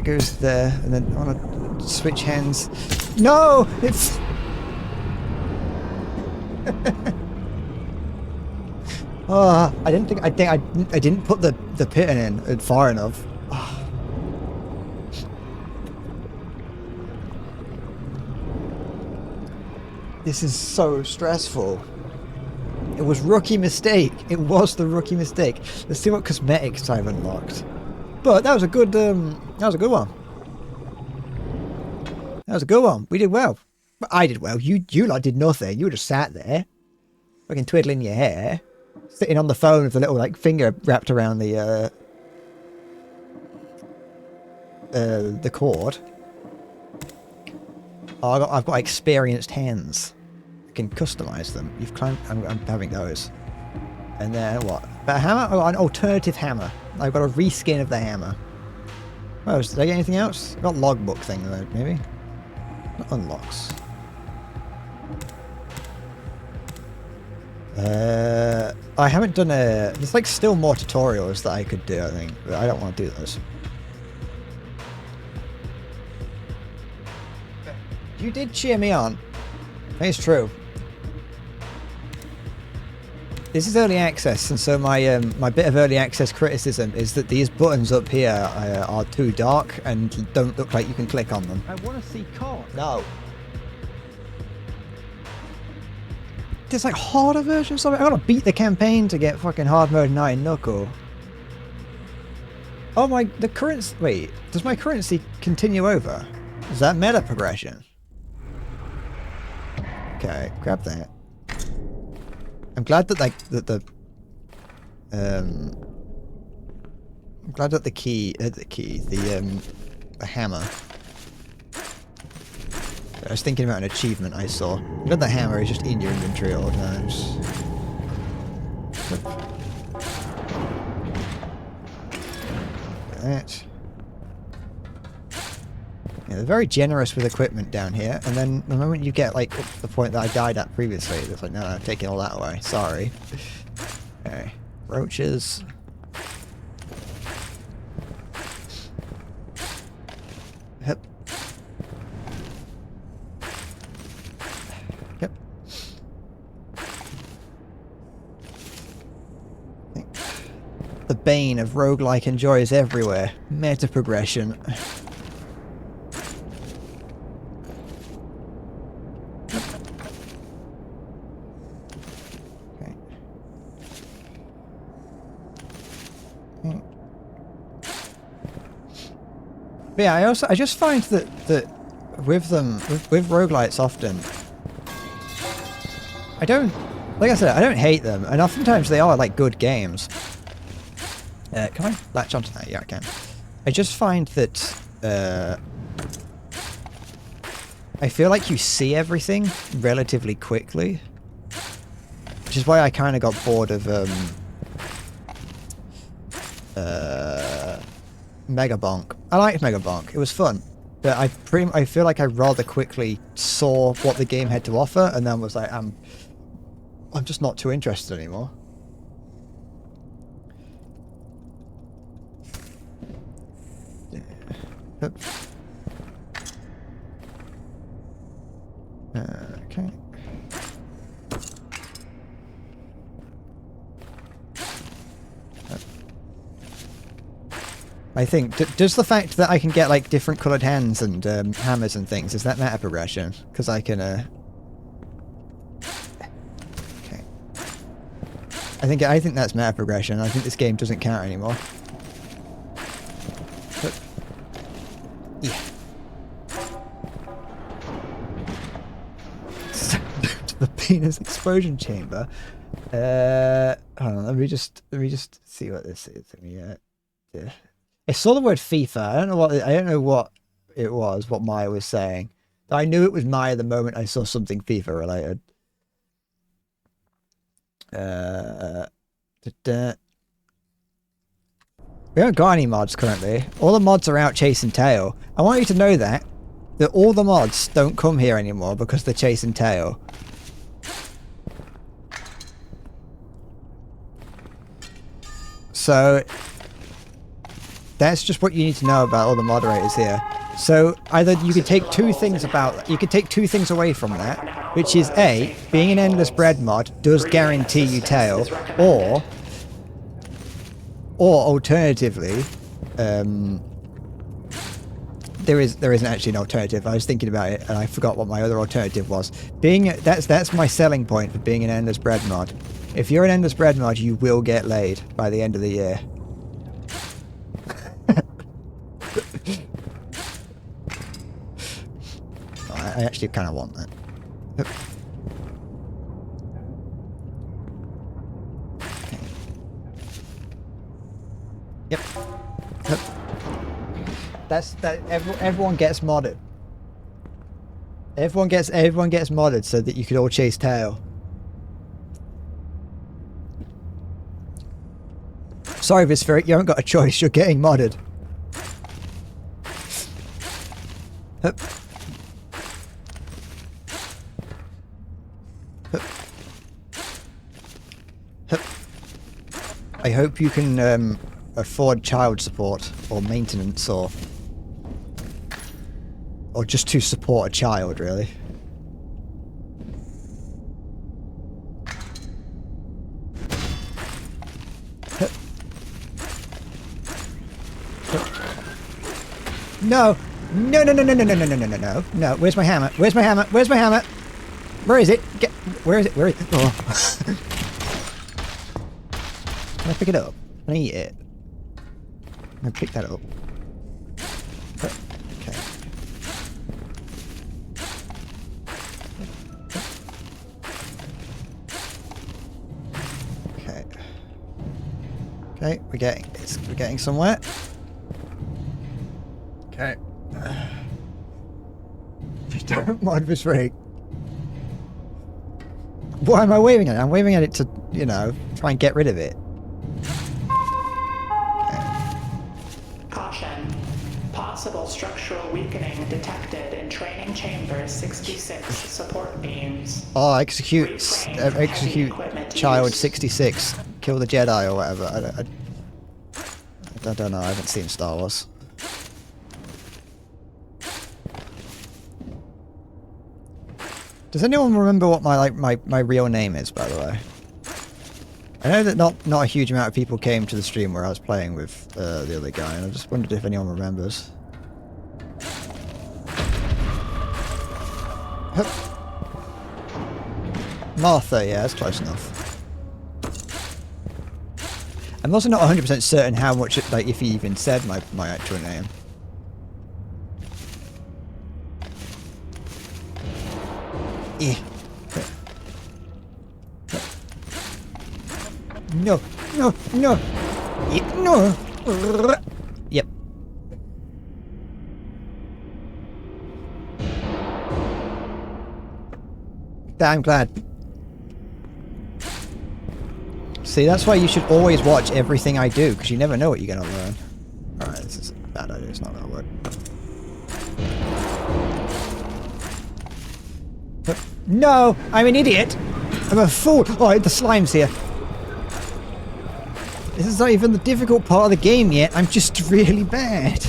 goes there. And then I want to switch hands. No! It's... Oh, I didn't put the pit in far enough. Oh. This is so stressful. It was rookie mistake. It was the rookie mistake. Let's see what cosmetics I've unlocked. But that was a good one. That was a good one. We did well. But I did well. You lot did nothing. You just sat there, fucking twiddling your hair, sitting on the phone with a little like finger wrapped around the cord. Oh, I've got experienced hands. I can customize them. You've climbed. I'm having those. And then what? But a hammer? Oh, an alternative hammer. I've got a reskin of the hammer. Oh, did I get anything else? I've got logbook thing though, maybe. That unlocks. I haven't done a... There's like still more tutorials that I could do, I think. But I don't want to do those. You did cheer me on. It's true. This is early access, and so my bit of early access criticism is that these buttons up here are too dark and don't look like you can click on them. I want to see cock. No. There's like harder versions of it. I gotta beat the campaign to get fucking hard mode 9 Knuckle. Oh my, the currency. Wait, does my currency continue over? Is that meta progression? Okay, grab that. I'm glad that like that the I'm glad that the hammer. I was thinking about an achievement I saw. You know the hammer is just in your inventory at all times. That. Yeah, they're very generous with equipment down here, and then the moment you get like up to the point that I died at previously, it's like, no, I'm taking all that away. Sorry. Okay. Roaches. Yep. Yep. The bane of roguelike enjoy is everywhere. Meta progression. But yeah, I just find that with roguelites often, like I said, I don't hate them, and oftentimes they are like good games. Can I latch onto that? Yeah, I can. I just find that I feel like you see everything relatively quickly, which is why I kind of got bored of Mega Bonk. I liked Mega Bonk. It was fun. But I feel like I rather quickly saw what the game had to offer and then was like, I'm just not too interested anymore. Okay. I think, does the fact that I can get like different coloured hands and hammers and things, is that meta progression? Because I can, okay. I think that's meta progression. I think this game doesn't count anymore. But, yeah. The penis explosion chamber. Hold on, let me just see what this is. Yeah. I saw the word FIFA. I don't know what it was. What Maya was saying. I knew it was Maya the moment I saw something FIFA related. We haven't got any mods currently. All the mods are out chasing tail. I want you to know that all the mods don't come here anymore because they're chasing tail. So that's just what you need to know about all the moderators here. So either you could take two things away from that, which is A, being an endless bread mod does guarantee you tail, or alternatively, there isn't actually an alternative. I was thinking about it and I forgot what my other alternative was. That's my selling point for being an endless bread mod. If you're an endless bread mod, you will get laid by the end of the year. I actually kind of want that. Yep. Everyone gets modded. Everyone gets modded so that you could all chase tail. Sorry, Vispheric, you haven't got a choice. You're getting modded. Hup. Hup. Hup. I hope you can afford child support or maintenance or just to support a child, really. No. No. No. Where's my hammer? Where's my hammer? Where's my hammer? Where is it? Where is it? Where is it? Oh. Can I pick it up? Can I eat it? Can I pick that up? Okay. Okay. Okay, we're getting somewhere. Okay. Don't mind this rig. Why am I waving at it? I'm waving at it to, you know, try and get rid of it. Caution. Possible structural weakening detected in training chamber 66 support beams. Oh, execute child 66. Kill the Jedi or whatever. I don't know. I haven't seen Star Wars. Does anyone remember what my real name is, by the way? I know that not a huge amount of people came to the stream where I was playing with the other guy, and I just wondered if anyone remembers. Hup. Martha, yeah, that's close enough. I'm also not 100% certain how much, like, if he even said my actual name. Eh. No, no, no, no. Yep. I'm glad. See, that's why you should always watch everything I do, because you never know what you're going to learn. Alright, this is a bad idea, it's not going to work. No! I'm an idiot! I'm a fool! Oh, the slime's here. This is not even the difficult part of the game yet, I'm just really bad.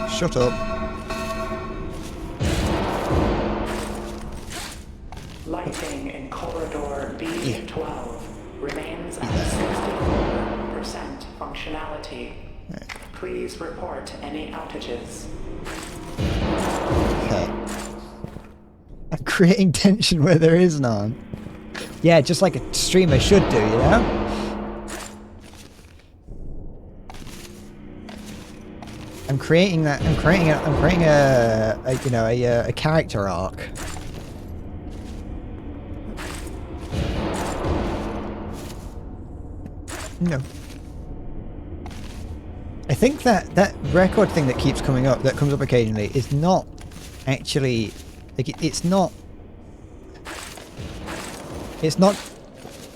Shut up. Lighting in corridor B12 remains at 64% functionality. Please report any outages. Okay. I'm creating tension where there is none. Yeah, just like a streamer should do, you know? I'm creating a you know, a character arc. No. I think that record thing that keeps coming up, that comes up occasionally, is not actually, like, it's not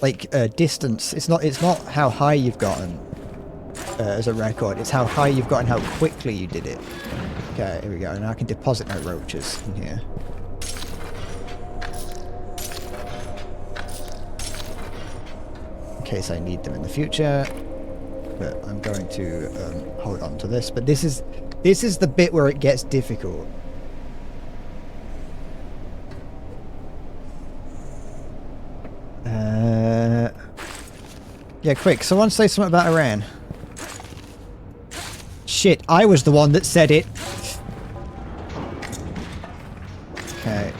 like distance. It's not how high you've gotten as a record. It's how high you've gotten, how quickly you did it. Okay, here we go. Now I can deposit my roaches in here. In case I need them in the future. But I'm going to hold on to this. But this is the bit where it gets difficult. Yeah, quick. Someone say something about Iran. Shit, I was the one that said it. Okay.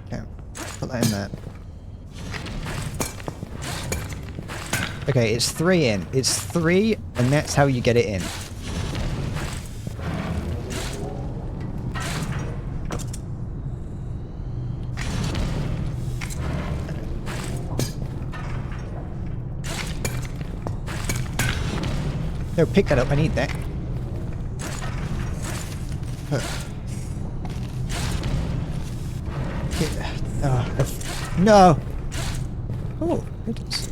Okay. Put that in there. Okay, it's 3 in. It's 3, and that's how you get it in. No, pick that up. I need that. No! Oh, pittance.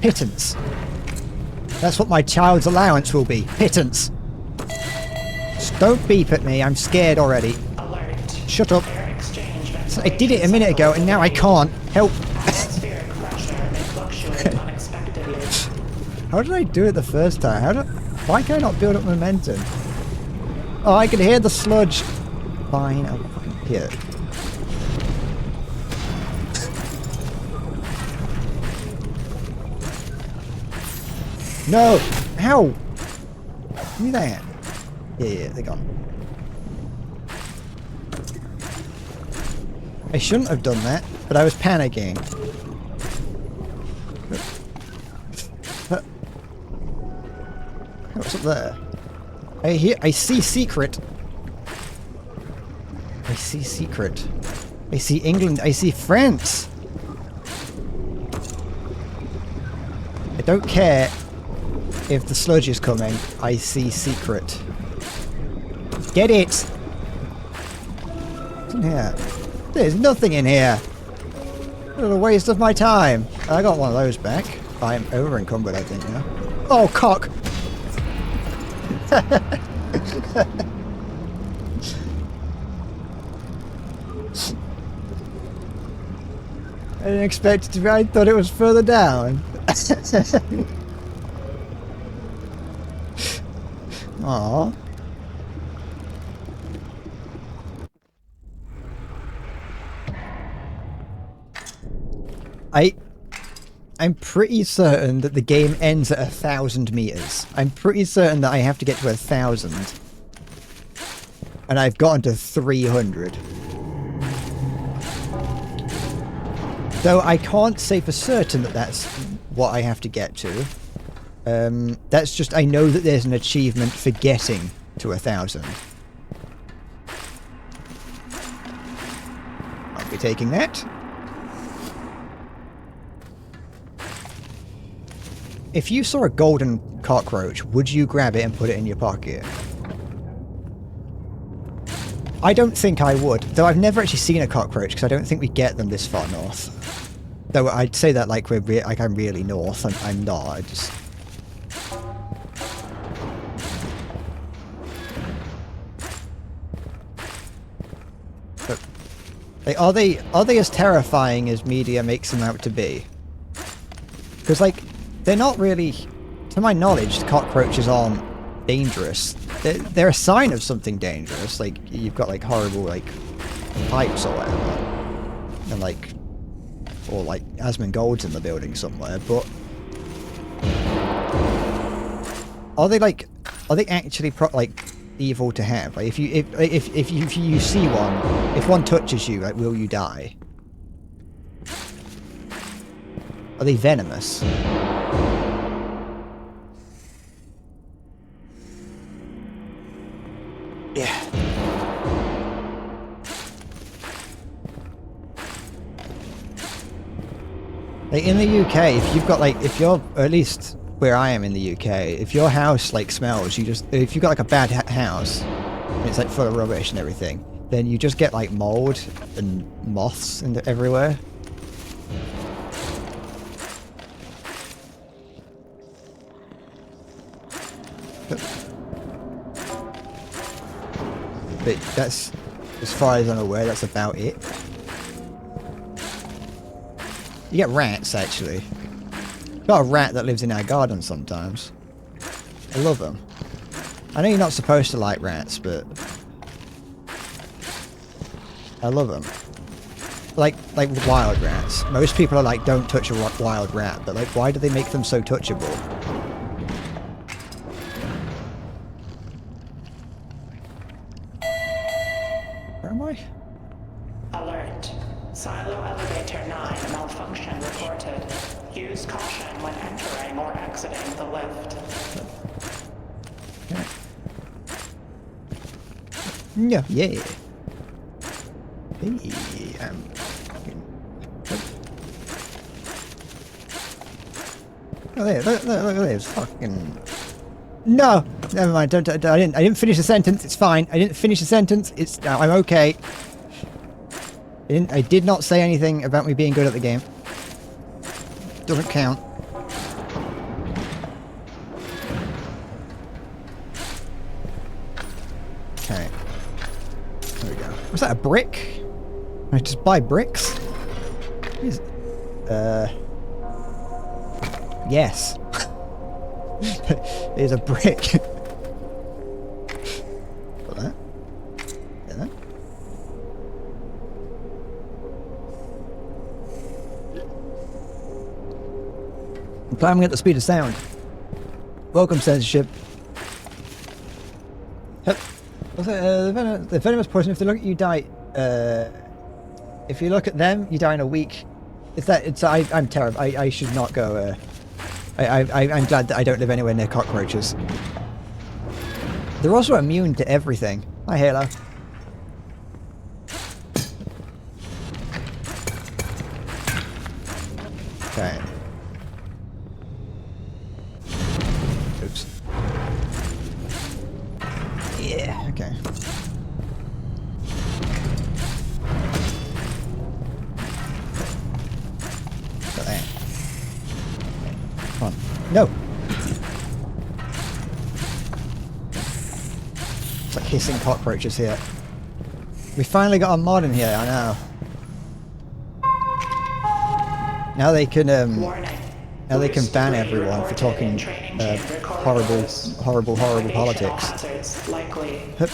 Pittance. That's what my child's allowance will be. Pittance. Just don't beep at me. I'm scared already. Alert. Shut up. So I did it a minute ago and now I can't. Help. How did I do it the first time? Why can I not build up momentum? Oh, I can hear the sludge. Fine, I'll fucking hear it. No! How? Give me that. Yeah, they're gone. I shouldn't have done that, but I was panicking. What's up there? I see secret. I see secret. I see England. I see France. I don't care if the sludge is coming. I see secret. Get it! What's in here? There's nothing in here. What a waste of my time. I got one of those back. I'm over encumbered, I think, now. Oh, cock! I didn't expect it to be. I thought it was further down. Aww. I'm pretty certain that the game ends at 1,000 meters. I'm pretty certain that I have to get to 1,000. And I've gotten to 300. Though I can't say for certain that that's what I have to get to. That's just, I know that there's an achievement for getting to 1,000. I'll be taking that. If you saw a golden cockroach, would you grab it and put it in your pocket? I don't think I would, though I've never actually seen a cockroach because I don't think we get them this far north. Though I'd say that like like I'm really north, I'm not. I just. But, like, are they as terrifying as media makes them out to be? Because like. They're not really, to my knowledge, cockroaches aren't dangerous. They're a sign of something dangerous. Like, you've got, like, horrible, like, pipes or whatever. And, like, or, like, Asmongold's in the building somewhere, but... Are they actually, like, evil to have? Like, if you see one, if one touches you, like, will you die? Are they venomous? Yeah. Like in the UK, if you've got like, if you're, or at least where I am in the UK, if your house like smells, if you've got like a bad house, and it's like full of rubbish and everything, then you just get like mold and moths everywhere. But that's, as far as I'm aware, that's about it. You get rats, actually. Got a rat that lives in our garden sometimes. I love them. I know you're not supposed to like rats, but... I love them. Like wild rats. Most people are like, don't touch a wild rat, but like, why do they make them so touchable? Where am I? Alert. Silo elevator 9 malfunction reported. Use caution when entering or exiting the lift. Yeah. Yeah. Hey, oh, there, look at this fucking... No! Never mind, I didn't finish the sentence, it's fine. I didn't finish the sentence, I'm okay. I did not say anything about me being good at the game. Doesn't count. Okay. There we go. Was that a brick? Can I just buy bricks? Yes. There's a brick. Got that. Get that. I'm climbing at the speed of sound. Welcome, censorship. The venomous poison, if they look at you, die. If you look at them, you die in a week. I'm terrible. I should not go. I'm glad that I don't live anywhere near cockroaches. They're also immune to everything. Hi, Halo. Okay. Oops. Yeah, okay. Got that. Come on. No! It's like hissing cockroaches here. We finally got a mod in here, I know. Now they can ban everyone for talking horrible politics. Hup.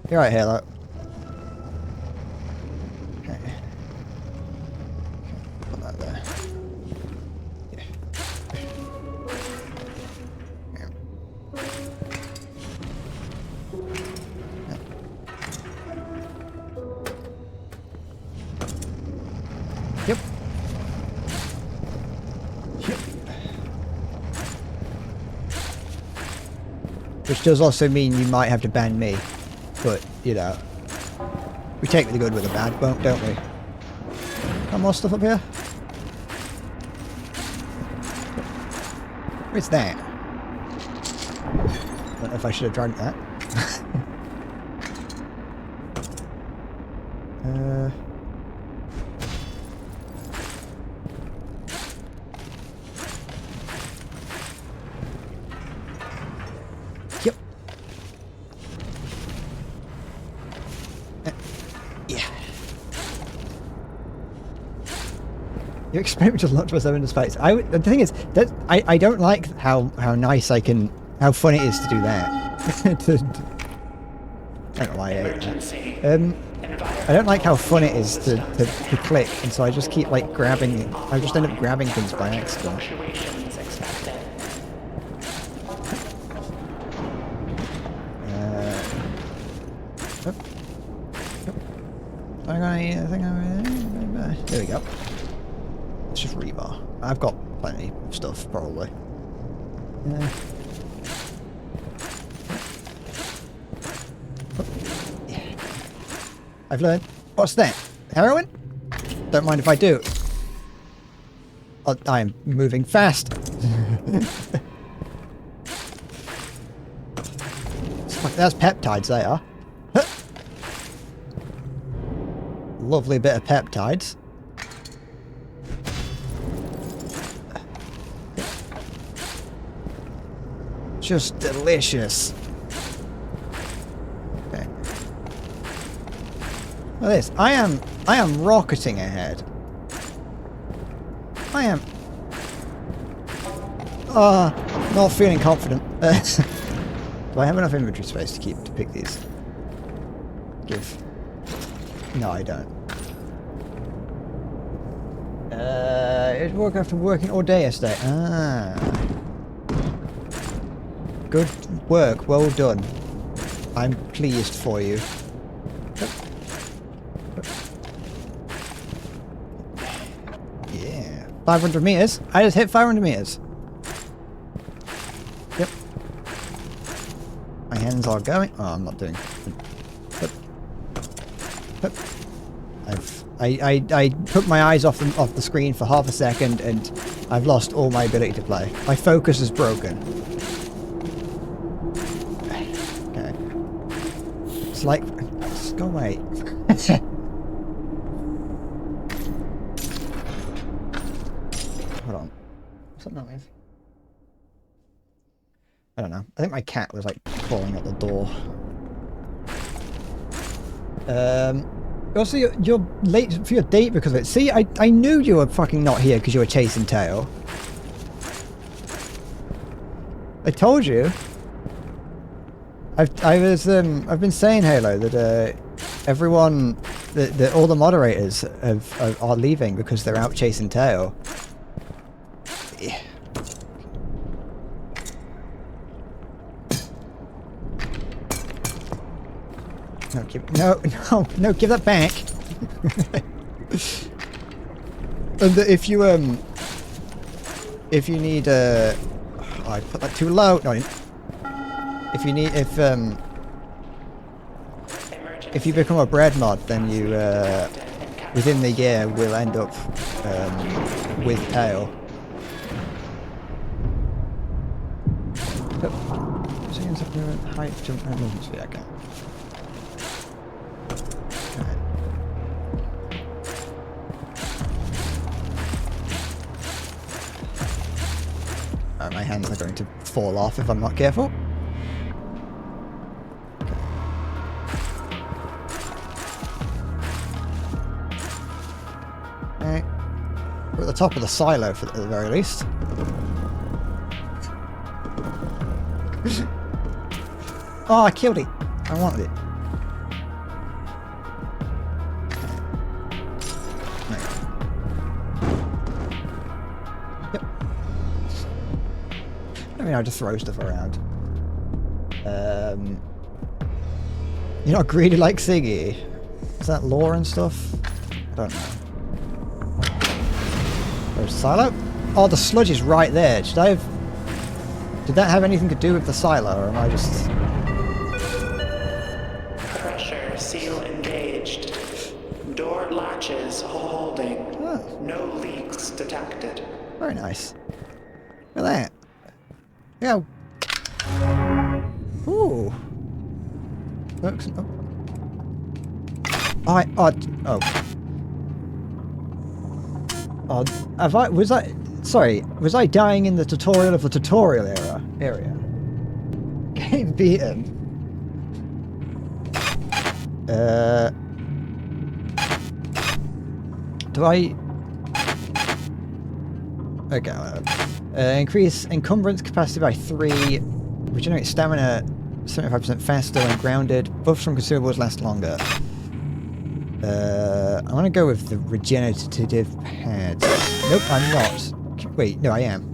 You're right, Halo. Okay. Put that there. Yeah. Yep. Which does also mean you might have to ban me. But, you know. We take the good with the bad, don't we? Got more stuff up here? What's that? Don't know if I should have dragged that. Yep. Yeah. You expect me to launch myself into space. The thing is that I don't like how nice how fun it is to do that. I don't know why I hate that. I don't like how fun it is to click, and so I just keep like grabbing. I just end up grabbing things by accident. There we go. Let's just rebar. I've got plenty of stuff, probably. Yeah. I've learned. What's that? Heroin? Don't mind if I do. I am moving fast. That's peptides, they are. Lovely bit of peptides. Just delicious. Okay. Look at this. I am rocketing ahead. I am not feeling confident. Do I have enough inventory space to pick these? No, I don't. It's work after working all day yesterday. Good work, well done. I'm pleased for you. Yeah. 500 meters. I just hit 500 meters. Yep. My hands are going. Oh, I'm not doing. I took my eyes off the screen for half a second and I've lost all my ability to play. My focus is broken. Okay. It's like, just go away. Hold on. What's that noise? I don't know. I think my cat was like crawling at the door. Also, you're late for your date because of it. See, I knew you were fucking not here because you were chasing tail. I told you. I've been saying, Halo, that everyone, that all the moderators are leaving because they're out chasing tail. Yeah. No, give that back. And if you need oh, I put that too low. No, I didn't. if you become a bread mod, then you within the year will end up with tail. Height jump movement speed. Okay. My hands are going to fall off if I'm not careful. Okay. We're at the top of the silo at the very least. Oh, I killed it. I wanted it. Yep. I mean, I just throw stuff around. You're not greedy like Siggy. Is that lore and stuff? I don't know. There's silo. Oh, the sludge is right there. Should I have... Did that have anything to do with the silo, or am I just... Pressure seal engaged. Door latches holding. Oh, No leaks detected. very nice. Look at that. Yeah. Ooh. Works. Oh. Oh. Oh. Have I... Was I... Sorry. Was I dying in the tutorial of the tutorial area? Getting beaten. Do I... Okay. Increase encumbrance capacity by 3. Regenerate stamina 75% faster when grounded. Buffs from consumables last longer. I'm gonna go with the regenerative pads. Nope, I'm not. Wait, no, I am.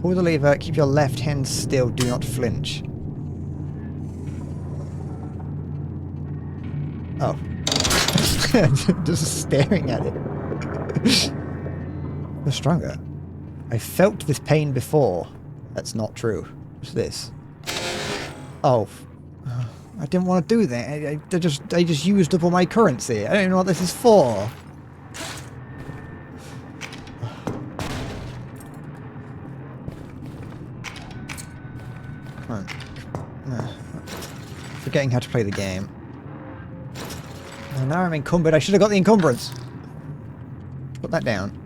Pull the lever, keep your left hand still, do not flinch. Oh. Just staring at it. You're stronger. I felt this pain before. That's not true. What's this? Oh. I didn't want to do that. I just used up all my currency. I don't even know what this is for. Come on. Forgetting how to play the game. Now I'm encumbered. I should have got the encumbrance. Put that down.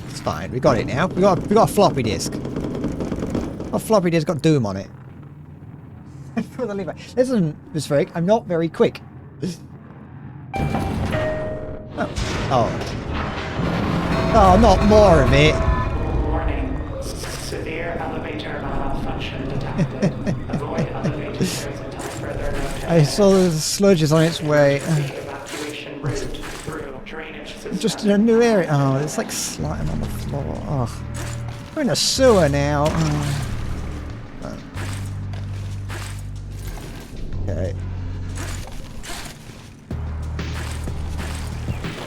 It's fine. We got it now. We got a floppy disk. A floppy disk got Doom on it. For the lever. Listen, Miss Frake, I'm not very quick. Oh, not more of it. Warning. Severe elevator malfunction detected. Avoid elevators until further notice. I saw the sludge is on its way. Evacuation route through drainage system. Just in a new area. Oh, it's like slime on the floor. Oh. We're in a sewer now. Oh. Okay.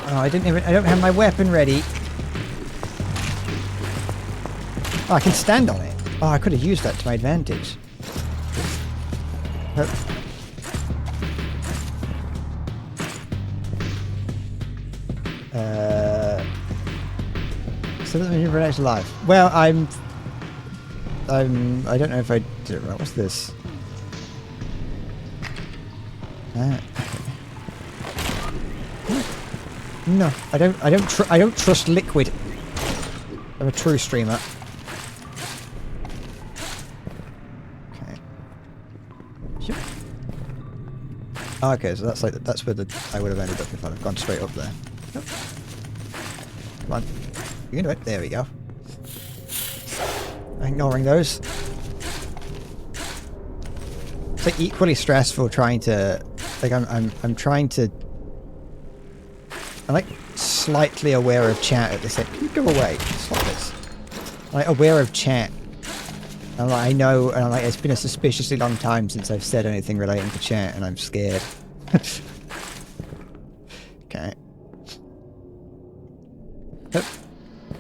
Oh, I don't have my weapon ready. Oh, I can stand on it. Oh, I could have used that to my advantage. So that means you're actually alive. Well, I don't know if I did it right. What's this? No, I don't trust liquid. I'm a true streamer. Okay. Yep. Okay, so that's where I would have ended up if I'd have gone straight up there. Yep. Come on. You can do it. There we go. Ignoring those. It's like equally stressful trying to, like I'm trying to. I'm like slightly aware of chat at this. Can you go away? Stop this. I'm like aware of chat. I'm like, I know, and I'm like, it's been a suspiciously long time since I've said anything relating to chat, and I'm scared. Okay. But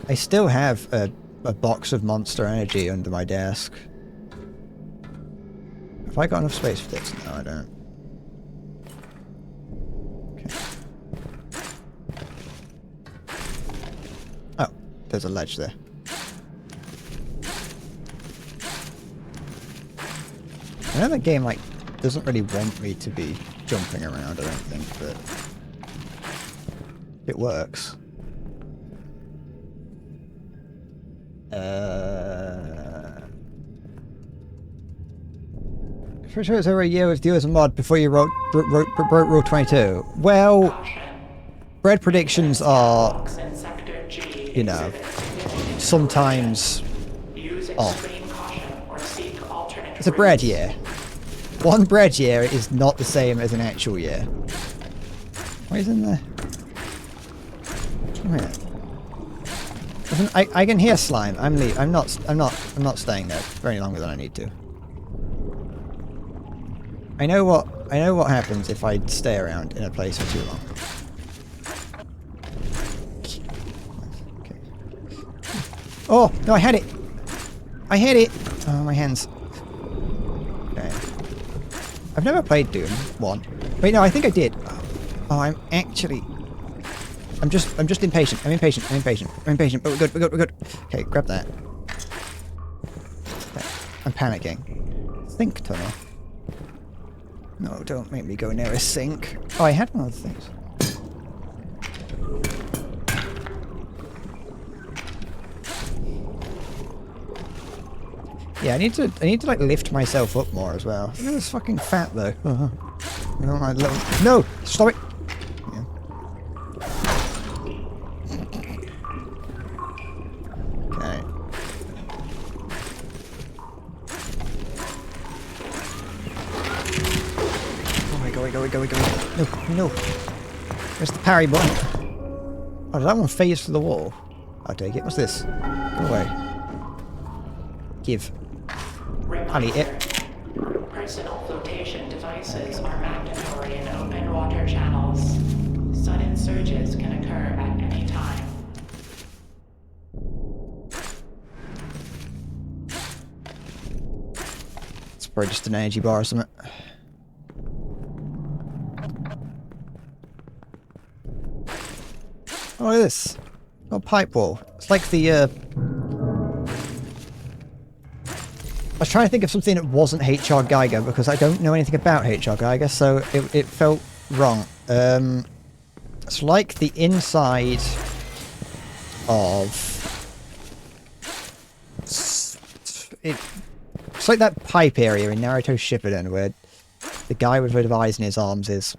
I still have a a box of Monster Energy under my desk. Have I got enough space for this? No, I don't. Okay. Oh, there's a ledge there. I know the game, like, doesn't really want me to be jumping around, I don't think, but it works. Pretty sure it's over a year with you as a mod before you broke Rule 22. Well, bread predictions are, you know, sometimes off. It's a bread year. One bread year is not the same as an actual year. What is in there? Come here. I can hear slime. I'm not staying there for any longer than I need to. I know what happens if I stay around in a place for too long. Okay. Oh no, I had it. I had it. Oh, my hands. Okay. I've never played Doom 1. Wait, no, I think I did. Oh, I'm just impatient. I'm impatient. But we're good. Okay, grab that. Okay. I'm panicking. Think tunnel. No, don't make me go near a sink. Oh, I had one of the things. Yeah, I need to like lift myself up more as well. Look at this fucking fat though. No! Stop it! Yeah. Okay. Go. No. Where's the parry button? Oh, did that one phase through the wall? I'll take it. What's this? Go away. Give. I'll eat it. Personal flotation devices are mandatory in open water channels. Sudden surges can occur at any time. It's probably just an energy bar or something. Oh, look at this. Oh, pipe wall. It's like the, I was trying to think of something that wasn't HR Geiger, because I don't know anything about HR Geiger, so it felt wrong. It's like the inside of... It's like that pipe area in Naruto Shippuden where the guy with rid of eyes in his arms is.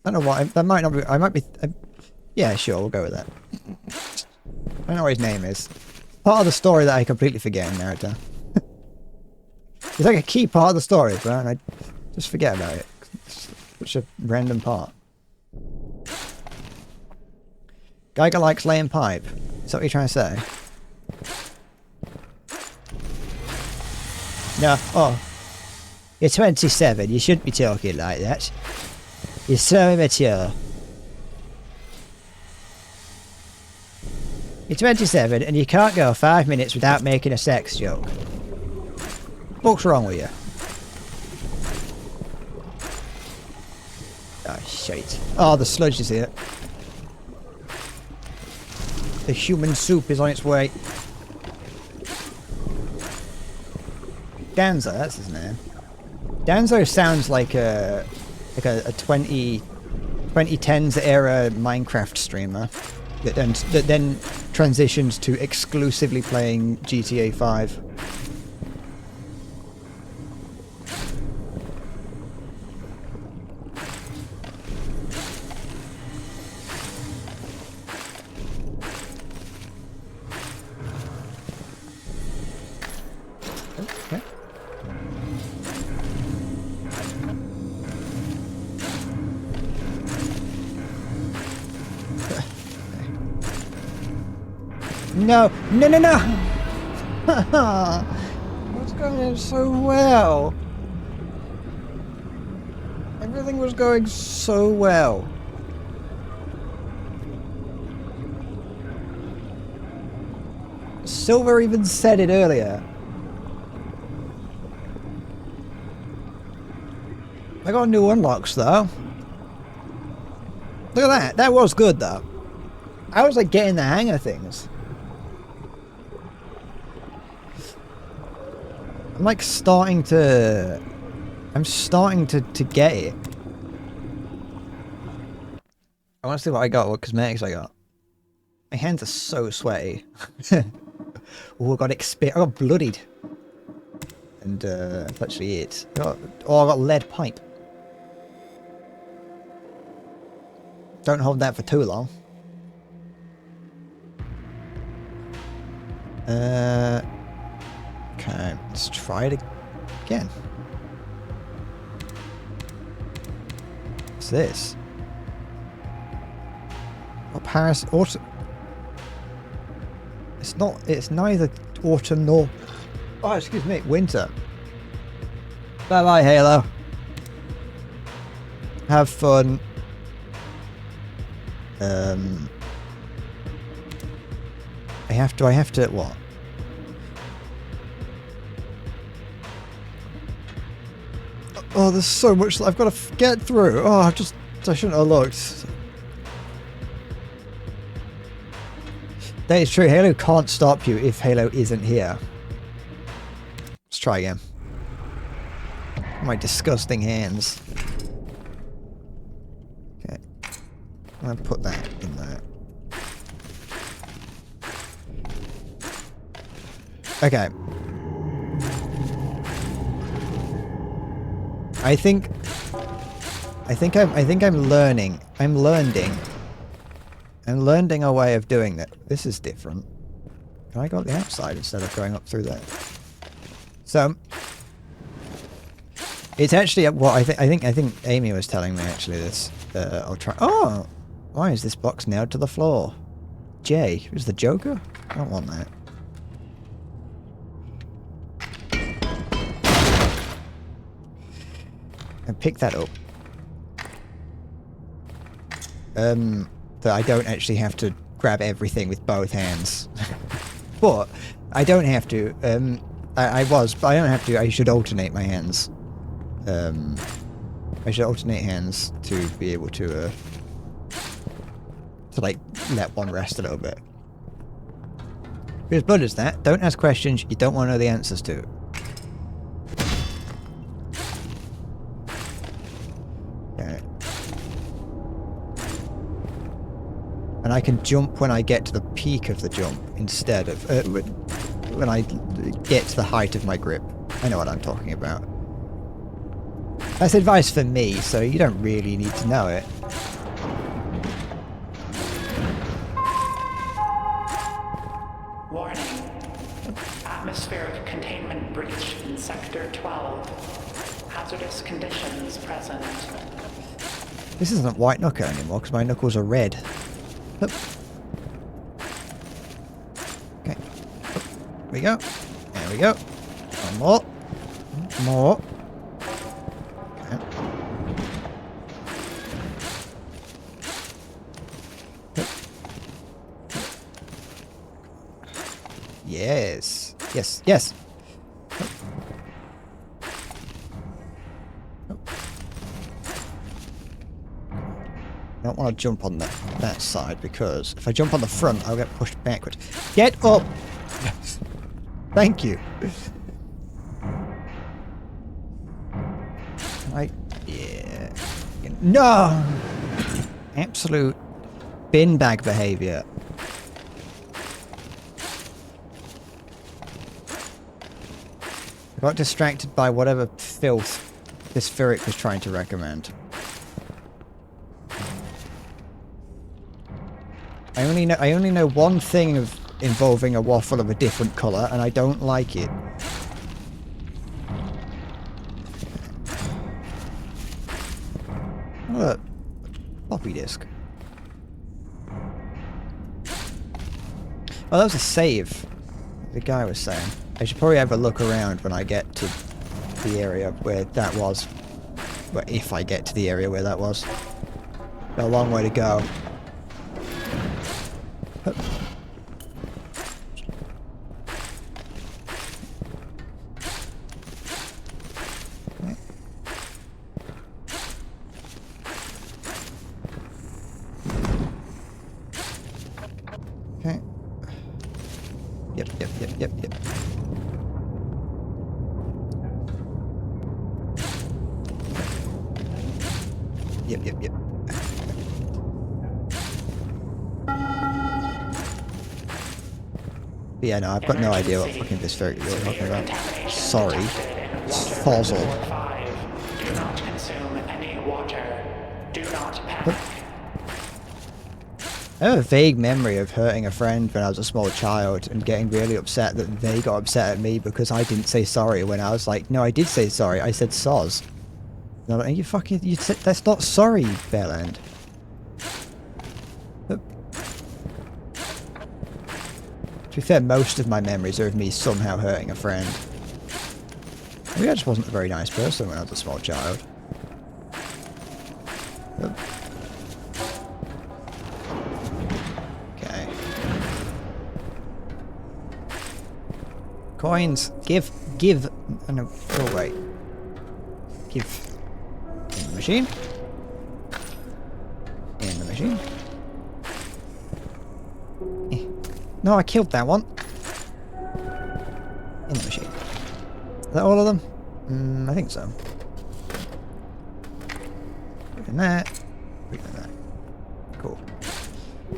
I don't know what. That might not be. I might be. Yeah, sure, we'll go with that. I don't know what his name is. Part of the story that I completely forget in Naruto. It's like a key part of the story, right? And I just forget about it. It's such a random part. Geiger likes laying pipe. Is that what you're trying to say? No. Oh. You're 27. You shouldn't be talking like that. You're so immature. You're 27 and you can't go 5 minutes without making a sex joke. What's wrong with you? Oh, shite. Oh, the sludge is here. The human soup is on its way. Danzo, that's his name. Danzo sounds like a 2010s era Minecraft streamer that then transitions to exclusively playing GTA 5. Okay. No! What's going so well? Everything was going so well. Silver even said it earlier. I got new unlocks though. Look at that. That was good though. I was like getting the hang of things. I'm like starting to... I'm starting to get it. I want to see what I got, what cosmetics I got. My hands are so sweaty. Oh, I got bloodied. And that's actually it. I got lead pipe. Don't hold that for too long. Okay, let's try it again. What's this? Oh, Paris autumn. It's neither autumn nor... Oh, excuse me, winter. Bye-bye, Halo. Have fun. I have to, what? Oh, there's so much I've got to get through. Oh, I shouldn't have looked. That is true. Halo can't stop you if Halo isn't here. Let's try again. My disgusting hands. Okay. I'm gonna put that in there. Okay. I think I'm learning. I'm learning a way of doing that. This is different. Can I go up the outside instead of going up through there? So it's actually what I think Amy was telling me actually this. I'll try. Oh, why is this box nailed to the floor? Jay, who's the Joker? I don't want that. And pick that up. That I don't actually have to grab everything with both hands. But I don't have to. But I don't have to. I should alternate my hands. I should alternate hands to be able to like let one rest a little bit. Because blood is that. Don't ask questions you don't want to know the answers to. Okay. And I can jump when I get to the peak of the jump instead of when I get to the height of my grip. I know what I'm talking about. That's advice for me, so you don't really need to know it. Warning. Atmospheric containment breach in Sector 12. Hazardous conditions present. This isn't white knuckle anymore because my knuckles are red. Oop. Okay. Oop. There we go. There we go. One more. More. Okay. Oop. Yes. Yes. Yes. I don't want to jump on that side because if I jump on the front, I'll get pushed backwards. Get up! Thank you. Yeah. No! Absolute bin bag behavior. I got distracted by whatever filth this ferret was trying to recommend. I only know one thing involving a waffle of a different colour, and I don't like it. Look, floppy disk. Oh, that was a save. The guy was saying. I should probably have a look around when I get to the area where that was. Well, if I get to the area where that was. Got a long way to go. Okay. Yep, yep, yep, yep, yep. Yep, yep, yep. But yeah, no, I've got no idea what fucking this ferret you're talking about. Sorry. Fozzle. Do not consume any water. Do not panic. I have a vague memory of hurting a friend when I was a small child and getting really upset that they got upset at me because I didn't say sorry when I was like, no, I did say sorry. I said soz. And I'm like, you fucking, you said, that's not sorry, Bellend. But to be fair, most of my memories are of me somehow hurting a friend. Maybe I just wasn't a very nice person when I was a small child. But coins, give, oh no, go away. Give. In the machine. In the machine. Eh. No, I killed that one. In the machine. Is that all of them? I think so. Look at that. Look at that. Cool.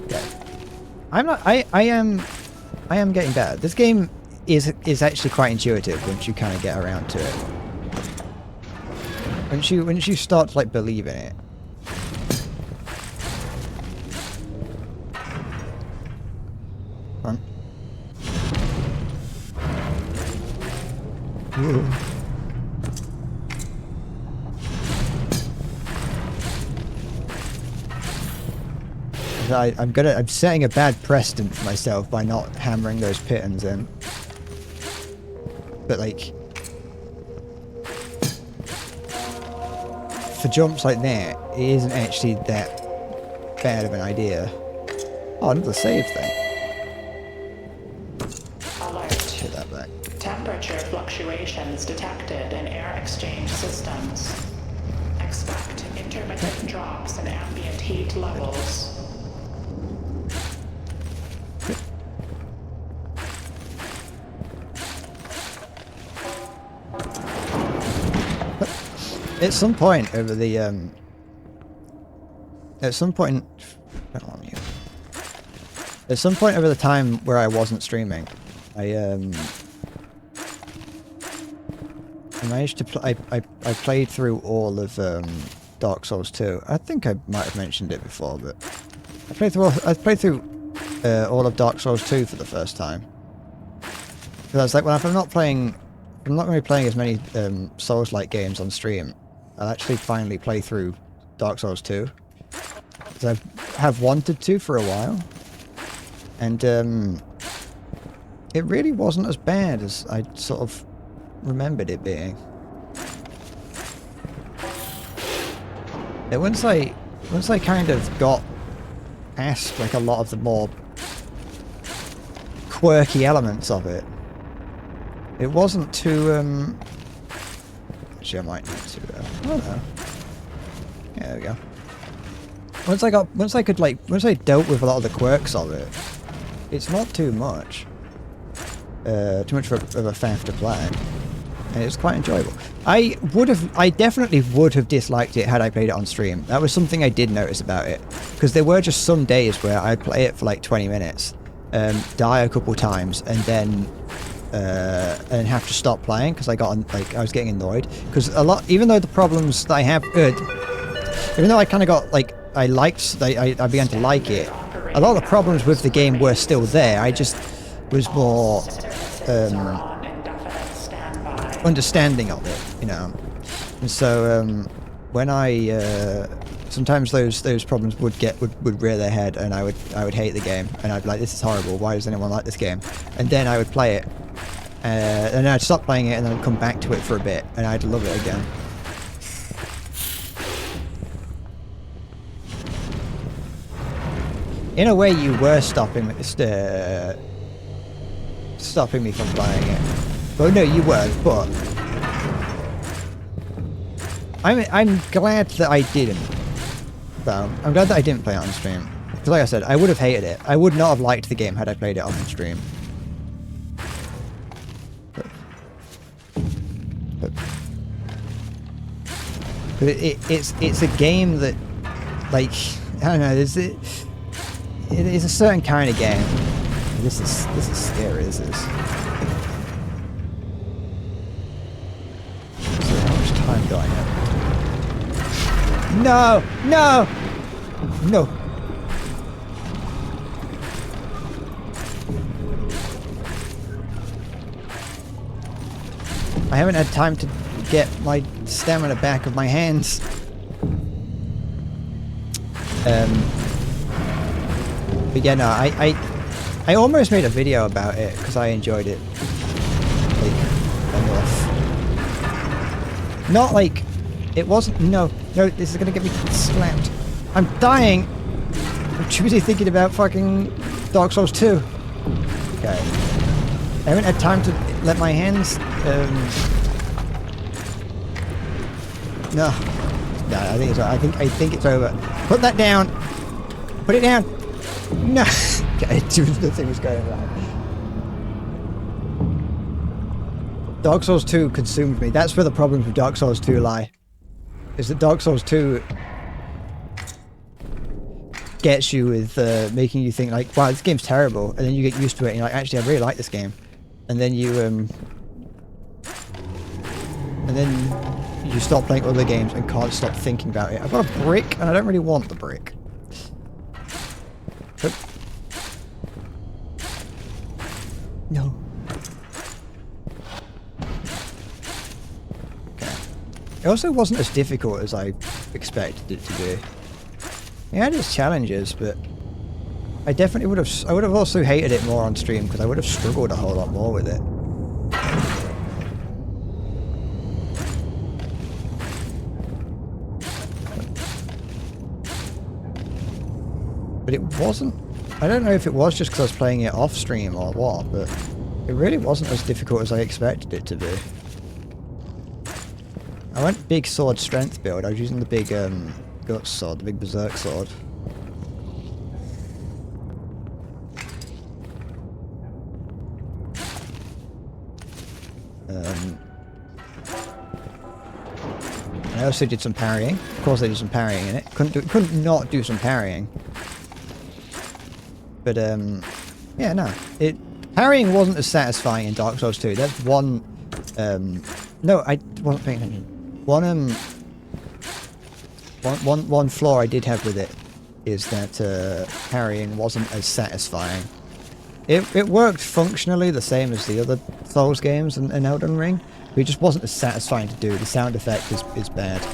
Okay. I'm not, I am getting better. This game is actually quite intuitive once you kind of get around to it. Once you start to like believe in it. Come on. Ooh. I'm setting a bad precedent for myself by not hammering those pittons in. But like, for jumps like that, it isn't actually that bad of an idea. Oh, another save thing. Alert. Put that back. Temperature fluctuations detected in air exchange systems. Expect intermittent drops in ambient heat levels. At some point over the at some point over the time where I wasn't streaming, I managed to I played through all of Dark Souls 2. I think I might have mentioned it before, but I played through all of Dark Souls 2 for the first time. Because I was like, well, if I'm not going to be playing as many Souls-like games on stream, I'll actually finally play through Dark Souls 2. Because I have wanted to for a while. And it really wasn't as bad as I sort of remembered it being. And once I kind of got past like a lot of the more quirky elements of it, it wasn't too actually I might need to oh no. Yeah, there we go. Once I dealt with a lot of the quirks of it, it's not too much. Too much of a faff to play. And it's quite enjoyable. I definitely would have disliked it had I played it on stream. That was something I did notice about it. Because there were just some days where I'd play it for like 20 minutes, die a couple times, and then and have to stop playing because I was getting annoyed. Because even though the problems that I have, even though I kind of got like, I began to like it, a lot of the problems with the game were still there. I just was more understanding of it, you know. And so when I sometimes those problems would rear their head, and I would hate the game, and I'd be like, this is horrible, why does anyone like this game? And then I would play it, and then I'd stop playing it, and then I'd come back to it for a bit, and I'd love it again. In a way, you were stopping me from playing it. Well, no, you weren't, but I'm glad that I didn't. So, I'm glad that I didn't play it on stream. Because like I said, I would have hated it. I would not have liked the game had I played it on the stream. But it's a game that, like, I don't know, it is a certain kind of game. This is scary, this is. So how much time do I have? No! No! No! I haven't had time to get my stamina back of my hands. But yeah, no, I almost made a video about it because I enjoyed it. Like, enough. Not like it wasn't. No, this is gonna get me slammed. I'm dying. I'm too busy thinking about fucking Dark Souls 2. Okay. I haven't had time to let my hands. No, I think it's. I think it's over. Put that down. Put it down. No. Okay, the thing was going wrong. Dark Souls 2 consumed me. That's where the problems with Dark Souls 2 lie. Is that Dark Souls 2 gets you with making you think like, wow, this game's terrible, and then you get used to it and you're like, actually I really like this game. And then you stop playing other games and can't stop thinking about it. I've got a brick and I don't really want the brick. But no. Okay. It also wasn't as difficult as I expected it to be. It had its challenges, but I definitely would have. I would have also hated it more on stream because I would have struggled a whole lot more with it. But it wasn't. I don't know if it was just because I was playing it off stream or what, but it really wasn't as difficult as I expected it to be. I went big sword strength build. I was using the big guts sword, the big berserk sword. I also did some parrying. Of course, I did some parrying in it. Couldn't not do some parrying. But yeah, no. Parrying wasn't as satisfying in Dark Souls 2. That's one. No, I wasn't paying attention. One flaw I did have with it is that parrying wasn't as satisfying. It worked functionally the same as the other Souls games and Elden Ring, but it just wasn't as satisfying to do. The sound effect is bad.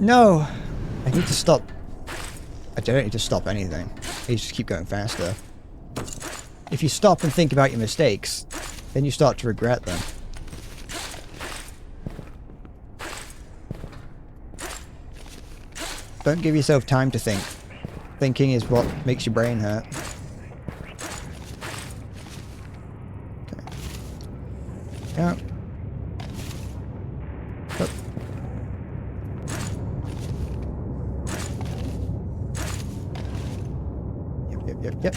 No! I need to stop. I don't need to stop anything. I need to just keep going faster. If you stop and think about your mistakes, then you start to regret them. Don't give yourself time to think. Thinking is what makes your brain hurt. Okay. Yeah. Oh. Yep.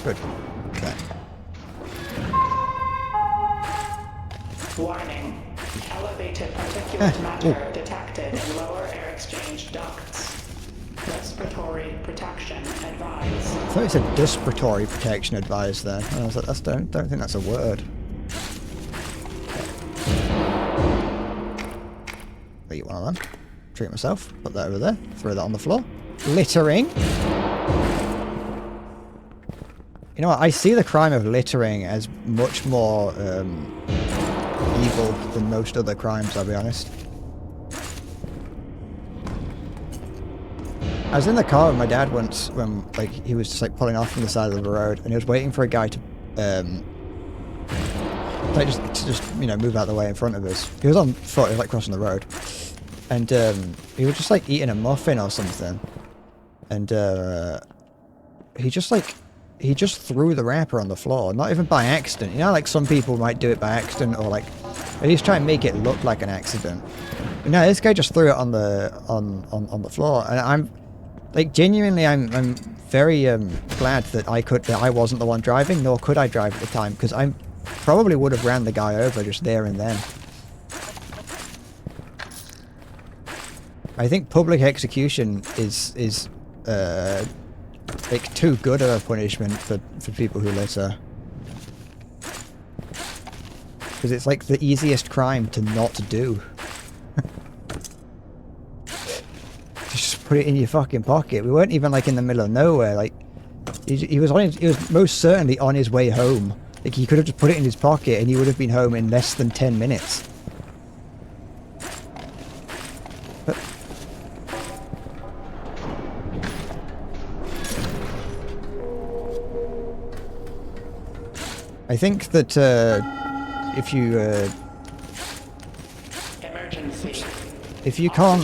Good. Okay. Warning. Elevated particulate matter detected in lower air exchange ducts. Respiratory protection advised. I thought it said respiratory protection advised there. I was like, don't think that's a word. I'll eat one of them. Treat myself. Put that over there. Throw that on the floor. Littering. You know what? I see the crime of littering as much more evil than most other crimes, I'll be honest. I was in the car with my dad once when like he was just like pulling off from the side of the road and he was waiting for a guy to like just you know, move out of the way in front of us. He was on foot, he was like crossing the road, and he was just like eating a muffin or something, and he just threw the wrapper on the floor, not even by accident. You know, like some people might do it by accident, or like at least try and make it look like an accident. But no, this guy just threw it on the floor, and I'm like genuinely, I'm very glad that I wasn't the one driving, nor could I drive at the time, because I probably would have ran the guy over just there and then. I think public execution is like too good of a punishment for people who litter. Because it's like the easiest crime to not do. Just put it in your fucking pocket. We weren't even like in the middle of nowhere. Like he was most certainly on his way home. Like he could have just put it in his pocket and he would have been home in less than 10 minutes. But I think that if you Emergency. if you can't,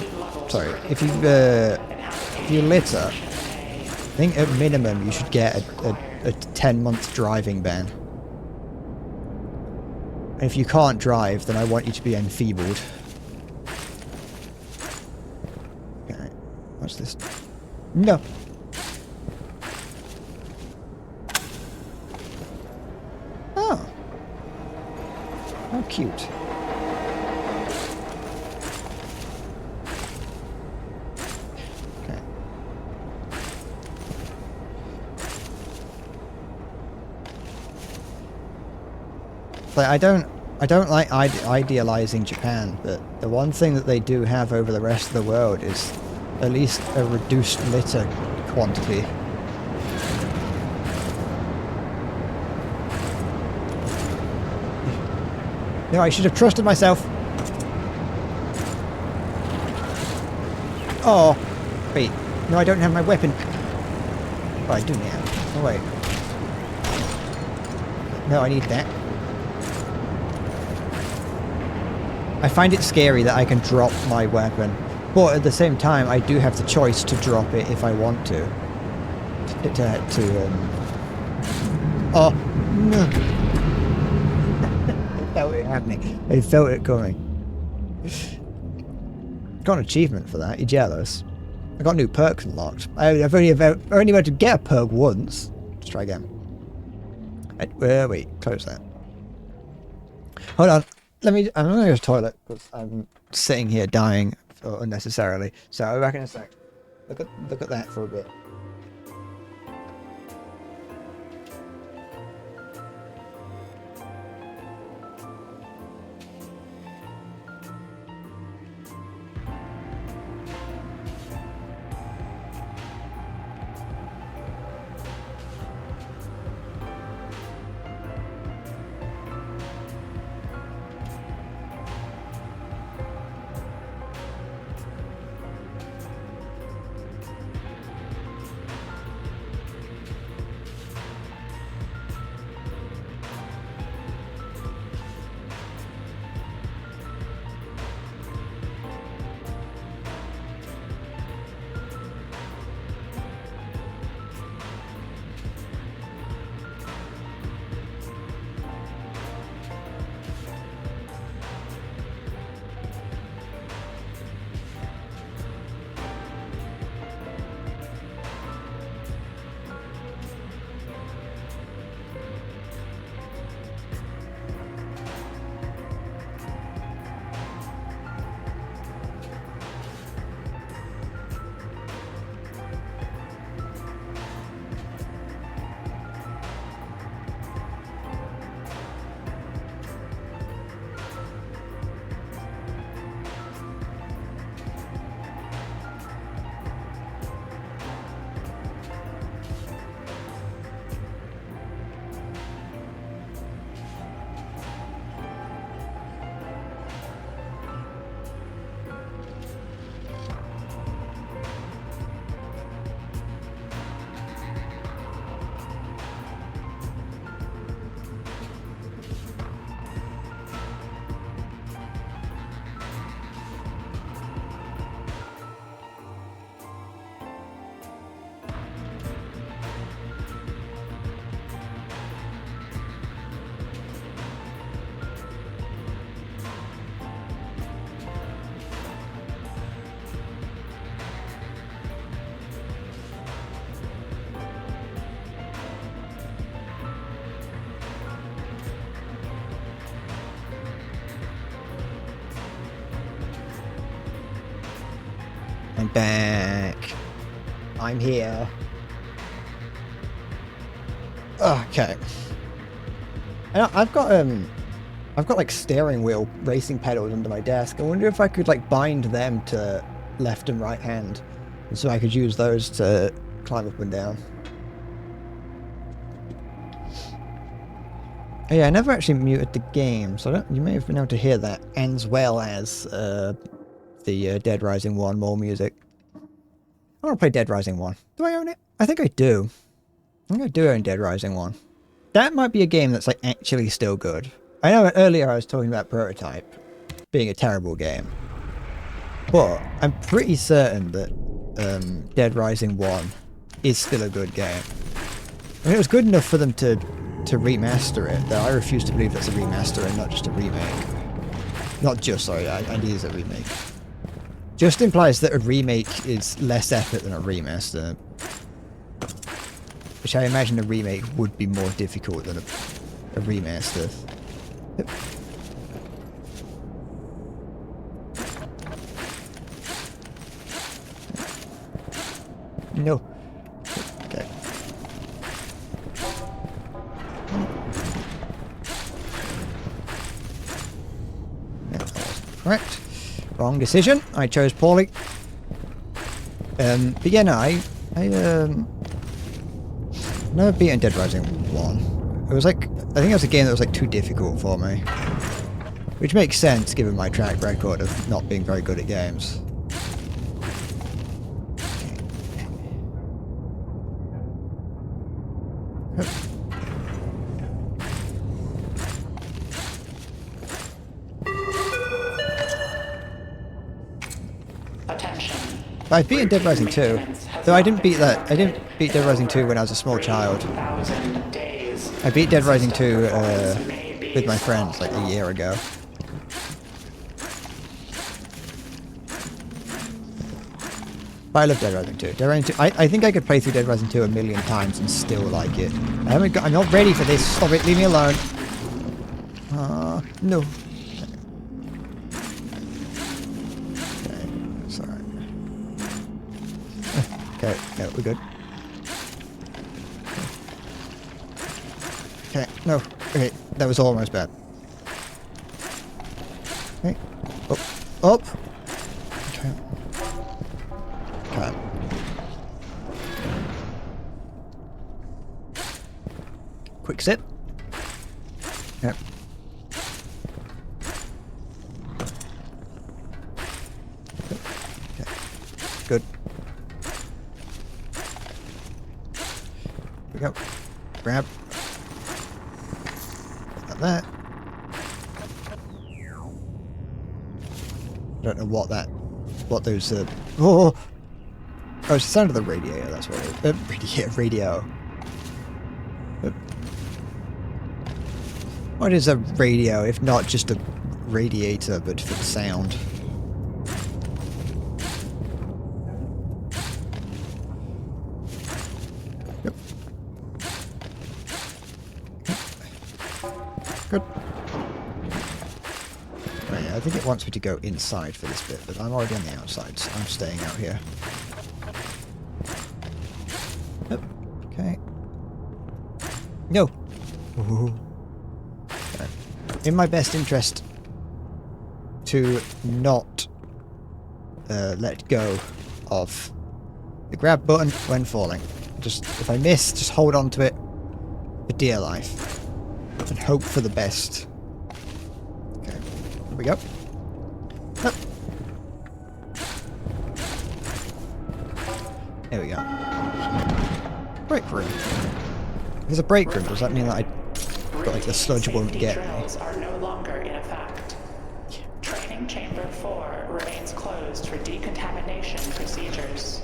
sorry, if you litter, I think at minimum you should get a 10-month driving ban. And if you can't drive, then I want you to be enfeebled. Okay, what's this? No. Oh. How cute. Okay. But I don't like idealizing Japan, but the one thing that they do have over the rest of the world is at least a reduced litter quantity. No, I should have trusted myself. Oh, wait. No, I don't have my weapon. Oh, I do now. Oh, wait. No, I need that. I find it scary that I can drop my weapon, but at the same time, I do have the choice to drop it if I want to. Oh, no. I felt it happening. I felt it coming. Got an achievement for that. You jealous? I got new perks unlocked. I've only had to get a perk once. Let's try again. Wait, close that. Hold on. I'm gonna go to the toilet because I'm sitting here dying unnecessarily. So I'll be back in a sec. Look at that for a bit. back. I'm here. Okay. I've got like steering wheel racing pedals under my desk. I wonder if I could like bind them to left and right hand, and so I could use those to climb up and down. Oh yeah, I never actually muted the game, so you may have been able to hear that, as well as the Dead Rising 1 more music. I want to play Dead Rising 1. Do I own it? I think I do. I think I do own Dead Rising 1. That might be a game that's like actually still good. I know earlier I was talking about Prototype being a terrible game, but I'm pretty certain that Dead Rising 1 is still a good game. I mean, it was good enough for them to remaster it, though I refuse to believe that's a remaster and not just a remake. Not just, sorry, I need a remake. Just implies that a remake is less effort than a remaster. Which I imagine a remake would be more difficult than a remaster. Yep. No. Okay. Yeah, that was correct. Wrong decision. I chose poorly. But yeah, no, I never beaten Dead Rising 1. It was like, I think it was a game that was like too difficult for me. Which makes sense given my track record of not being very good at games. I've beaten Dead Rising 2, though I didn't beat that. I didn't beat Dead Rising 2 when I was a small child. I beat Dead Rising 2 with my friends like a year ago. But I love Dead Rising 2. Dead Rising 2. I think I could play through Dead Rising 2 a million times and still like it. I'm not ready for this. Stop it. Leave me alone. No. Okay, no, we're good. Okay, no. Okay, that was almost bad. Okay. Up. Okay. Okay. Quick sip. Yep. Okay. Good. Here we go. Grab. Like that. I don't know what those, oh, it's the sound of the radiator, that's what it is. Radio. What is a radio if not just a radiator, but for the sound? Yep. Good. Right, yeah, I think it wants me to go inside for this bit, but I'm already on the outside, so I'm staying out here. Yep. Okay. No. Ooh. Okay. In my best interest to not let go of the grab button when falling. Just, if I miss, just hold on to it for dear life and hope for the best. Okay, here we go. Up. There we go. Break room. If there's a break room, does that mean that got like the sludge won't get me? Drills are no longer in effect. Training chamber 4 remains closed for decontamination procedures.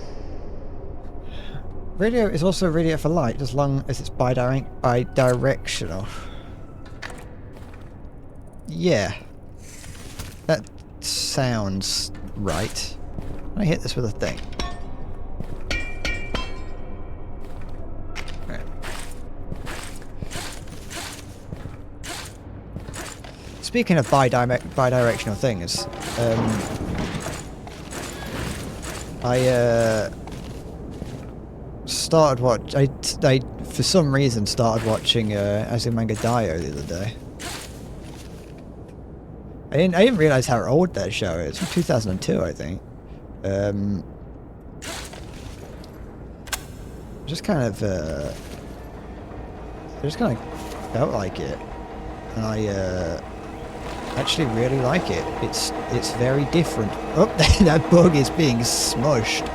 Radio is also radio for light, as long as it's bidirectional. Yeah. That sounds right. I hit this with a thing. Right. Speaking of bidirectional things, I started I for some reason started watching Azumanga Daioh the other day. I didn't realize how old that show is. From 2002, I think. Just kind of felt like it, and I actually really like it. It's very different. Oh, that bug is being smushed.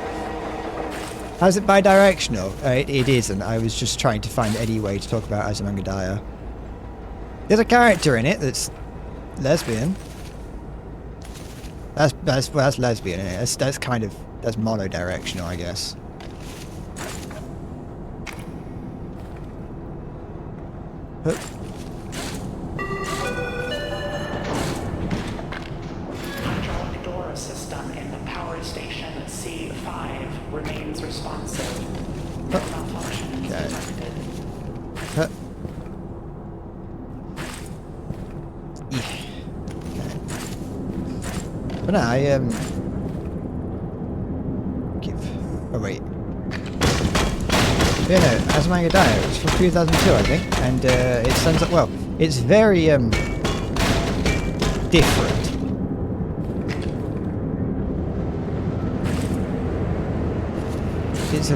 How's it bi-directional? It isn't. I was just trying to find any way to talk about Azumanga Daioh. There's a character in it that's lesbian. That's lesbian in it. That's kind of monodirectional, I guess. Hydraulic door system in the power station C5 remains responsive. No malfunction is detected. But no, oh wait. Yeah, no, Azumanga Daioh. It's from 2002, I think, and it sends up well. It's very different. It's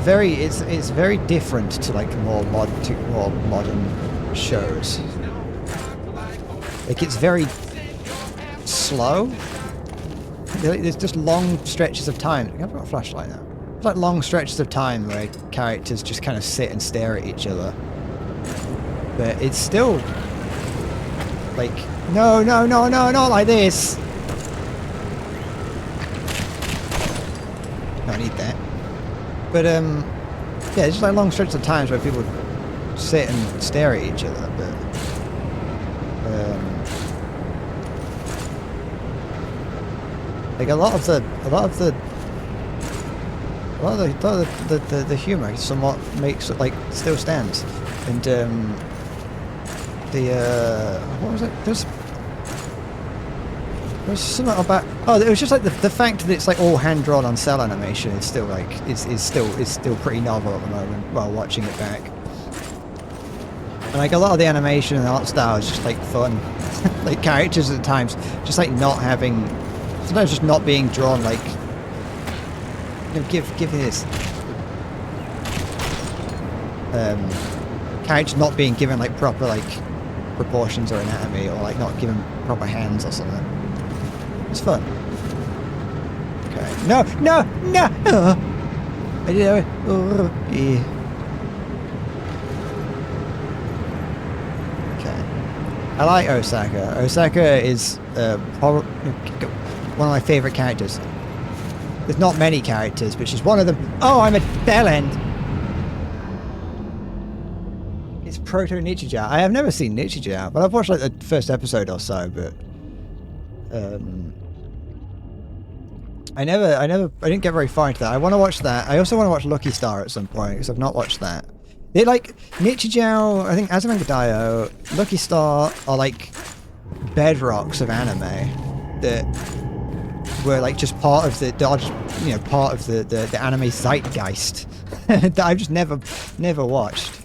very different to like more modern shows. Like it's very slow. There's just long stretches of time. I've got a flashlight now. It's like long stretches of time where characters just kind of sit and stare at each other. But it's still like, no, not like this. No, I need that. But yeah, it's just like long stretches of times where people sit and stare at each other. But like a lot of the humor somewhat makes it like still stands, and what was it? There's something about it was just like the fact that it's like all hand drawn on cell animation is still like is still pretty novel at the moment while watching it back. And like a lot of the animation and art style is just like fun, like characters at times just like not having. Sometimes just not being drawn like, you know, give me this. Characters not being given like proper like proportions or anatomy, or like not given proper hands or something. It's fun. Okay. No. I did it. Yeah. Okay. I like Osaka. Osaka is probably one of my favourite characters. There's not many characters, but she's one of them. Oh, I'm at bell end. It's Proto Nichijou. I have never seen Nichijou, but I've watched like the first episode or so. But I didn't get very far into that. I want to watch that. I also want to watch Lucky Star at some point because I've not watched that. They like Nichijou. I think Azumanga Daioh, Lucky Star are like bedrocks of anime that were like just part of the anime zeitgeist that I've just never watched.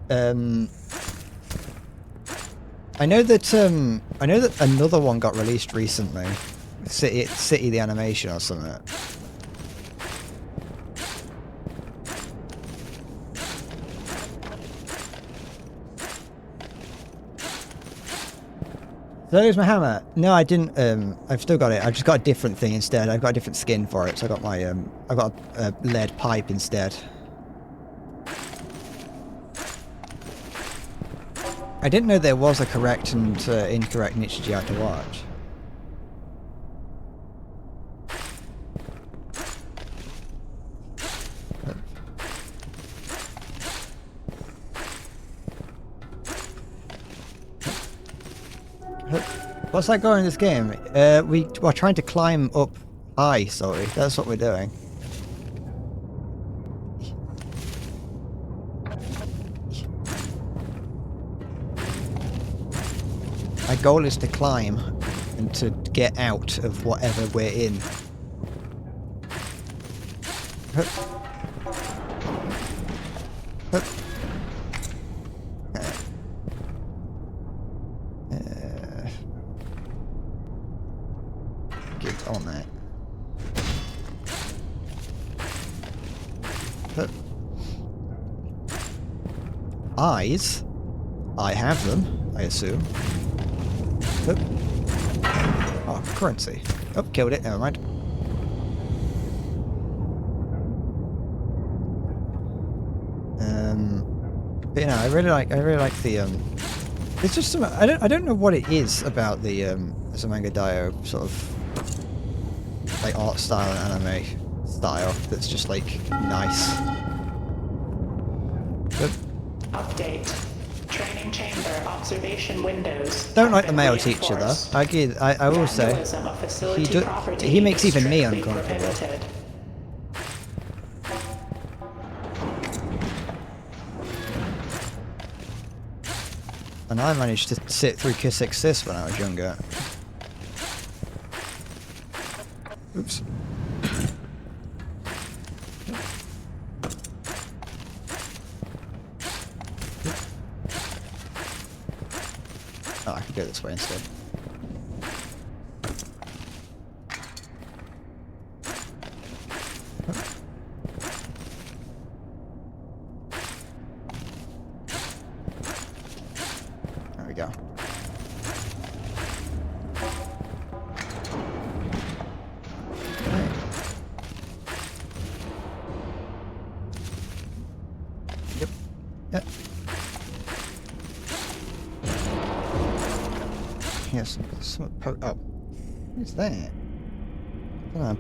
I know that another one got released recently, City the Animation or something. Did I lose my hammer? No, I didn't. I've still got it. I've just got a different thing instead. I've got a different skin for it. So I got my I've got a lead pipe instead. I didn't know there was a correct and incorrect Nichijou to watch. What's that going in this game? We're trying to climb up high, sorry. That's what we're doing. My goal is to climb and to get out of whatever we're in. Hup. Hup. Get on that. Hup. Eyes. I have them, I assume. Hup. Oh, currency. Oh, killed it. Never mind. But, you know, I really like the it's just some, I don't know what it is about the Zamanga Daioh sort of like art style and anime style that's just like nice. But Update. Training chamber observation windows. don't like the male teacher though. I will say he makes even me uncomfortable. Prohibited. And I managed to sit through Kiss Exist when I was younger. Oops. Oh, I can go this way instead. There we go. Yep. Yep. Yes. Oh, what's that? Oh,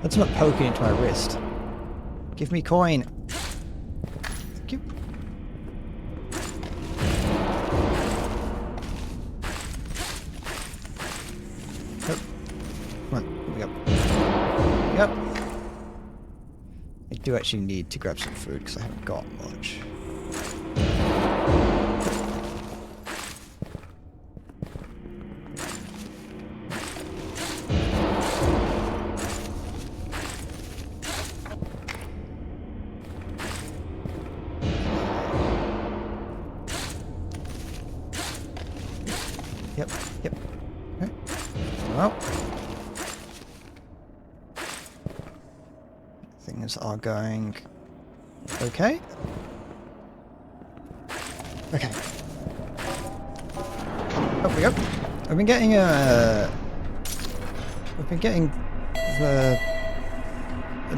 that's not poking into my wrist. Give me coin. Thank you. Oh. Come on, here we go. Yep. I do actually need to grab some food because I haven't got much. Yep, yep. Okay. Well. Things are going okay. Okay. Up we go. I've been getting the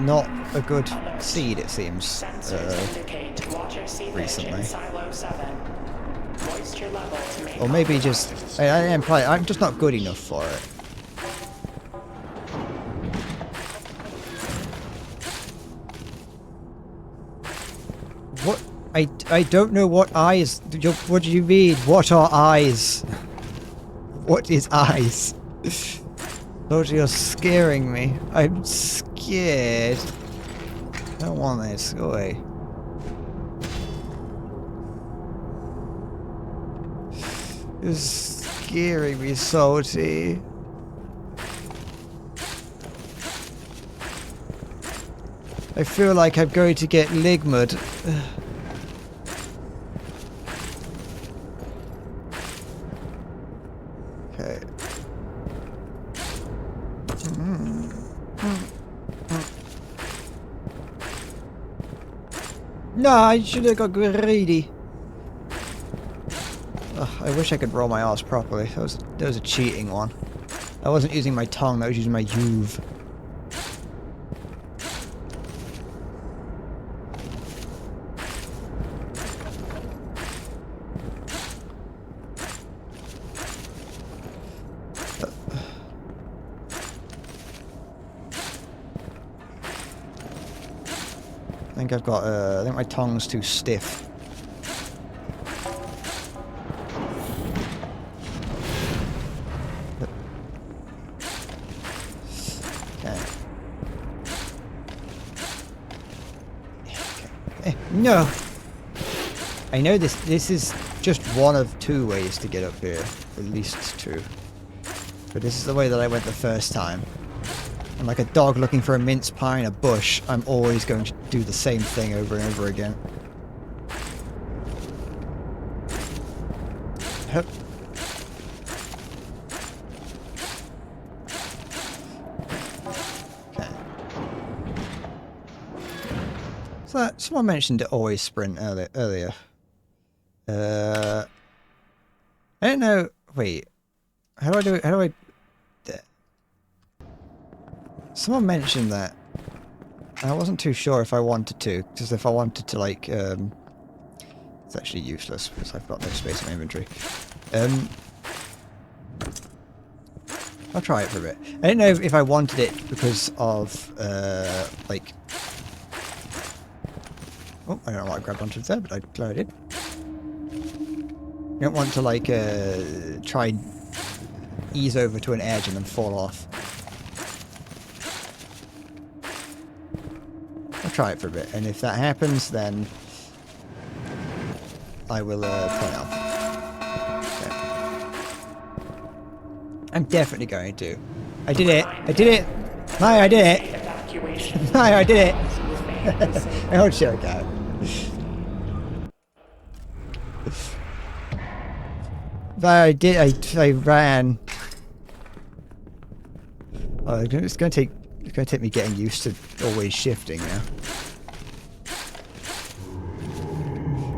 not a good seed, it seems, recently. Or maybe just I'm just not good enough for it. What? I don't know what eyes. What do you mean? What are eyes? What is eyes? Lord, you're scaring me. I'm scared. I don't want this. Go away. You're scaring me, Salty. I feel like I'm going to get ligmud. Okay. No, I should have got greedy. Ugh, I wish I could roll my R's properly. That was a cheating one. I wasn't using my tongue, I was using my Uv. I think I've got, I think my tongue's too stiff. Okay. No! I know this is just one of two ways to get up here. At least two. But this is the way that I went the first time. And I'm like a dog looking for a mince pie in a bush. I'm always going to do the same thing over and over again. Hup. Okay. So someone mentioned to always sprint earlier. I don't know. Wait. How do I do it? How do I... Someone mentioned that. I wasn't too sure if I wanted to, because if I wanted to, like, it's actually useless, because I've got no space in my inventory. I'll try it for a bit. I didn't know if I wanted it because of, like... Oh, I don't know what I grabbed onto there, but I'm glad I did. I don't want to, like, try and ease over to an edge and then fall off. I'll try it for a bit, and if that happens, then I will turn it off. Okay. I'm definitely going to. I did it! I did it! No, I did it! No, I did it! Oh shit, okay. But I did. I ran. Oh, it's going to take me getting used to always shifting now.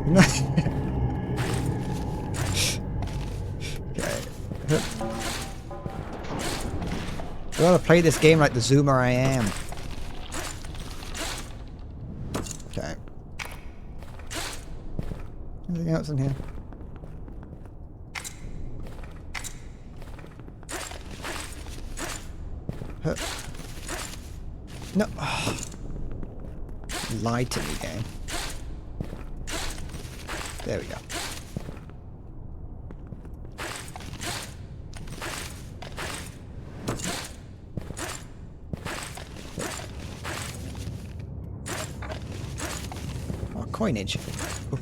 Okay. I gotta play this game like the zoomer I am. Okay. Anything else in here? Huh. No. Oh. Lie to me, game. There we go. Oh, coinage. Ooh.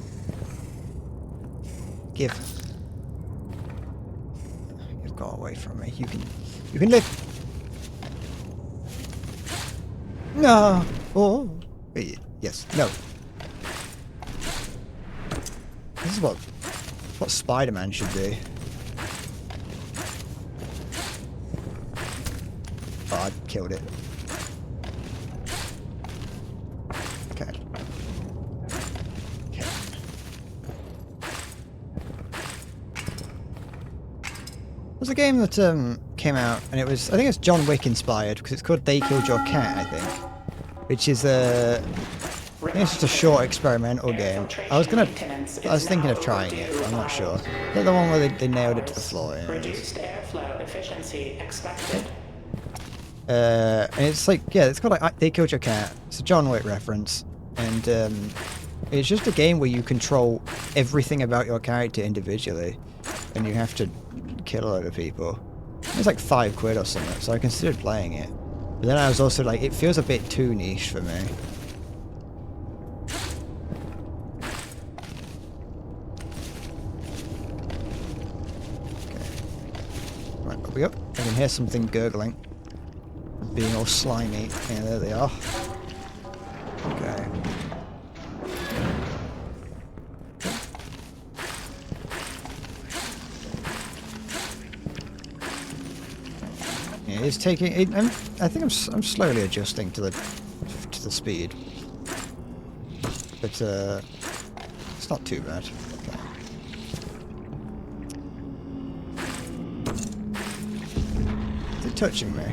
Give. You've got away from me. You can live. No. Oh. Yes. No. This is what Spider-Man should be. Oh, I killed it. Okay. Okay. There's a game that came out, and it was, I think it's John Wick inspired, because it's called They Killed Your Cat, I think. Which is I think it's just a short experimental game. I was thinking of trying it, but I'm not sure. Is that the one where they nailed it to the floor? Yeah, reduced airflow efficiency expected. And it's like, yeah, it's called like They Killed Your Cat. It's a John Wick reference, and it's just a game where you control everything about your character individually, and you have to kill a load of people. It's like £5 or something, so I considered playing it. But then I was also like, it feels a bit too niche for me. Okay. Right, up we go. I can hear something gurgling. Being all slimy. Yeah, there they are. Okay. Yeah, it's taking it. I think I'm slowly adjusting to the speed, but it's not too bad. Okay. Is it touching me?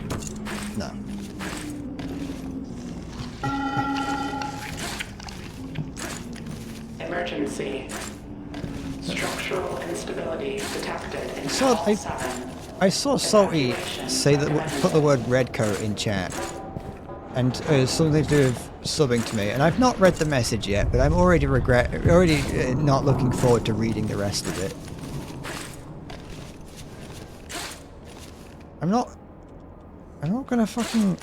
No. Emergency. Structural instability detected in So Hall 7. I saw Salty say that, put the word redcoat in chat, and something to do with subbing to me, and I've not read the message yet, but I'm already not looking forward to reading the rest of it. I'm not gonna fucking...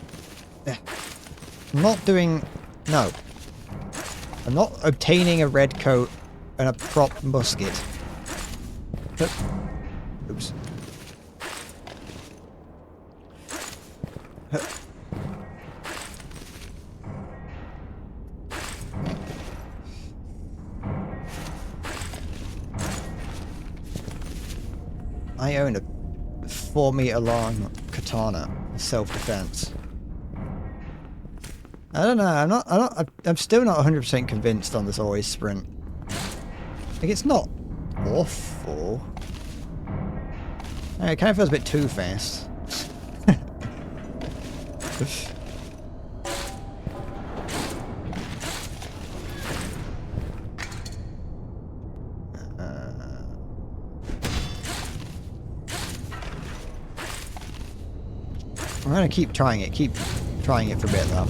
I'm not doing... No. I'm not obtaining a red coat and a prop musket. Oops. I own a 4-meter long katana for self-defense. I don't know. I'm still not 100% convinced on this always sprint. Like, it's not awful. It kind of feels a bit too fast. I'm gonna keep trying it for a bit though.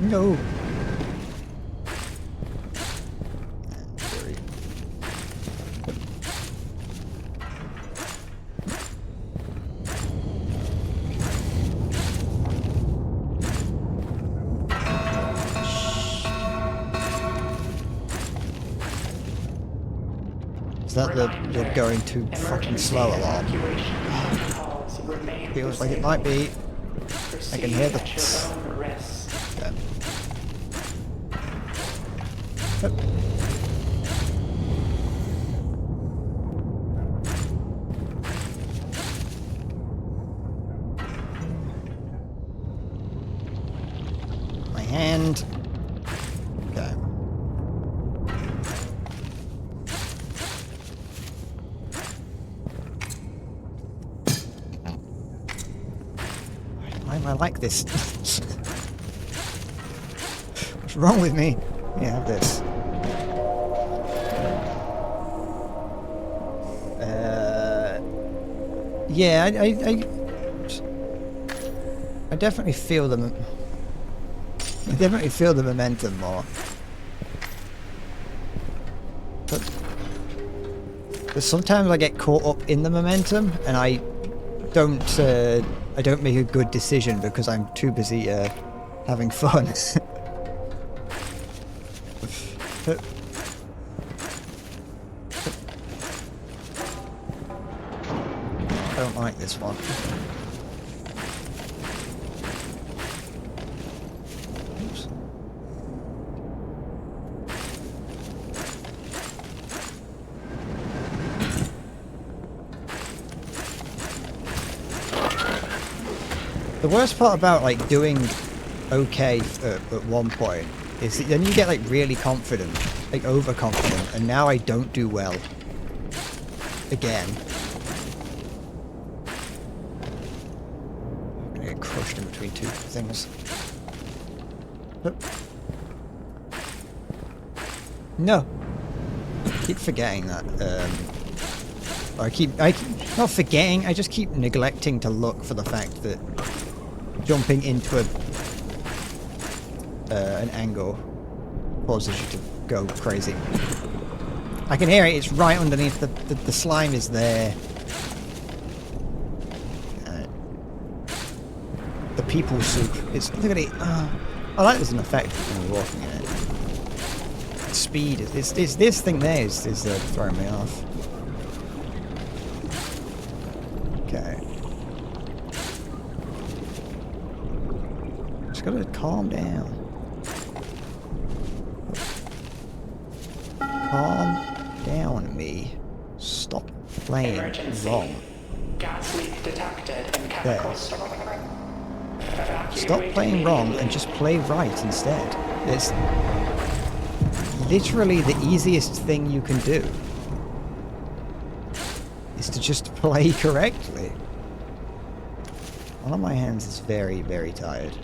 No. Is that the going too fucking slow alarm? Feels like it might be. I can hear the. Yeah. Yep. My hand. Okay. Why am I like this? What's wrong with me? Yeah, have this. Yeah, I definitely feel the momentum more. But sometimes I get caught up in the momentum and I don't make a good decision because I'm too busy having fun. I don't like this one. Oops. The worst part about like doing okay at one point is that then you get like really confident, like overconfident, and now I don't do well again. I'm gonna get crushed in between two things. Oh. No, I keep forgetting that. I keep not forgetting. I just keep neglecting to look for the fact that jumping into an angle causes you to go crazy. I can hear it. It's right underneath the slime is there. The people soup. It's look at it. I like there's an effect when you're walking in it. Speed. It's this thing there is throwing me off. Okay. Just gotta calm down. Calm down, me. Stop playing wrong. Gas leak detected in There. chemical store. Stop playing wrong and just play right instead. It's literally the easiest thing you can do. Is to just play correctly. One of my hands is very, very tired.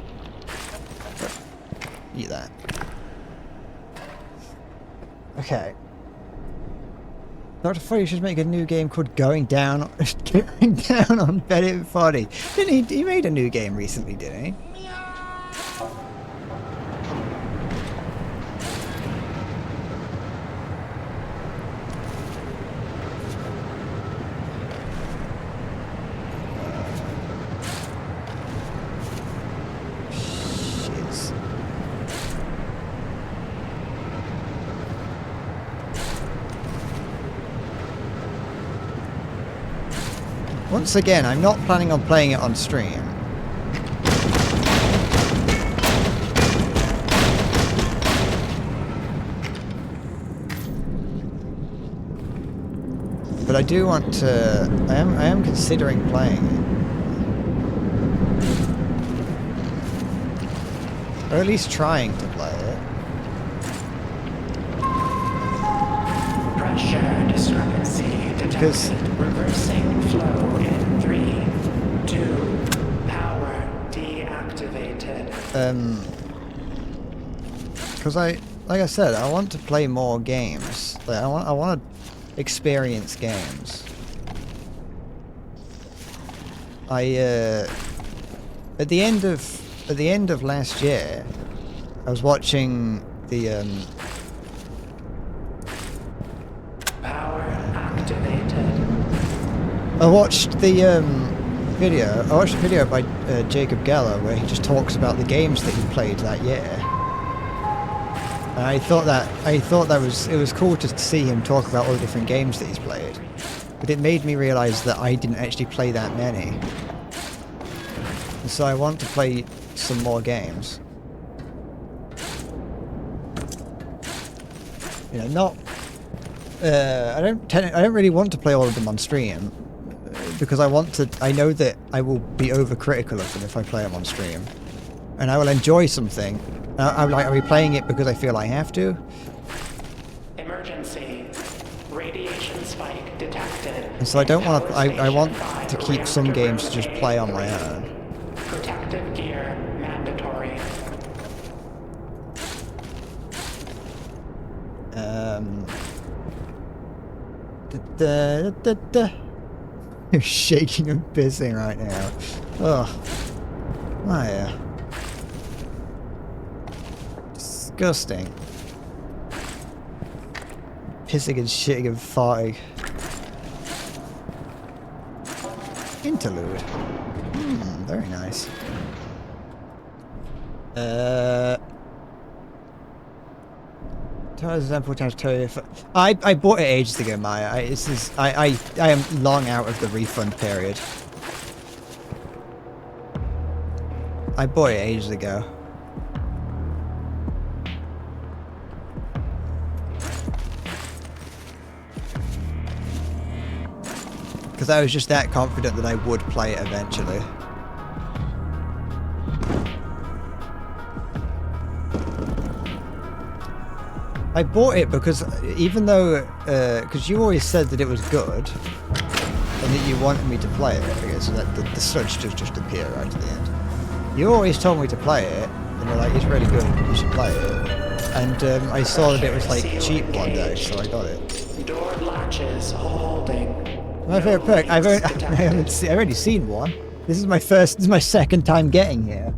Eat that. Okay. Dr. Fuddy should make a new game called Going Down on Bennett Foddy. Didn't he? He made a new game recently, didn't he? Shiz. Once again, I'm not planning on playing it on stream. but I do want to. I am considering playing it, or at least trying to play it. Pressure discrepancy detected. Reversing flow in 3, 2, power deactivated. Because like I said, I want to play more games. Like I want to experience games. At the end of last year, I was watching the Power activated. I watched the video. I watched a video by Jacob Geller where he just talks about the games that he played that year. And I thought that it was cool to see him talk about all the different games that he's played. But it made me realise that I didn't actually play that many. And so I want to play some more games. You know, not. I don't really want to play all of them on stream because I know that I will be overcritical of them if I play them on stream, and I will enjoy something. I'll be playing it because I feel I have to. Emergency. Radiation spike detected. And so I don't want to. I want to keep some games to just play on my own. Protective gear mandatory. You're shaking and pissing right now. Ugh. Maya. Disgusting. Pissing and shitting and farting. Interlude. Very nice. I bought it ages ago, Maya. I am long out of the refund period. I bought it ages ago. Because I was just that confident that I would play it eventually. I bought it because even though, because you always said that it was good, and that you wanted me to play it, okay, so that the sludge just appear right at the end. You always told me to play it, and you're like, it's really good, you should play it. And I saw that it was like cheap one day, so I got it. Door latches holding. My favorite perk. I've already seen one. This is my second time getting here.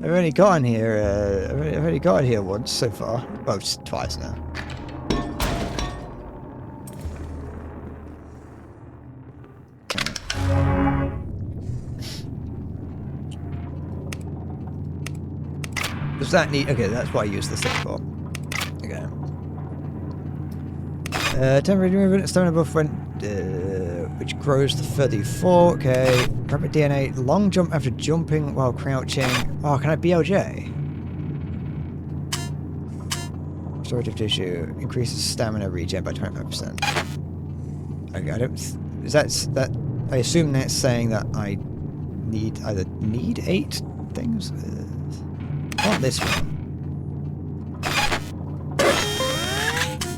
I've only gotten here. I've only got here once so far. Well, just twice now. Does that need? Okay, that's what I use this thing for. Okay. Temporary movement, stone buff when which grows the further you fall. Okay. Rapid DNA, long jump after jumping while crouching. Oh, can I BLJ? Storage of tissue increases stamina regen by 25%. Okay, I don't. Is that? I assume that's saying that I either need 8 things. I want this one.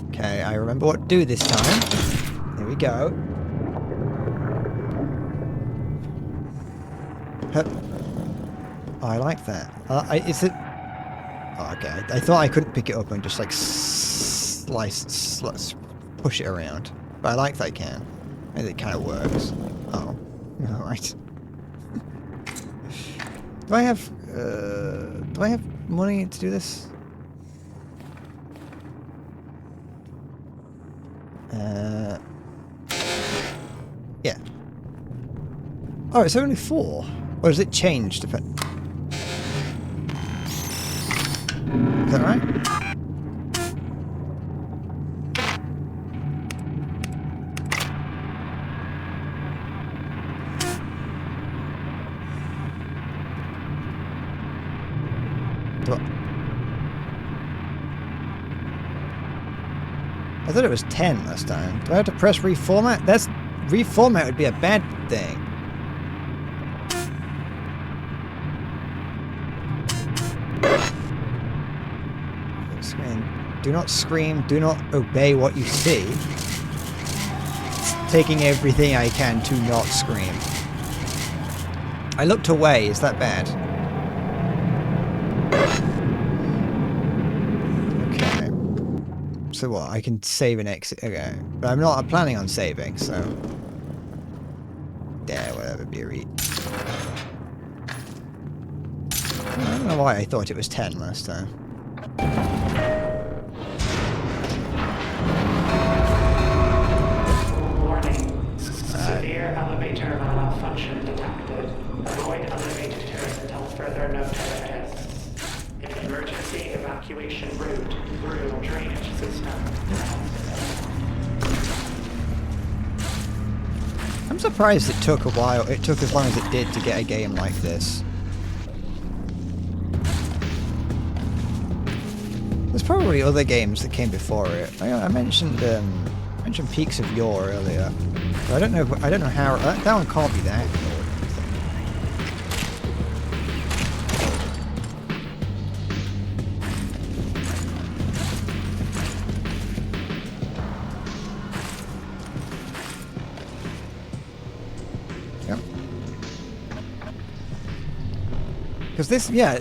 Okay, I remember what to do this time. Here we go. Hup. Oh, I like that. Is it? Oh, okay. I thought I couldn't pick it up and just like push it around. But I like that I can. And it kind of works. Oh, all right. Do I have money to do this? Yeah. Oh, it's only 4. Or has it changed? Is that right? I thought it was 10 last time. Do I have to press reformat? Reformat would be a bad thing. Do not scream. Do not obey what you see. It's taking everything I can to not scream. I looked away. Is that bad? Okay. So what? I can save and exit. Okay. But I'm planning on saving, so... Yeah, whatever, be a read. I don't know why I thought it was 10 last time. Warning. Severe elevator malfunction detected. Avoid elevators until further notice. Emergency evacuation route through drainage system. I'm surprised it took a while. It took as long as it did to get a game like this. There's probably other games that came before it. I mentioned Peaks of Yore earlier. But I don't know how that one can't be that. Yep. Because this, yeah,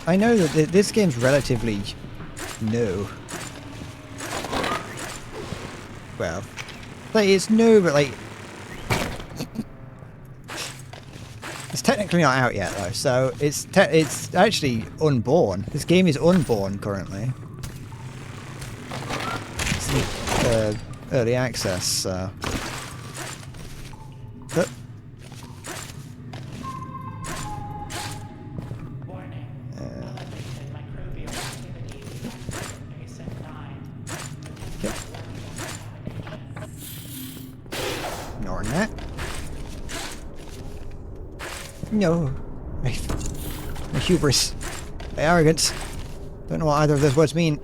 I know that this game's relatively new. Well, like, it's new, but like... It's technically not out yet, though, so it's actually unborn. This game is unborn currently. It's early access, so... But... Ignoring that. No. My hubris. My arrogance. Don't know what either of those words mean.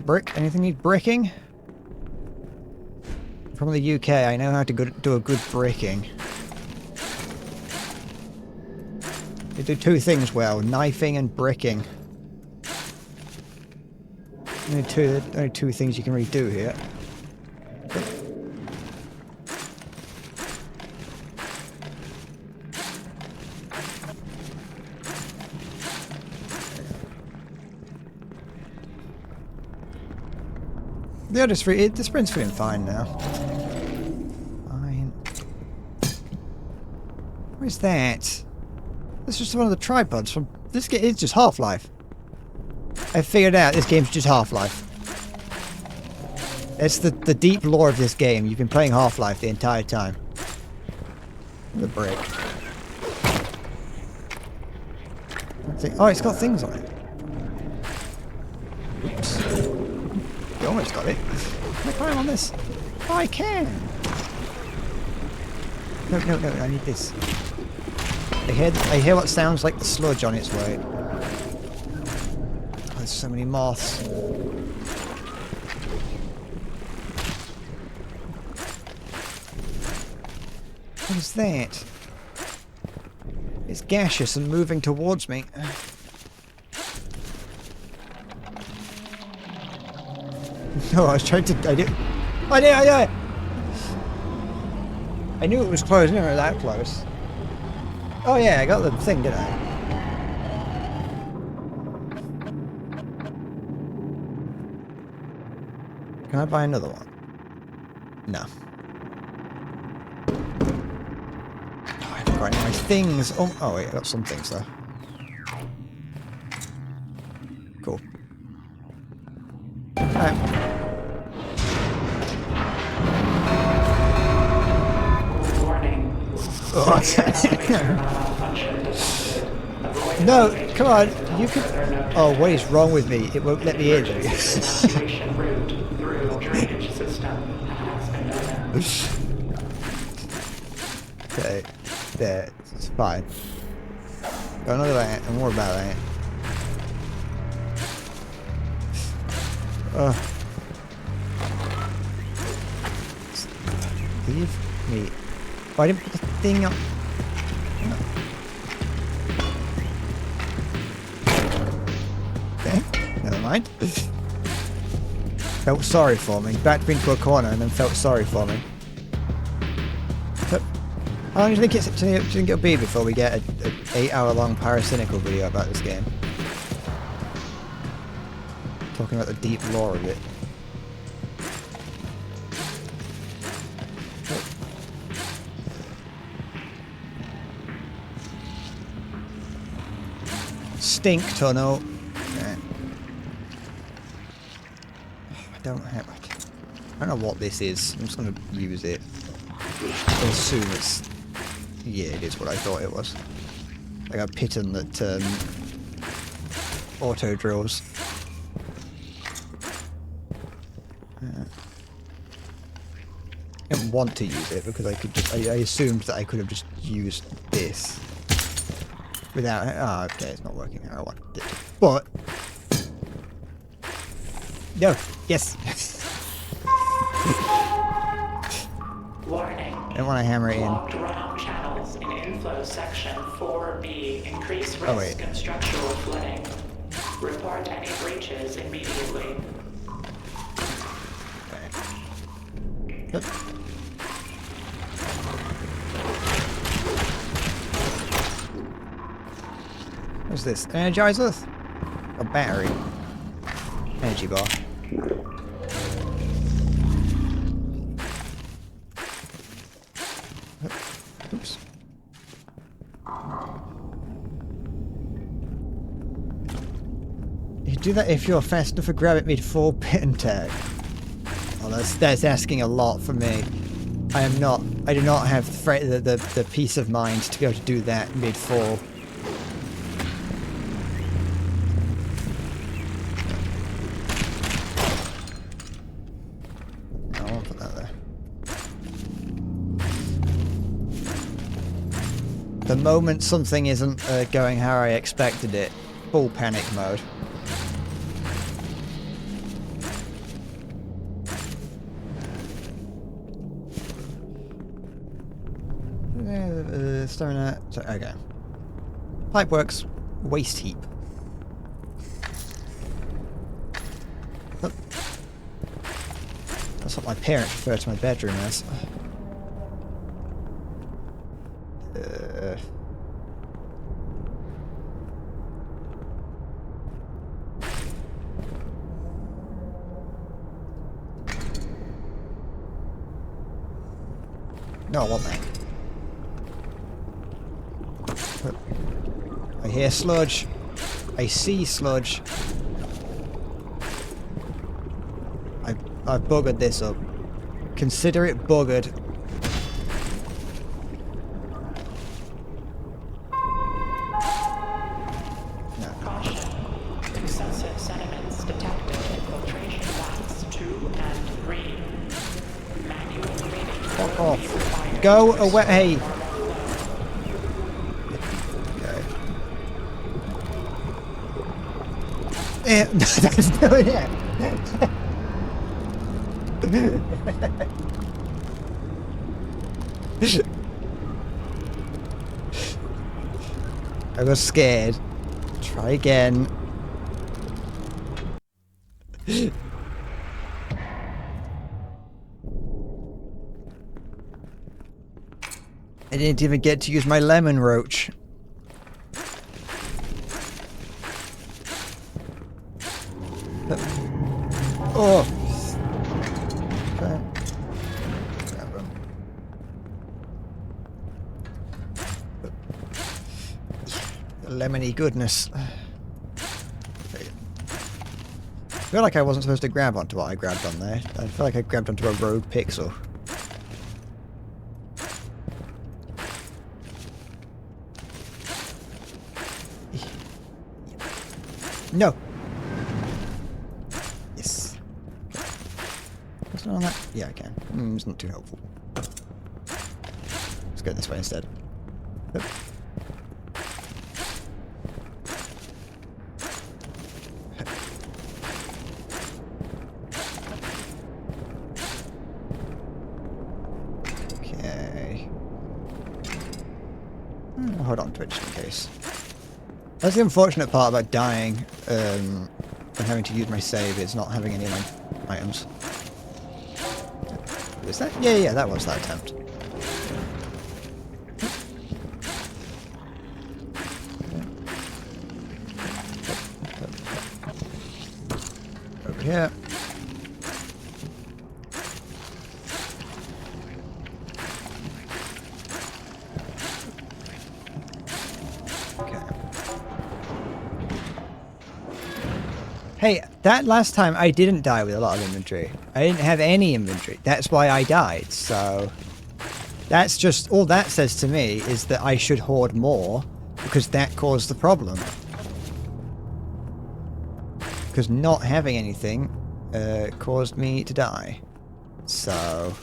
Brick? Anything need bricking? From the UK, I know how to do a good bricking. They do two things well, knifing and bricking. Only two things you can really do here. The other three, the sprint's feeling fine now. Fine. What is that? That's just one of the tripods from this game. It's just Half-Life. I figured out this game's just Half-Life. It's the deep lore of this game. You've been playing Half-Life the entire time. The brick. Oh, it's got things on it. Oops. You almost got it. Can I climb on this? Oh, I can! No, I need this. I hear what sounds like the sludge on its way. Oh, there's so many moths. What is that? It's gaseous and moving towards me. No, I was trying to... I did... I knew it was close, I knew it was that close. Oh yeah, I got the thing, didn't I? Can I buy another one? No. Oh, I haven't got any of my things. Oh wait, I got some things though. Cool. Alright. No, come on, you can... Oh, what is wrong with me? It won't let me in. Okay, there, it's fine. Don't look at that. I'm more about that. Leave me. Why didn't put the thing up? No. Okay, never mind. Felt sorry for me. Backed me into a corner and then felt sorry for me. So, how long do you think it'll be before we get an 8-hour-long Paracynical video about this game? Talking about the deep lore of it. Stink tunnel. Yeah. I don't know what this is. I'm just gonna use it. I assume it's. Yeah, it is what I thought it was. Like a piton that auto drills. I didn't want to use it because I could just. I assumed that I could have just used this. Without it. Oh, okay, it's not working how I wanted it. But. No. Yes. Warning. I don't want to hammer it in. Blocked round channels in inflow section 4B increase risk of structural flooding. Report any breaches immediately. Yep. What's this? Energizer? A battery. Energy bar. Oops. You do that if you're fast enough to grab it mid-fall pit and tag. Oh, that's asking a lot from me. I do not have the peace of mind to go to do that mid-fall. The moment something isn't going how I expected it, full panic mode. Okay. Pipe works. Waste heap. Oh. That's what my parents refer to my bedroom as. No, I want that. I hear sludge. I see sludge. I've buggered this up. Consider it buggered. No. Caution. Excessive sediments detected in filtration baths 2 and 3. Manual cleaning. Fuck off. Go away. Hey. Okay. That's doing it. I was scared. Try again. I didn't even get to use my lemon roach. Oh! Okay. Lemony goodness. I feel like I wasn't supposed to grab onto what I grabbed on there. I feel like I grabbed onto a rogue pixel. No! Yes. What's on that? Yeah, I can. It's not too helpful. Let's go this way instead. Oop. hold on to it just in case. That's the unfortunate part about dying and having to use my save, is not having any of my items. Was that? Yeah, that was that attempt. Over here. Hey, that last time I didn't die with a lot of inventory. I didn't have any inventory. That's why I died, so... That's just... All that says to me is that I should hoard more, because that caused the problem. Because not having anything caused me to die. So...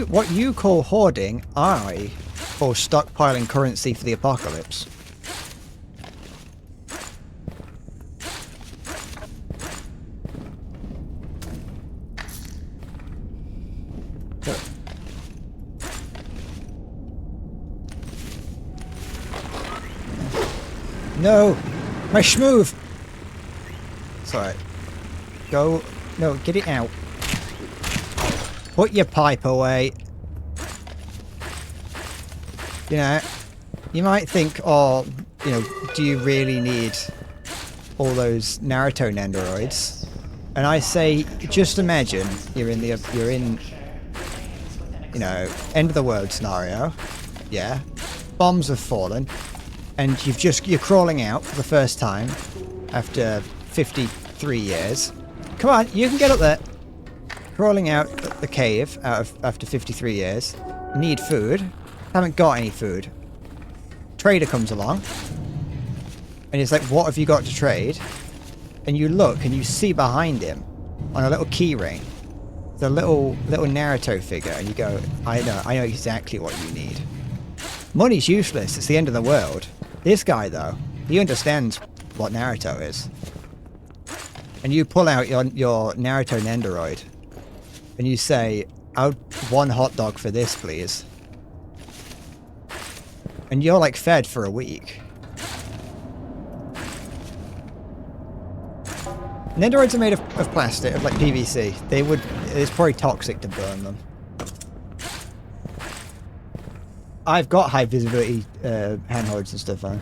what you call hoarding, I call stockpiling currency for the apocalypse. No! My schmoove! It's alright. Go... No, get it out. Put your pipe away. You know, you might think, oh, you know, do you really need all those Naruto nendoroids? And I say, just imagine you're in, you know, end of the world scenario. Yeah, bombs have fallen, and you're crawling out for the first time after 53 years. Come on, you can get up there. Crawling out the cave after 53 years. Need food. Haven't got any food. Trader comes along. And he's like, what have you got to trade? And you look and you see behind him on a little key ring the little Naruto figure, and you go, I know exactly what you need. Money's useless, it's the end of the world. This guy though, he understands what Naruto is. And you pull out your Naruto Nendoroid. And you say, I'll one hot dog for this, please. And you're like fed for a week. Nendoroids are made of plastic, of like PVC. It's probably toxic to burn them. I've got high visibility handholds and stuff on.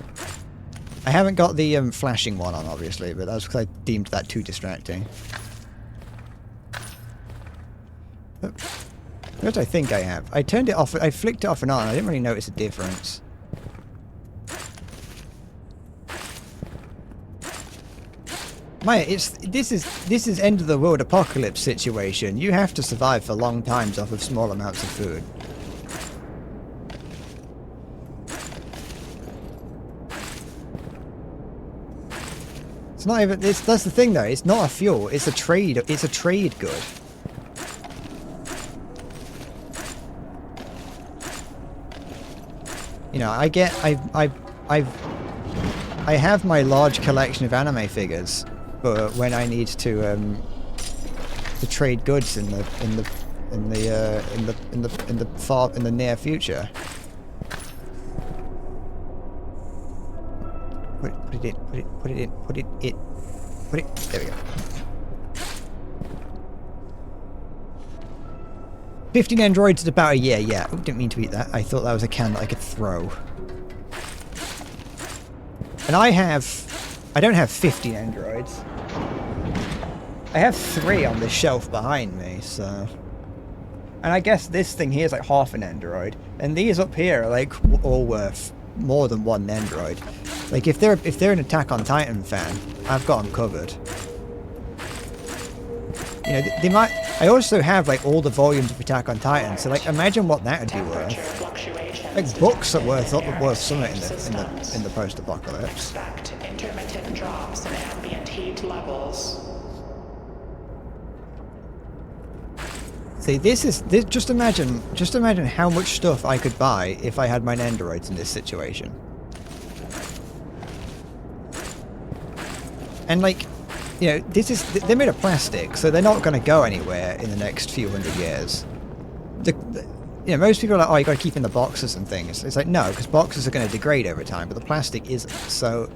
I haven't got the flashing one on, obviously, but that's because I deemed that too distracting. What do I think I have? I turned it off, I flicked it off and on, I didn't really notice a difference. Maya, this is end of the world apocalypse situation. You have to survive for long times off of small amounts of food. It's not even, that's the thing though, it's not a fuel, it's a trade good. You know, I have my large collection of anime figures, but when I need to trade goods in the near future. Put it in. There we go. 15 androids in about a year, yeah. Oh, didn't mean to eat that. I thought that was a can that I could throw. And I don't have 50 androids. I have 3 on the shelf behind me, so... And I guess this thing here is like half an android. And these up here are like all worth more than 1 android. Like if they're an Attack on Titan fan, I've got them covered. You know, they might... I also have like all the volumes of Attack on Titan, so like imagine what that would be worth. Like books are worth something in the post-apocalypse. Expect intermittent drops in ambient heat levels. See, just imagine how much stuff I could buy if I had my Nendoroids in this situation. And like, you know, they're made of plastic, so they're not going to go anywhere in the next few hundred years. You know, most people are like, oh, you got to keep in the boxes and things. It's like, no, because boxes are going to degrade over time, but the plastic isn't. So,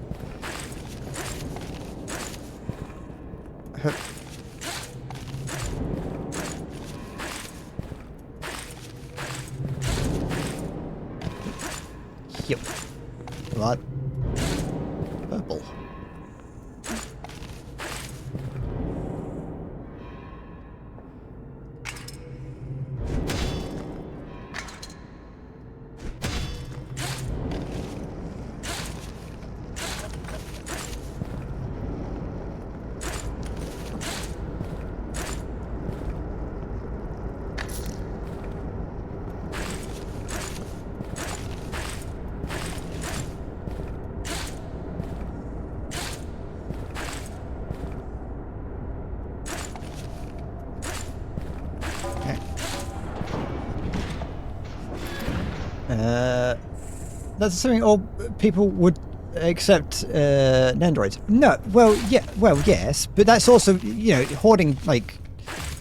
yep. What? Purple. That's something all people would accept Nendoroids. No, well, yeah, well, yes, but that's also, you know, hoarding like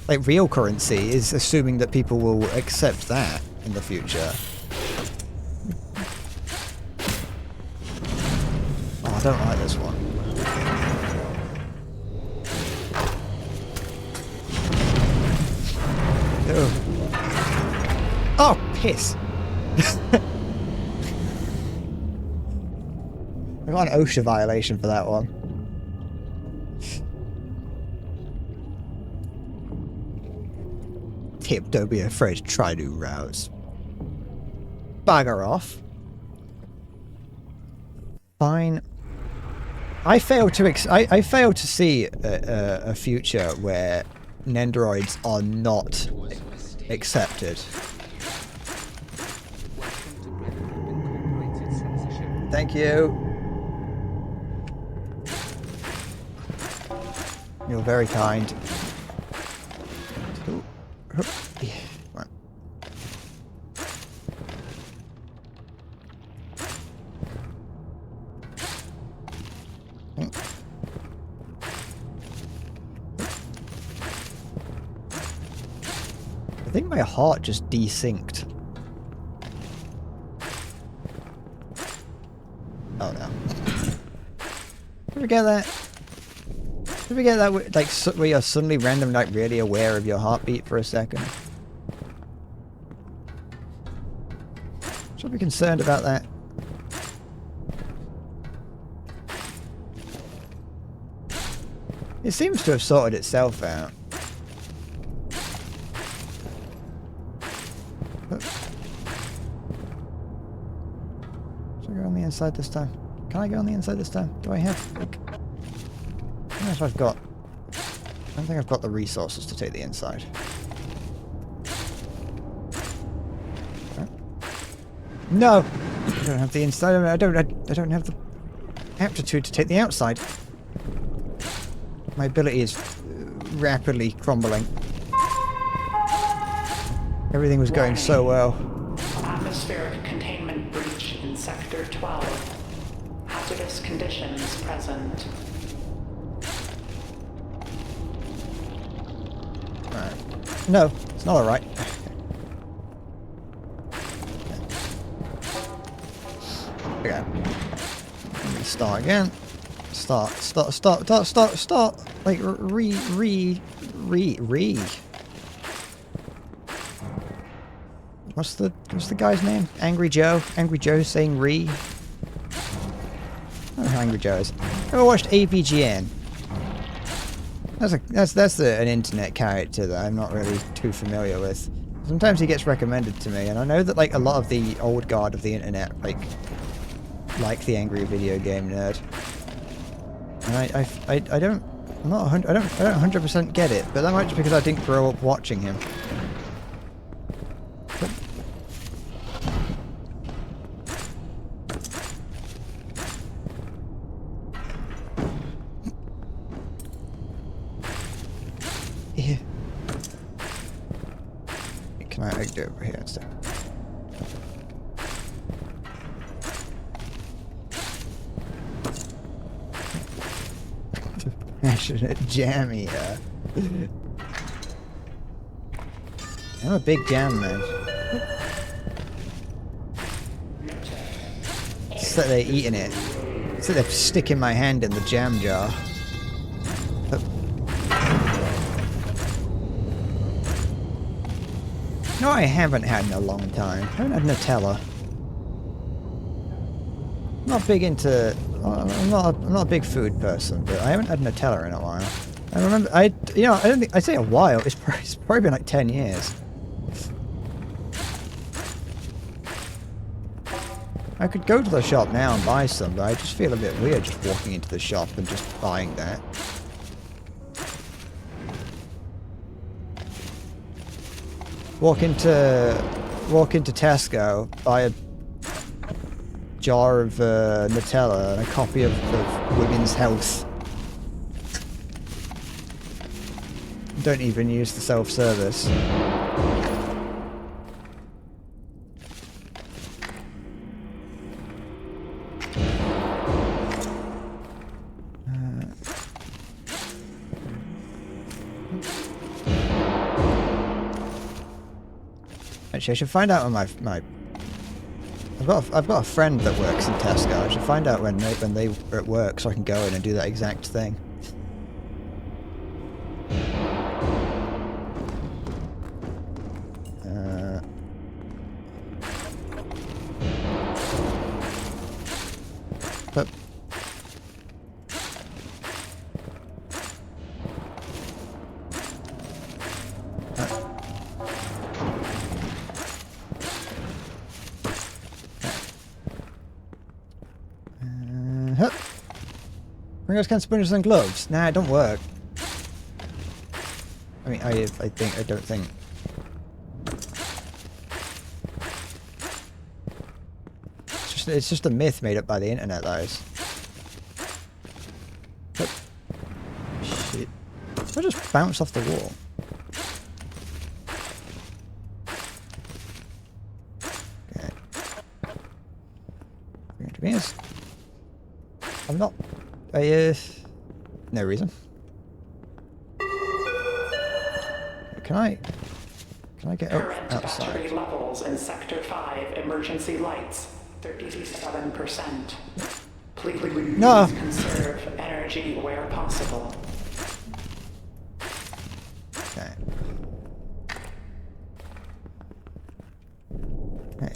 real currency is assuming that people will accept that in the future. Oh, I don't like this one. Oh, piss. I got an OSHA violation for that one. Tip, don't be afraid to try new routes. Bugger off. Fine. I fail to see a future where Nendoroids are not accepted. Thank you. You're very kind. Yeah, right. I think my heart just desynced. Oh no. Did we get that? Did we get that, like, where you're suddenly randomly, like, really aware of your heartbeat for a second? Should I be concerned about that? It seems to have sorted itself out. Should I go on the inside this time? Can I go on the inside this time? Do I have, like... I don't know if I've got... I don't think I've got the resources to take the inside. Okay. No! I don't have the inside. I don't have the aptitude to take the outside. My ability is rapidly crumbling. Everything was going so well. Atmospheric containment breach in Sector 12. Hazardous conditions present. Alright. No, it's not alright. Okay. Let me start again. Start. Like, re. What's the guy's name? Angry Joe? Angry Joe saying re? I don't know who Angry Joe is. Ever watched AVGN? That's an internet character that I'm not really too familiar with. Sometimes he gets recommended to me, and I know that like a lot of the old guard of the internet like the angry video game nerd. And I don't 100% get it, but that might just because I didn't grow up watching him. Yeah. Can I do it over here instead? passionate jammy. I'm a big jam man. It's like they're eating it. It's like they're sticking my hand in the jam jar. No, I haven't had in a long time. I haven't had Nutella. I'm not big into. I'm not a big food person, but I haven't had Nutella in a while. I remember. I don't think I say a while. It's probably been like 10 years. I could go to the shop now and buy some, but I just feel a bit weird just walking into the shop and just buying that. Walk into Tesco, buy a jar of Nutella and a copy of Women's Health. Don't even use the self-service. Actually, I should find out when my I've got a friend that works in Tesco. I should find out when they are at work so I can go in and do that exact thing. But bring us canned sponges and gloves. Nah, it don't work. I mean, I don't think. It's just a myth made up by the internet, that is. But, shit. I just bounced off the wall. Okay. To be honest, I'm not. No reason. Can I get Current outside? battery levels in Sector 5 emergency lights, 37%. Please No. conserve energy where possible. Okay. Okay.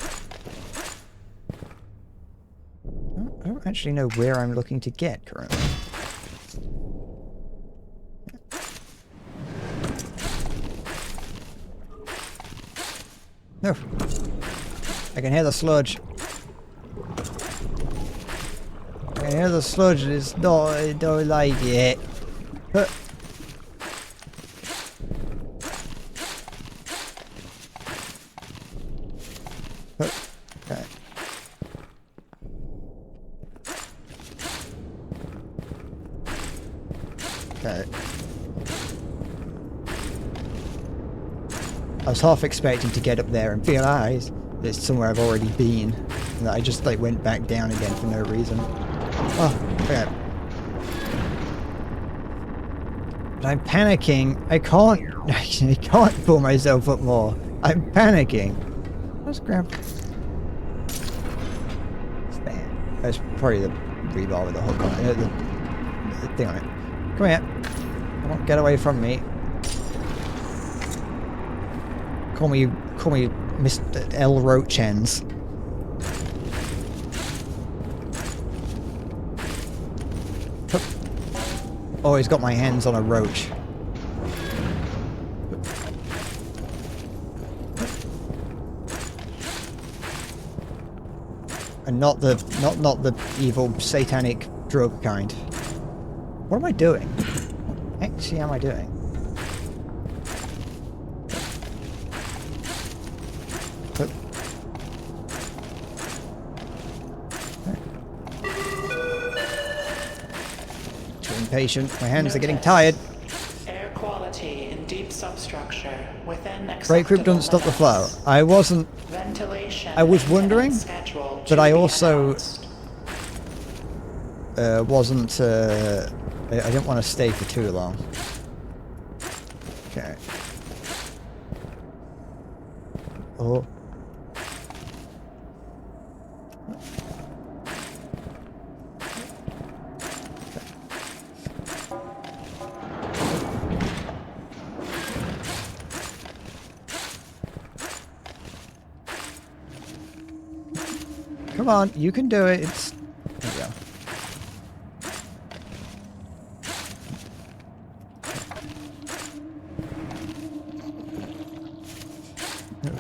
I don't actually know where I'm looking to get currently. No. I can hear the sludge. I can hear the sludge. It's not. I don't like it. But okay. Okay. I was half expecting to get up there and realise that it's somewhere I've already been, and that I just like went back down again for no reason. Oh, okay. But I'm panicking. I can't pull myself up more. I'm panicking. Let's grab. Stand. That's probably the rebar with the hook on it. The thing on it. Come here. Come on, get away from me. Call me Mr. L. Roachens. Oh, he's got my hands on a roach. And not the evil satanic drug kind. What am I doing? What actually am I doing? Too impatient. My hands are getting tired. Air quality in deep substructure within Brake group doesn't stop the flow. I wasn't. ventilation. I was wondering, schedule but to I be also announced. wasn't I didn't want to stay for too long. Okay. Oh. Come on, you can do it. It's... There we go. There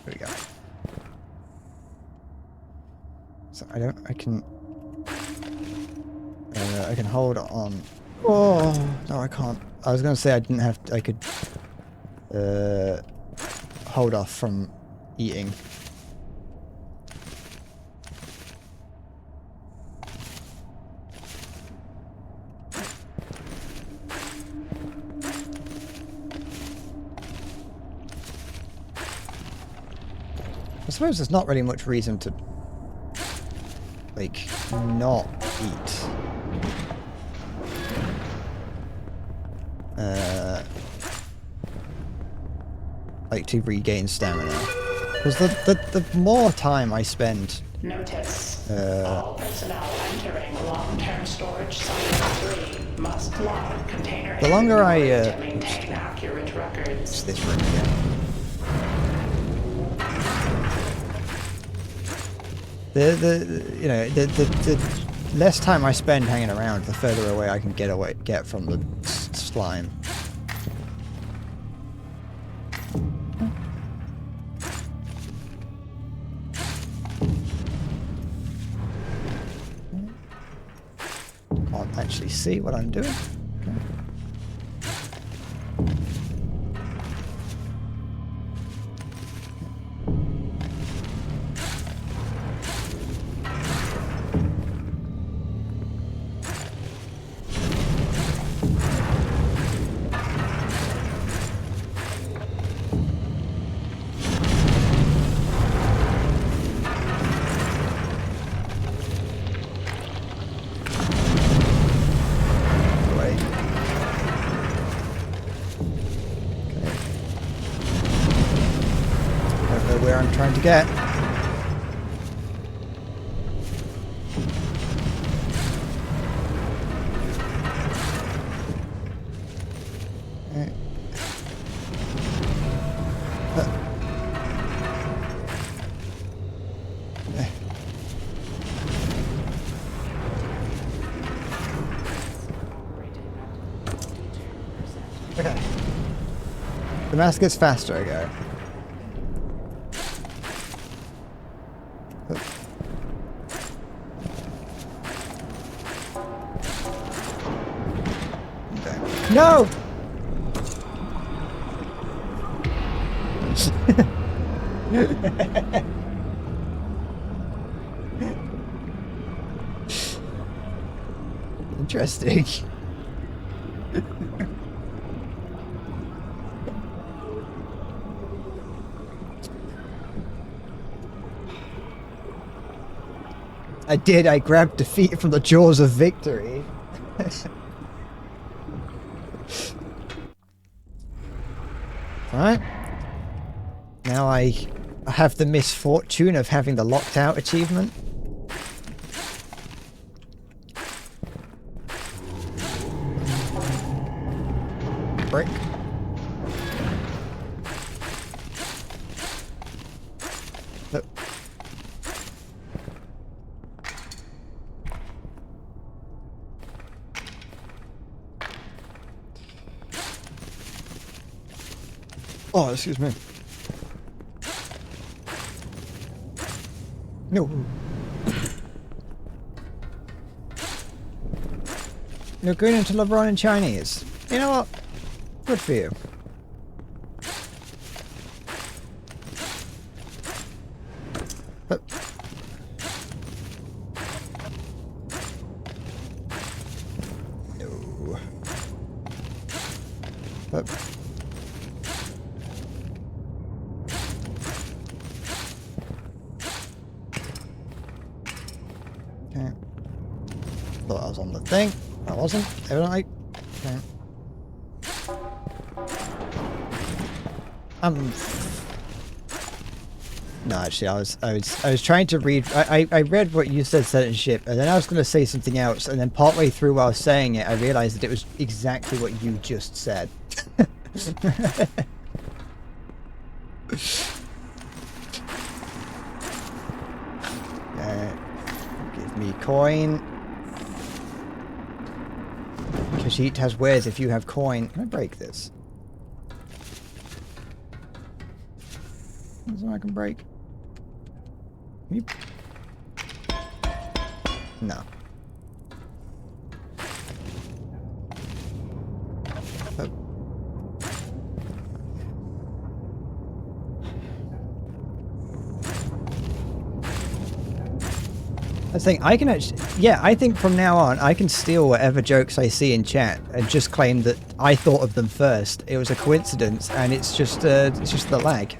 we go. So I can hold on. Oh, no, I can't. I was going to say I didn't have to, I could hold off from eating. I suppose there's not really much reason to, like, not eat. Like, to regain stamina. Because the more time I spend... Notice. All personnel entering long-term storage site 3 must log container The longer I... to maintain accurate records. It's this room again. The less time I spend hanging around, the further away I can get from the slime. Can't actually see what I'm doing. Okay. Where I'm trying to get. Okay. The mask gets faster, I go. No! Interesting. I did. I grabbed defeat from the jaws of victory. Alright. Now I have the misfortune of having the locked out achievement. Brick. Nope. Oh, excuse me. No. You're going into LeBron in Chinese. You know what? Good for you. But no. But okay. Thought I was on the thing. I wasn't, evidently. Okay. No, actually, I was trying to read. I read what you said, set and ship, and then I was going to say something else, and then partway through while I was saying it, I realized that it was exactly what you just said. Give me coin. Khajiit has wares if you have coin. Can I break this? There's one I can break. Can you... No. Oh. I think I can actually, yeah, I think from now on I can steal whatever jokes I see in chat and just claim that I thought of them first. It was a coincidence, and it's just the lag.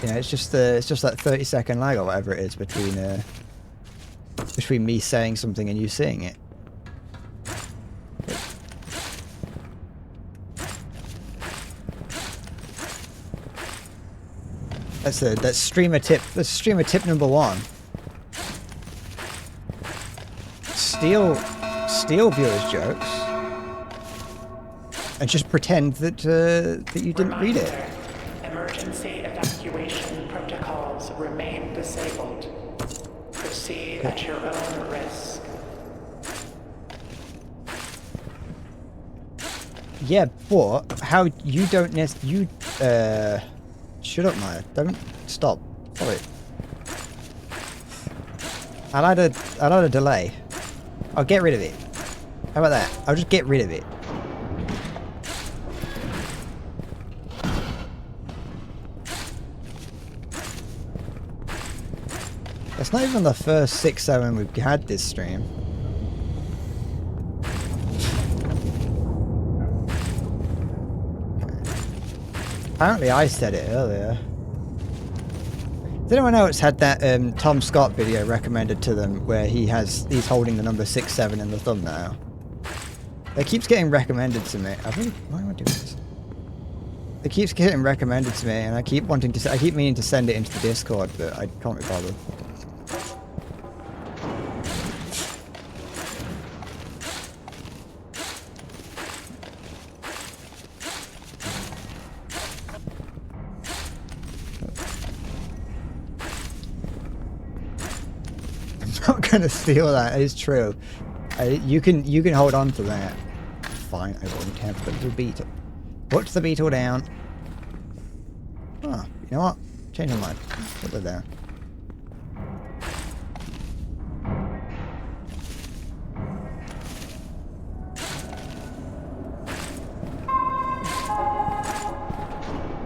You know, it's just that 30-second lag or whatever it is between me saying something and you seeing it. That's streamer tip. That's streamer tip number 1. Steal viewers' jokes and just pretend that you didn't read it. Emergency evacuation protocols remain disabled. Proceed at your own risk. Yeah, but how you don't shut up, Maya. Don't stop. Sorry. I'll add a delay. I'll get rid of it. How about that? I'll just get rid of it. That's not even the first 6-7 we've had this stream. Apparently I said it earlier. Has anyone else had that Tom Scott video recommended to them where he's holding the number 6-7 in the thumbnail? It keeps getting recommended to me. Why am I doing this? It keeps getting recommended to me, and I keep meaning to send it into the Discord, but I can't be bothered. Not gonna steal that. It's true. You can hold on to that. Fine, I won't have to put the beetle. Put the beetle down. Oh, you know what? Change my mind. Put it down.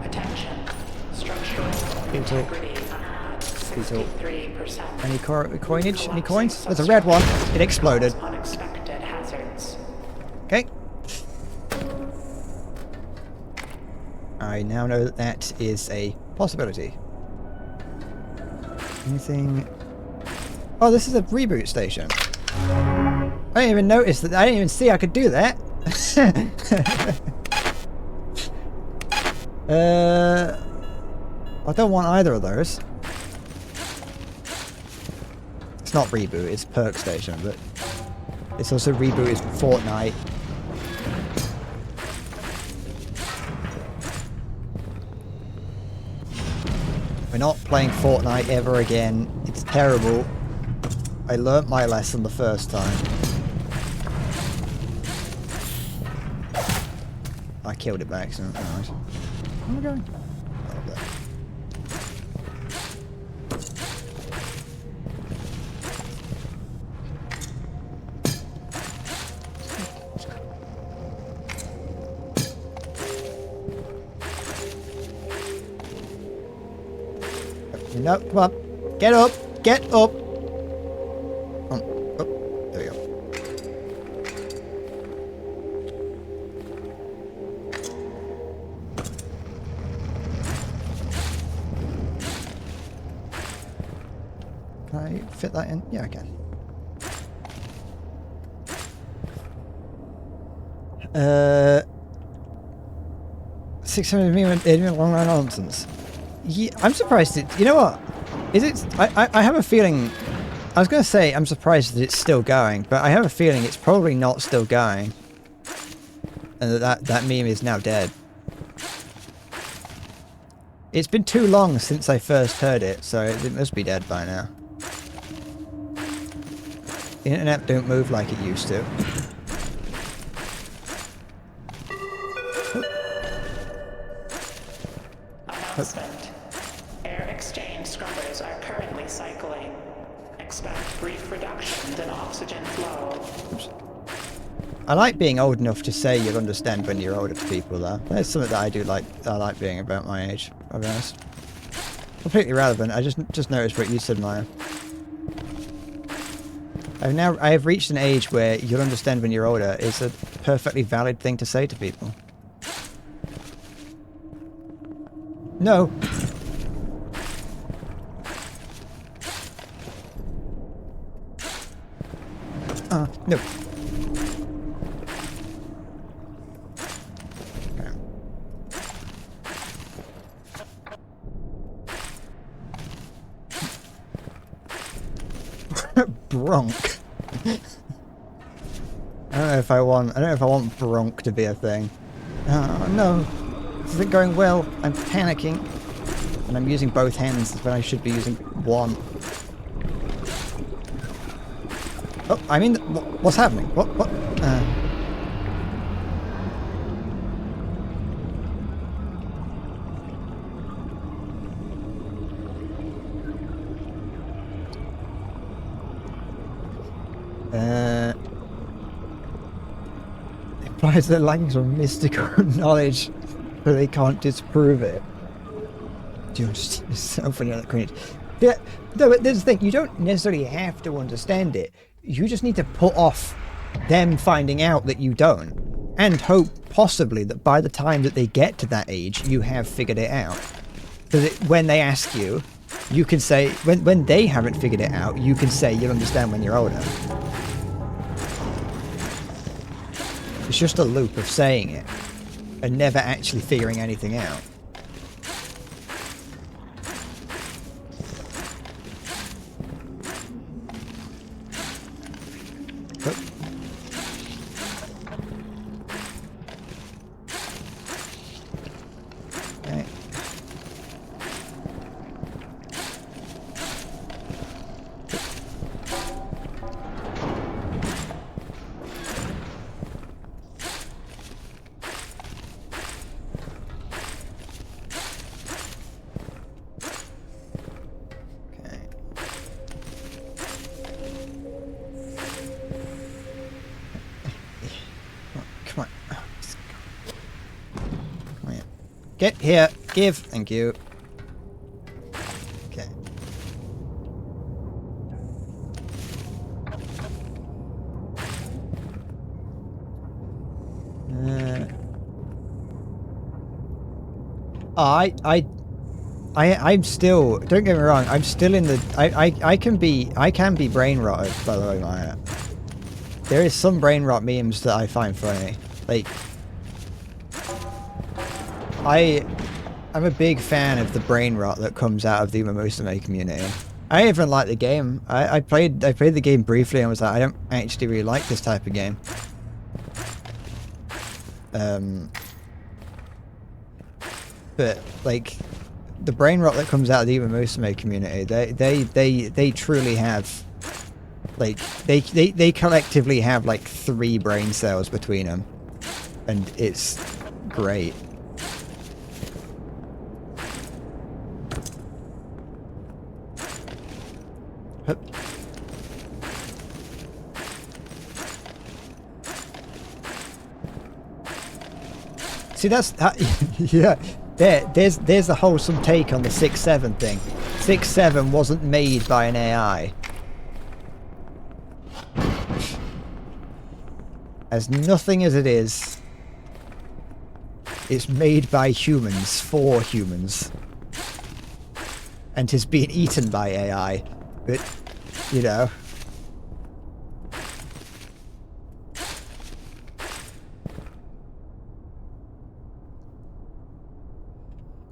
Attention. Structural Beetle. integrity. Beetle. 63%. Any coinage? Any coins? There's a red one. It exploded. Unexpected hazards. Okay. I now know that that is a possibility. Anything? Oh, this is a reboot station. I didn't even notice that. I didn't even see I could do that. I don't want either of those. It's not reboot, it's perk station, but it's also reboot is Fortnite. We're not playing Fortnite ever again. It's terrible. I learnt my lesson the first time. I killed it by accident. Nice. Where am I going? Oh, there. No, come on. Get up. Get up. Oh, there we go. Can I fit that in? Yeah, I can. Uh, 600 million long run nonsense. Yeah, I'm surprised it. You know what? Is it? I have a feeling. I was going to say I'm surprised that it's still going, but I have a feeling it's probably not still going, and that meme is now dead. It's been too long since I first heard it, so it must be dead by now. The internet don't move like it used to. Announcement. Air exchange scrubbers are currently cycling. Expect brief reductions in oxygen flow. Oops. I like being old enough to say you'll understand when you're older to people, though. That's something that I do like. I like being about my age, I'll be honest. Completely irrelevant. I just noticed what you said, Maya. I have reached an age where you'll understand when you're older is a perfectly valid thing to say to people. No. No. Bronk. I don't know if I want bronk to be a thing. Oh no. This isn't going well. I'm panicking. And I'm using both hands when I should be using one. Oh, I mean, what's happening? What? Implies that lacking some mystical knowledge, but they can't disprove it. Do you understand yourself when you're not acquainted? Yeah, no, but there's the thing, you don't necessarily have to understand it. You just need to put off them finding out that you don't. And hope, possibly, that by the time that they get to that age, you have figured it out. Because when they ask you, you can say, when they haven't figured it out, you can say you'll understand when you're older. It's just a loop of saying it, and never actually figuring anything out. Okay. Come on. Come here. Get here. Give. Thank you. Okay. I'm still, don't get me wrong, I'm still in the, I can be brain rotted, by the way, Maya. There is some brain rot memes that I find funny. Like, I'm a big fan of the brain rot that comes out of the Uma Musume community. I even like the game. I played the game briefly and was like, I don't actually really like this type of game. But like, the brain rot that comes out of the Uma Musume community, they truly have, like, they collectively have like 3 brain cells between them, and it's great. Hup. See, that's yeah. There's the wholesome take on the 6-7 thing. 6-7 wasn't made by an AI. As nothing as it is, it's made by humans for humans, and is being eaten by AI. But you know.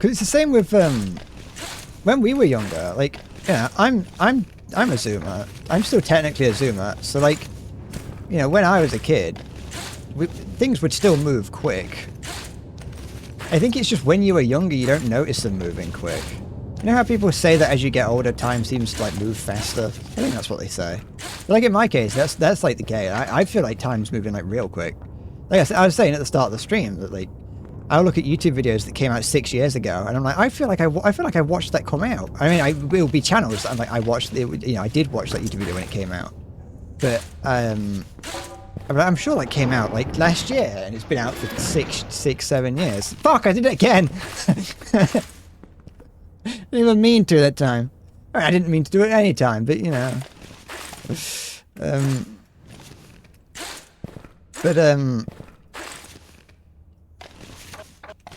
Because it's the same with when we were younger. Like, yeah, I'm a Zoomer. I'm still technically a Zoomer. So like, you know, when I was a kid, things would still move quick. I think it's just when you were younger, you don't notice them moving quick. You know how people say that as you get older, time seems to like move faster? I think that's what they say. But like in my case, that's like the case. I feel like time's moving like real quick. Like I was saying at the start of the stream that like I'll look at YouTube videos that came out 6 years ago, and I'm like, I feel like I watched that come out. I mean, will be channels that I'm like I watched. You know, I did watch that YouTube video when it came out, but I'm sure that came out like last year, and it's been out for 7 years. Fuck! I did it again. I didn't even mean to that time. I didn't mean to do it any time, but you know.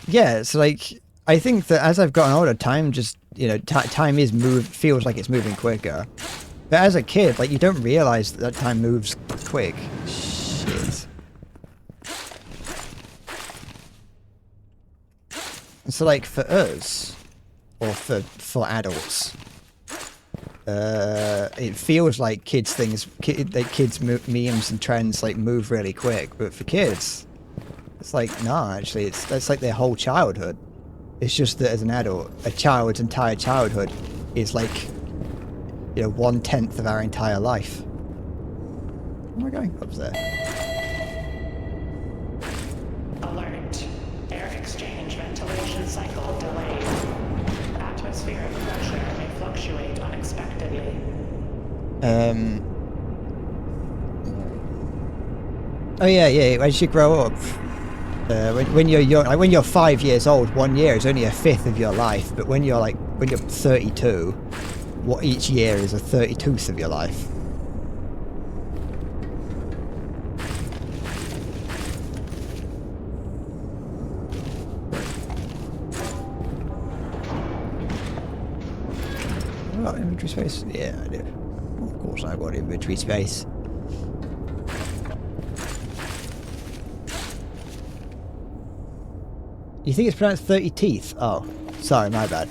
Yeah, it's like I think that as I've gotten older, time just time feels like it's moving quicker. But as a kid, like you don't realize that time moves quick. Shit. And so like for us, or for adults, it feels like kids memes and trends like move really quick. But for kids, it's like nah. Actually, that's like their whole childhood. It's just that as an adult, a child's entire childhood is like 1/10 of our entire life. Where am I going? Up there. Alert. Air exchange ventilation cycle delayed. Atmospheric pressure may fluctuate unexpectedly. Oh yeah. As you grow up, when you're young, like when you're 5 years old, 1 year is only a fifth of your life. But when you're 32, what each year is a 32th of your life. Oh, inventory space? Yeah, I do. Of course I've got inventory space. You think it's pronounced 30 teeth? Oh, sorry, my bad.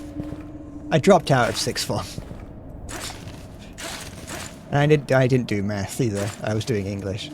I dropped out of sixth form. And I didn't do math either. I was doing English.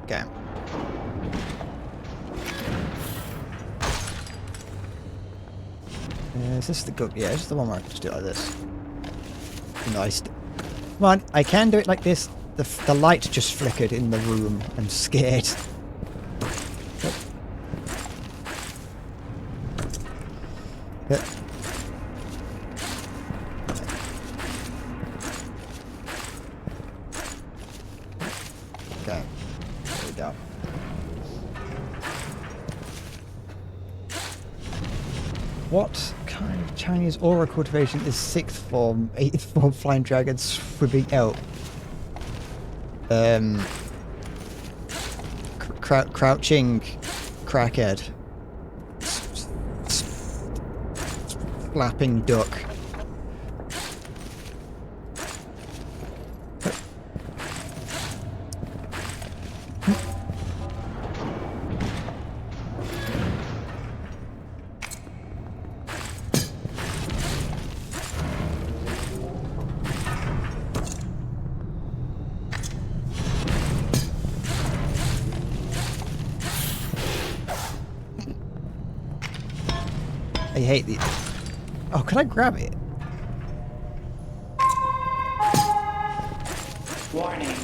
Okay. Is this the good? Yeah, this is the one where I can just do it like this. Nice. Come on, I can do it like this. The light just flickered in the room. I'm scared. Yeah. Okay. There we go. What kind of Chinese aura cultivation is 6th form, 8th form flying dragons swimming out? Crouching crackhead. Flapping duck. I hate these. Oh, can I grab it? Warning.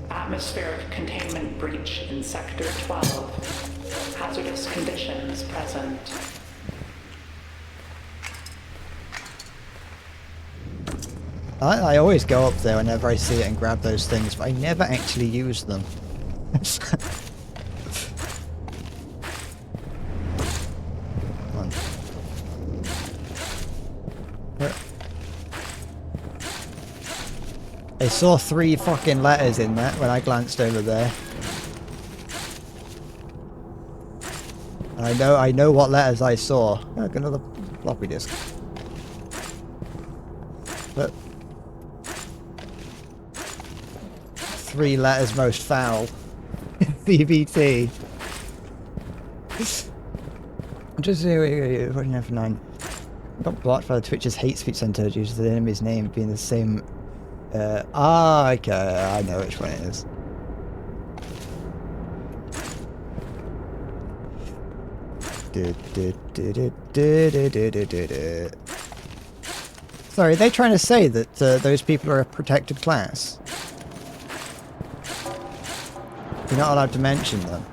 Atmospheric containment breach in Sector 12. Hazardous conditions present. I always go up there whenever I see it and grab those things, but I never actually use them. Come on. I saw 3 fucking letters in that when I glanced over there. And I know what letters I saw. Oh, look, another floppy disk. But 3 letters most foul. CBT. Just watching F9. Got blocked by the Twitch's hate speech center due to the enemy's name being the same. Okay, I know which one it is. Sorry, are they trying to say that those people are a protected class? You're not allowed to mention them.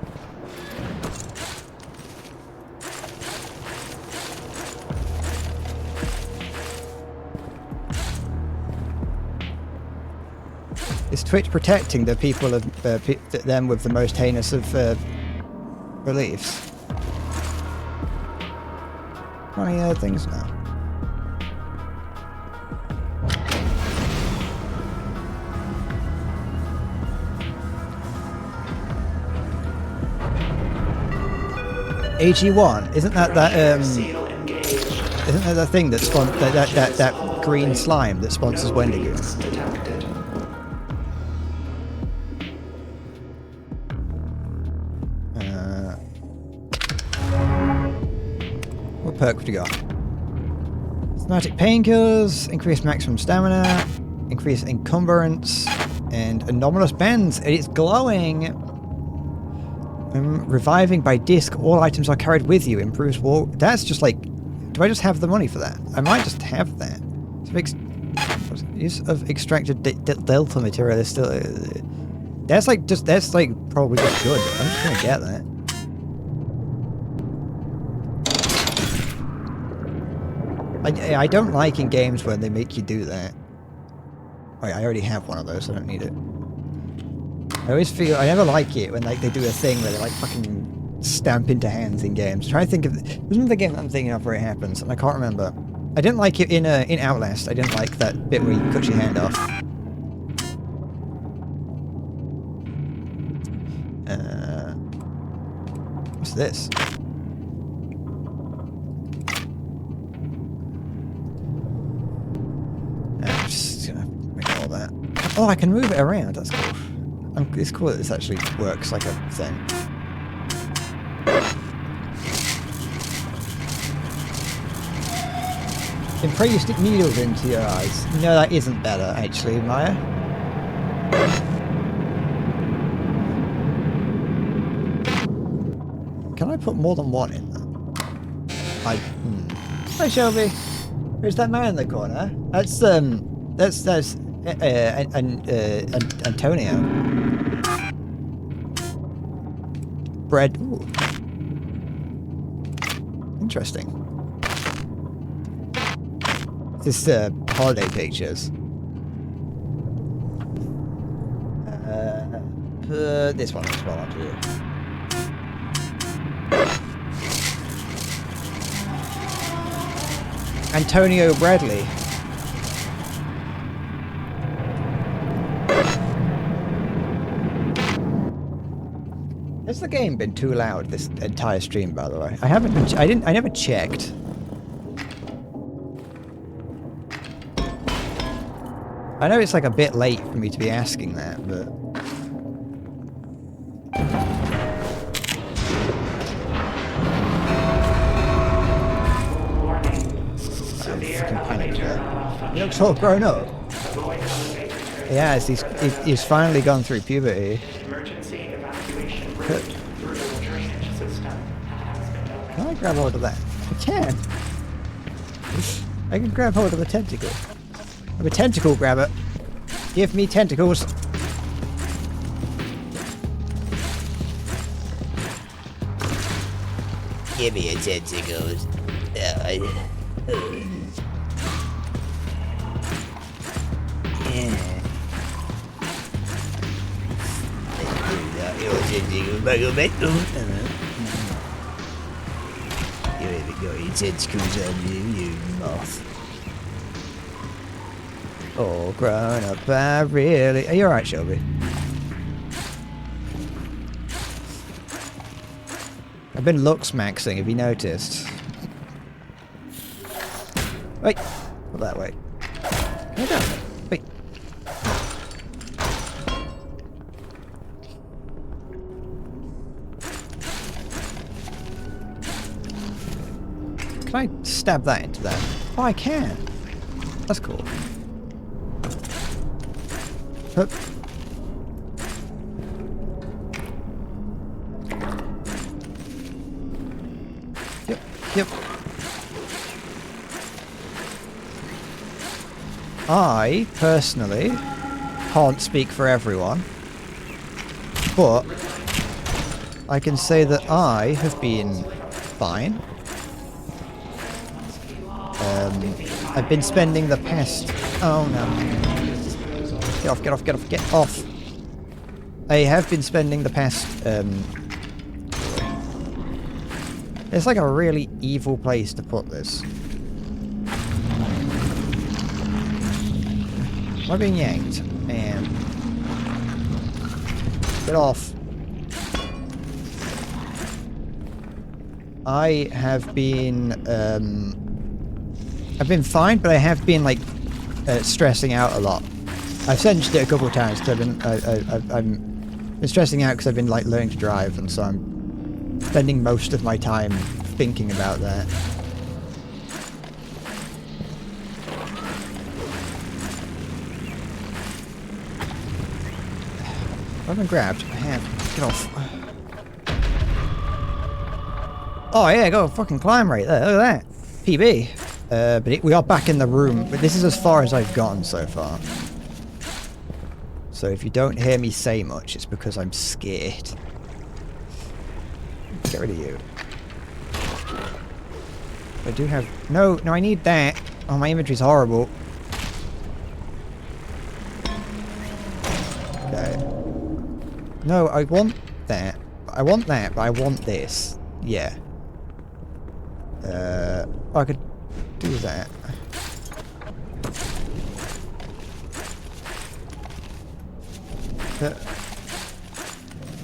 Is Twitch protecting the people of them with the most heinous of beliefs? Funny things now. AG1, isn't that isn't that the thing that that green slime that sponsors Wendigo? What perk have you got? Somatic painkillers, increased maximum stamina, increased encumbrance, and anomalous bends. It's glowing. Reviving by disc, all items are carried with you, improves war. That's just like, do I just have the money for that? I might just have that. Use of extracted delta material is still. That's like probably just good. I'm just gonna get that. I don't like in games when they make you do that. Wait, I already have one of those, so I don't need it. I always feel, I never like it when like they do a thing where they like fucking stamp into hands in games. Try to think of, isn't the game I'm thinking of where it happens, and I can't remember. I didn't like it in Outlast. I didn't like that bit where you cut your hand off. What's this? I'm just gonna make all that. Oh, I can move it around. That's cool. It's cool that this actually works like a thing. In pray you stick needles into your eyes. No, that isn't better, actually, Maya. Can I put more than one in there? Hi, Shelby. Who's that man in the corner? That's Antonio. Bread. Ooh. Interesting. This holiday pictures. This one as well, I'll do. Antonio Bradley. Has the game been too loud this entire stream, by the way? I haven't been, I never checked. I know it's like a bit late for me to be asking that, but... He looks all grown up. Yeah, he's finally gone through puberty. Can I grab hold of that? I can. I can grab hold of a tentacle. I'm a tentacle grabber. Give me tentacles. Give me your tentacles. You haven't got any tentacles on you, you moth. Oh, grown up, I really... Are you alright, Shelby? I've been lux maxing, have you noticed? Wait! Not that way. Can I go? Wait. Can I stab that into that? Oh, I can! That's cool. Hup. Yep, yep. I, personally, can't speak for everyone, but I can say that I have been fine. I've been spending the past... Oh no. Get off, get off, get off, get off! I have been spending the past... It's like a really evil place to put this. Am I being yanked? Man. Get off. I have been, I've been fine, but I have been, like, stressing out a lot. I've sensed it a couple of times, because I've been stressing out because I've been, like, learning to drive, and so I'm spending most of my time thinking about that. I haven't grabbed. I have. Get off. Oh yeah, go fucking climb right there. Look at that. PB. But we are back in the room. But this is as far as I've gotten so far. So if you don't hear me say much, it's because I'm scared. Get rid of you. I do have... No, I need that. Oh, my inventory's horrible. Okay. No, I want that. I want that, but I want this. Yeah. I could do that.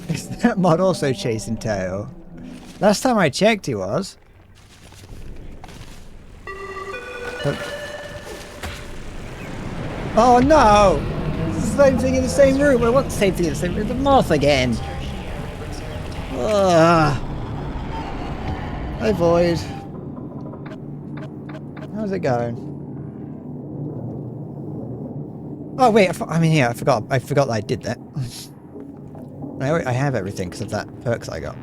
Is that mod also chasing tail? Last time I checked he was. Oh no! It's the same thing in the same room. I want the same thing in the same room. The moth again. Ugh. Hi Void. How's it going? Oh wait, I mean, yeah, I forgot that I did that. I have everything because of that perks I got.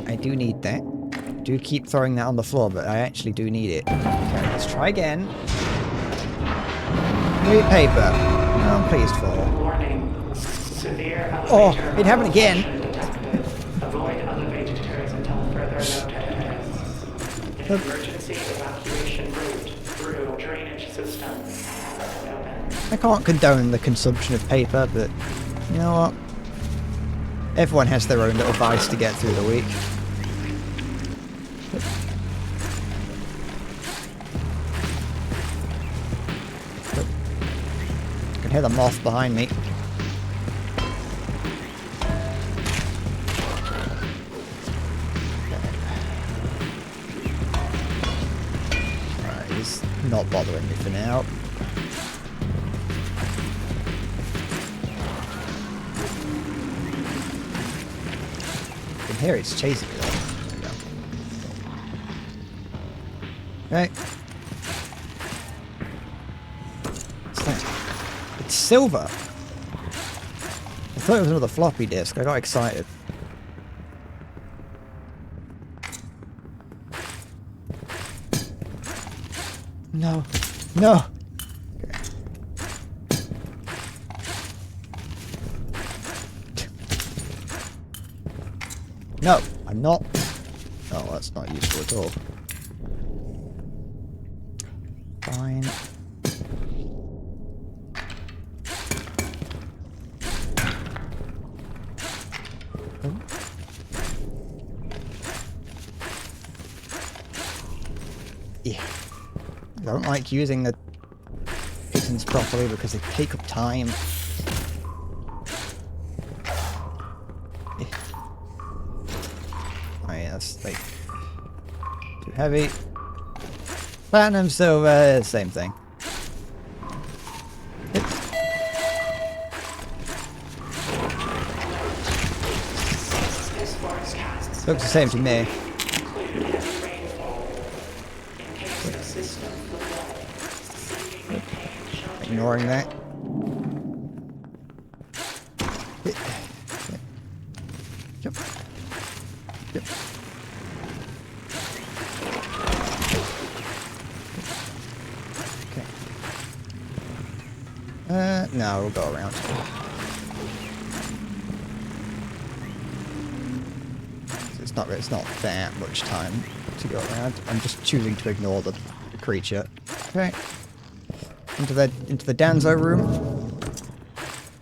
I do need that. I do keep throwing that on the floor, but I actually do need it. Okay, let's try again. New paper. Oh, I'm pleased for it. Warning. Severe Oh, elevator it happened again. detected. Avoid elevators until further notice. Emergency evacuation route through drainage system. Open. I can't condone the consumption of paper, but you know what? Everyone has their own little vice to get through the week. I can hear the moth behind me. Alright, he's not bothering me for now. I can hear it's chasing me though. There we go. Okay. What's that? It's silver! I thought it was another floppy disk. I got excited. No. No! Okay. No, I'm not. Oh, that's not useful at all. fine. Oh. Yeah. I don't like using the pigeons properly because they take up time. Yeah. Oh yeah, that's like too heavy. Platinum, silver, same thing. Looks the same to me. Ignoring that. Yep. Yep. Okay. No, we'll go around. It's not that much time to go around. I'm just choosing to ignore the creature. Okay. Into the Danzo room.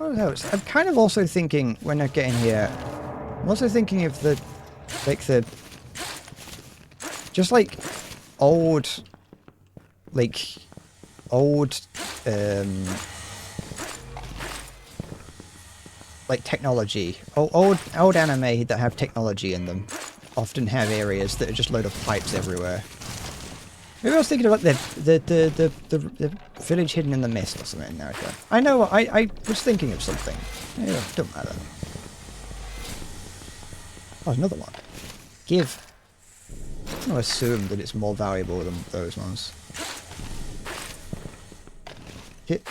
Oh no, I'm kind of also thinking when I get in here. I'm also thinking of the just like old like technology. Old anime that have technology in them often have areas that are just load of pipes everywhere. Maybe I was thinking about the village hidden in the mist or something. No, I know. I was thinking of something. Yeah, don't matter. Oh, another one. Give. I'm gonna assume that it's more valuable than those ones. Hit.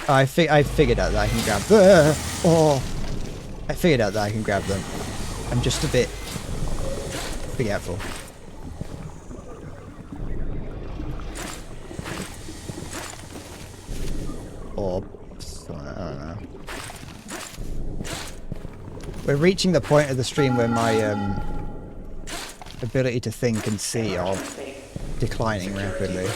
I figured out that I can grab. I figured out that I can grab them. I'm just a bit forgetful. Or I don't know. We're reaching the point of the stream where my ability to think and see are declining rapidly.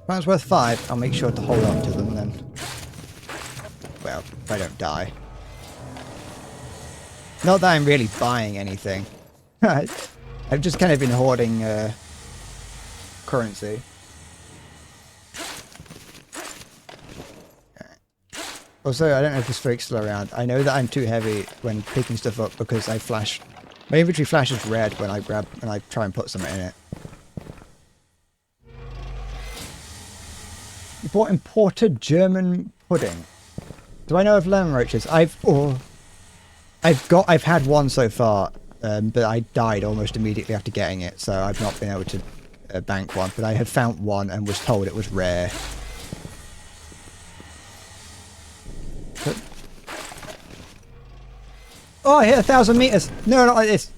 If it's worth 5, I'll make sure to hold on to them then. Well, if I don't die. Not that I'm really buying anything. I've just kind of been hoarding currency. Also, I don't know if this freak's still around. I know that I'm too heavy when picking stuff up because I flash. My inventory flashes red when I try and put something in it. You bought imported German pudding. Do I know of lemon roaches? I've had one so far, but I died almost immediately after getting it, so I've not been able to bank one. But I had found one and was told it was rare. But... Oh, I hit 1,000 meters. No, not like this.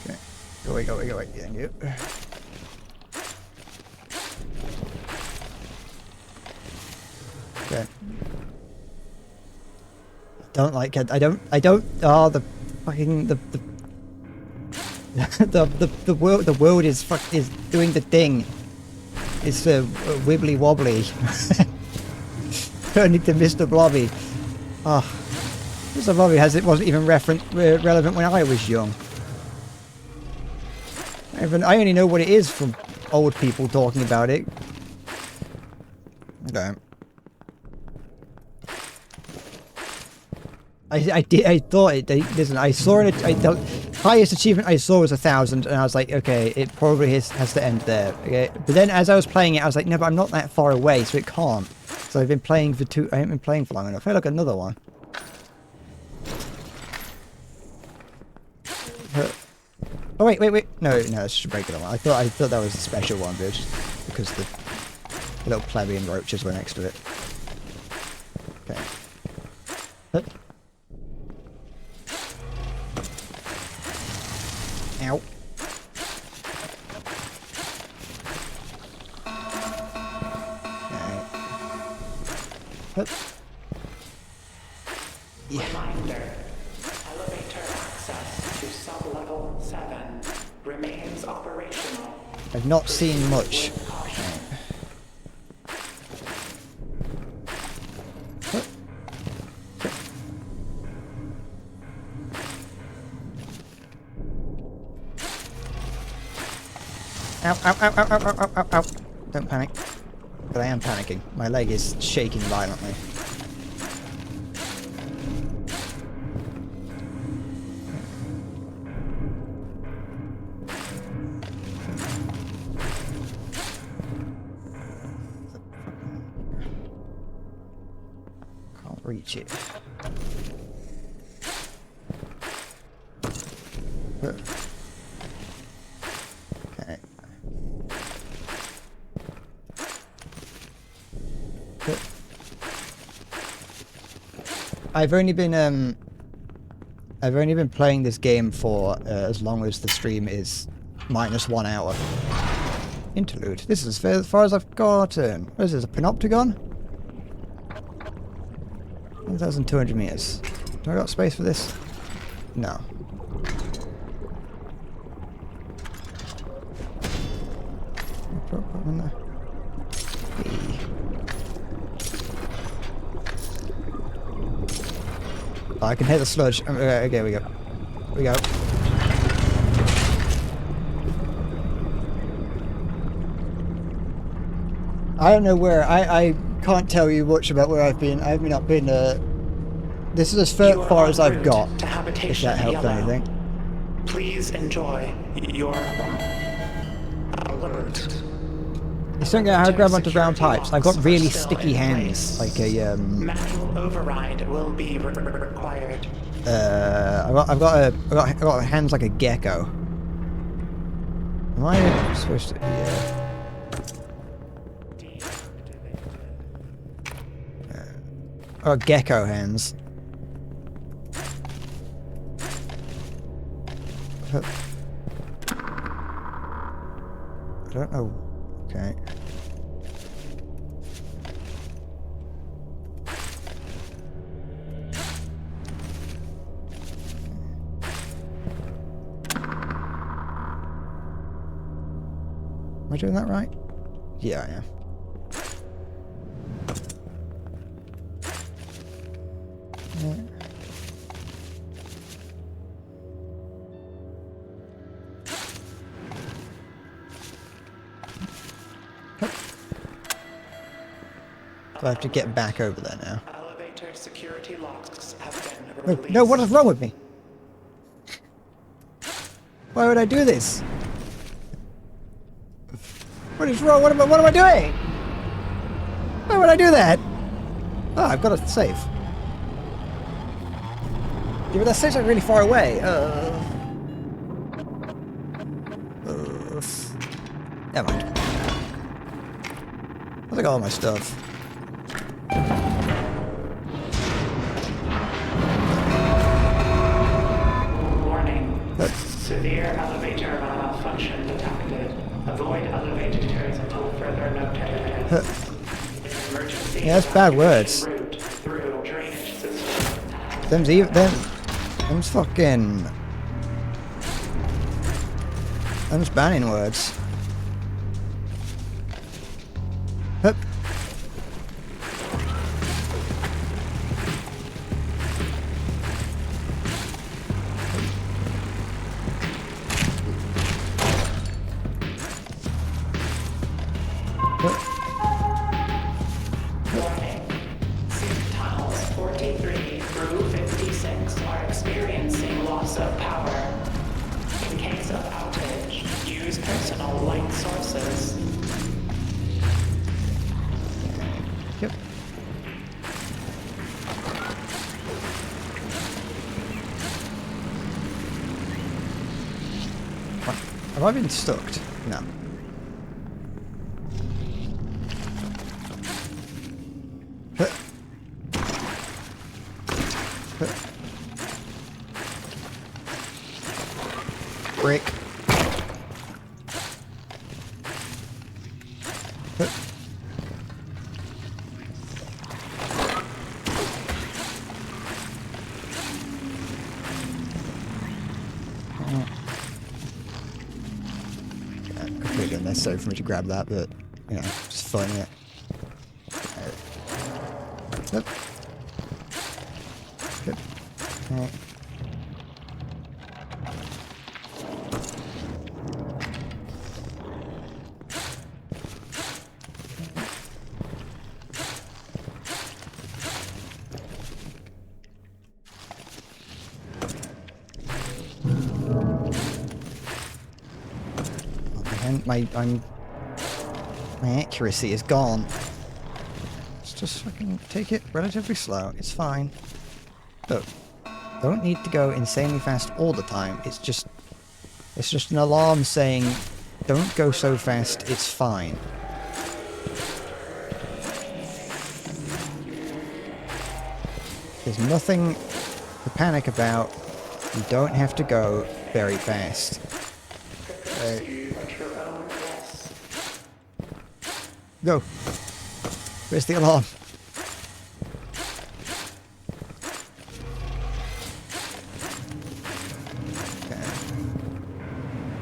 Okay. Go away. Thank you. Okay. Don't like it. I don't. Oh, the fucking the world is doing the thing. It's wibbly wobbly. Turning to Mr. Blobby. Oh, Mr. Blobby wasn't even relevant when I was young. I only know what it is from old people talking about it. Okay. I thought it. Listen, I saw it. The highest achievement I saw was 1,000, and I was like, okay, it probably has to end there. Okay, but then as I was playing it, I was like, no, but I'm not that far away, so it can't. So I've been playing for I haven't been playing for long enough. Hey, look, another one. Oh wait. No, it's just a regular one. I thought that was a special one, but just because the little plebeian roaches were next to it. Okay. Hup. Ow. Hup. Yeah. Reminder. Elevator access to sub-level 7 remains operational. I've not seen much. Ow. Don't panic. But I am panicking. My leg is shaking violently. Can't reach it. Okay. I've only been playing this game for as long as the stream is -1 hour. Interlude. This is as far as I've gotten. What is this, a panopticon? 1,200 meters. Do I got space for this? No. Put one in there. Oh, I can hit the sludge. Okay, we go. I don't know where. I can't tell you much about where I've been. I've not been. This is as far as I've got. If that helps anything. Please enjoy your alert. You still get how to grab onto round types. I've got really sticky hands, like a Manual override will be required. I've got hands like a gecko. Am I supposed to? Yeah. Oh, gecko hands. I don't know. Okay. Am I doing that right? Yeah, I am. Yeah. Do I have to get back over there now? Elevator security locks have been No, released. no, what is wrong with me? Why would I do this? What is wrong? What am I doing? Why would I do that? Oh, I've got to save. Yeah, but that save's like really far away. Never mind. I think all my stuff. Warning. Severe elevator malfunction detected. Avoid elevators until further notice. Emergency Yeah, that's bad words. route through drainage system. Them's fucking... Them's banning words. Hup. Warning. Sync tunnels 43 through 56 are experiencing loss of power. In case of outage, use personal Have I been stuck? No. Brick. Completely unnecessary for me to grab that, but you know, just fun it. Yep. Yep. Alright. My accuracy is gone. Let's just fucking take it relatively slow. It's fine. Look, don't need to go insanely fast all the time. It's just an alarm saying, don't go so fast. It's fine. There's nothing to panic about. You don't have to go very fast. Go. Where's the alarm? Okay.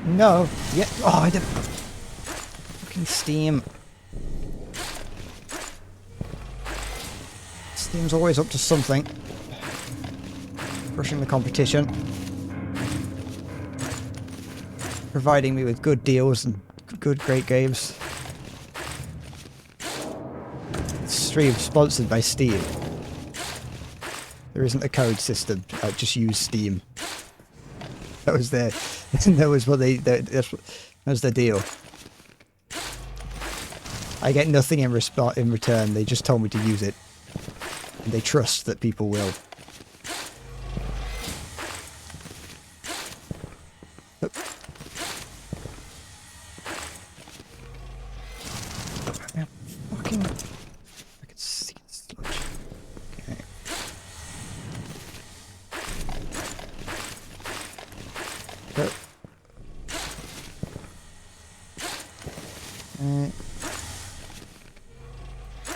No. Yeah. Oh, I did. Fucking Steam. Steam's always up to something. Crushing the competition. Providing me with good deals and great games. Stream sponsored by Steam. There isn't a code system. I just use Steam. That was their. That was what they. That was their deal. I get nothing in return. They just told me to use it, and they trust that people will.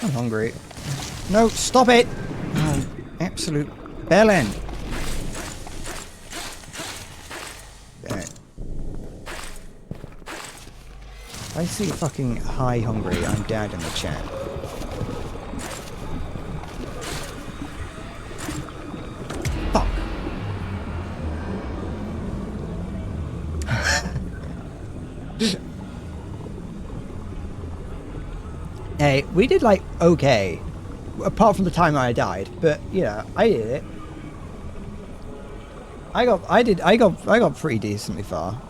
I'm hungry. No, stop it! Oh, absolute bellend. Okay. I see fucking high hungry. I'm down in the chat. Fuck. Hey, we did like okay, apart from the time I died. But you know, I did it. I got pretty decently far.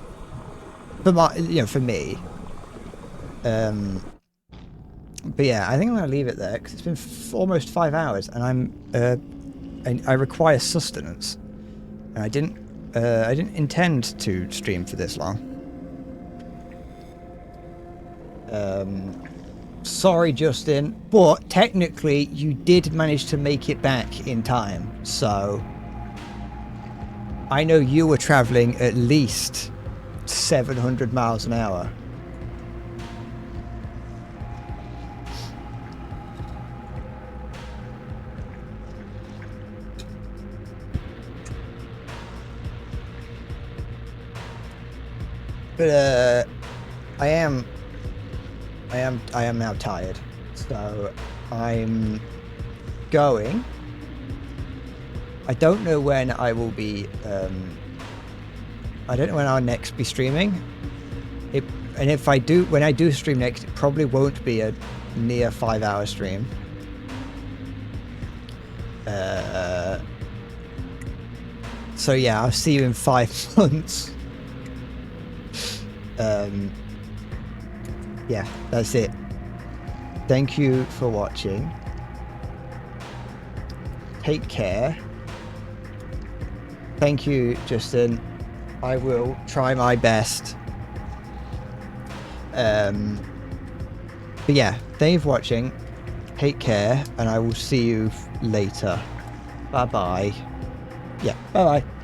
For my, you know, for me. But yeah, I think I'm gonna leave it there because it's been almost 5 hours, and I require sustenance, and I didn't intend to stream for this long. Sorry, Justin, but technically you did manage to make it back in time, so I know you were traveling at least 700 miles an hour. But I am now tired, so I'm going. I don't know when I will be. I don't know when I'll next be streaming. And if I do, when I do stream next, it probably won't be a near 5 hour stream. So yeah, I'll see you in 5 months. Yeah, that's it. Thank you for watching. Take care. Thank you, Justin. I will try my best But yeah, thank you for watching. Take care, and I will see you later. Bye bye. Yeah, bye bye.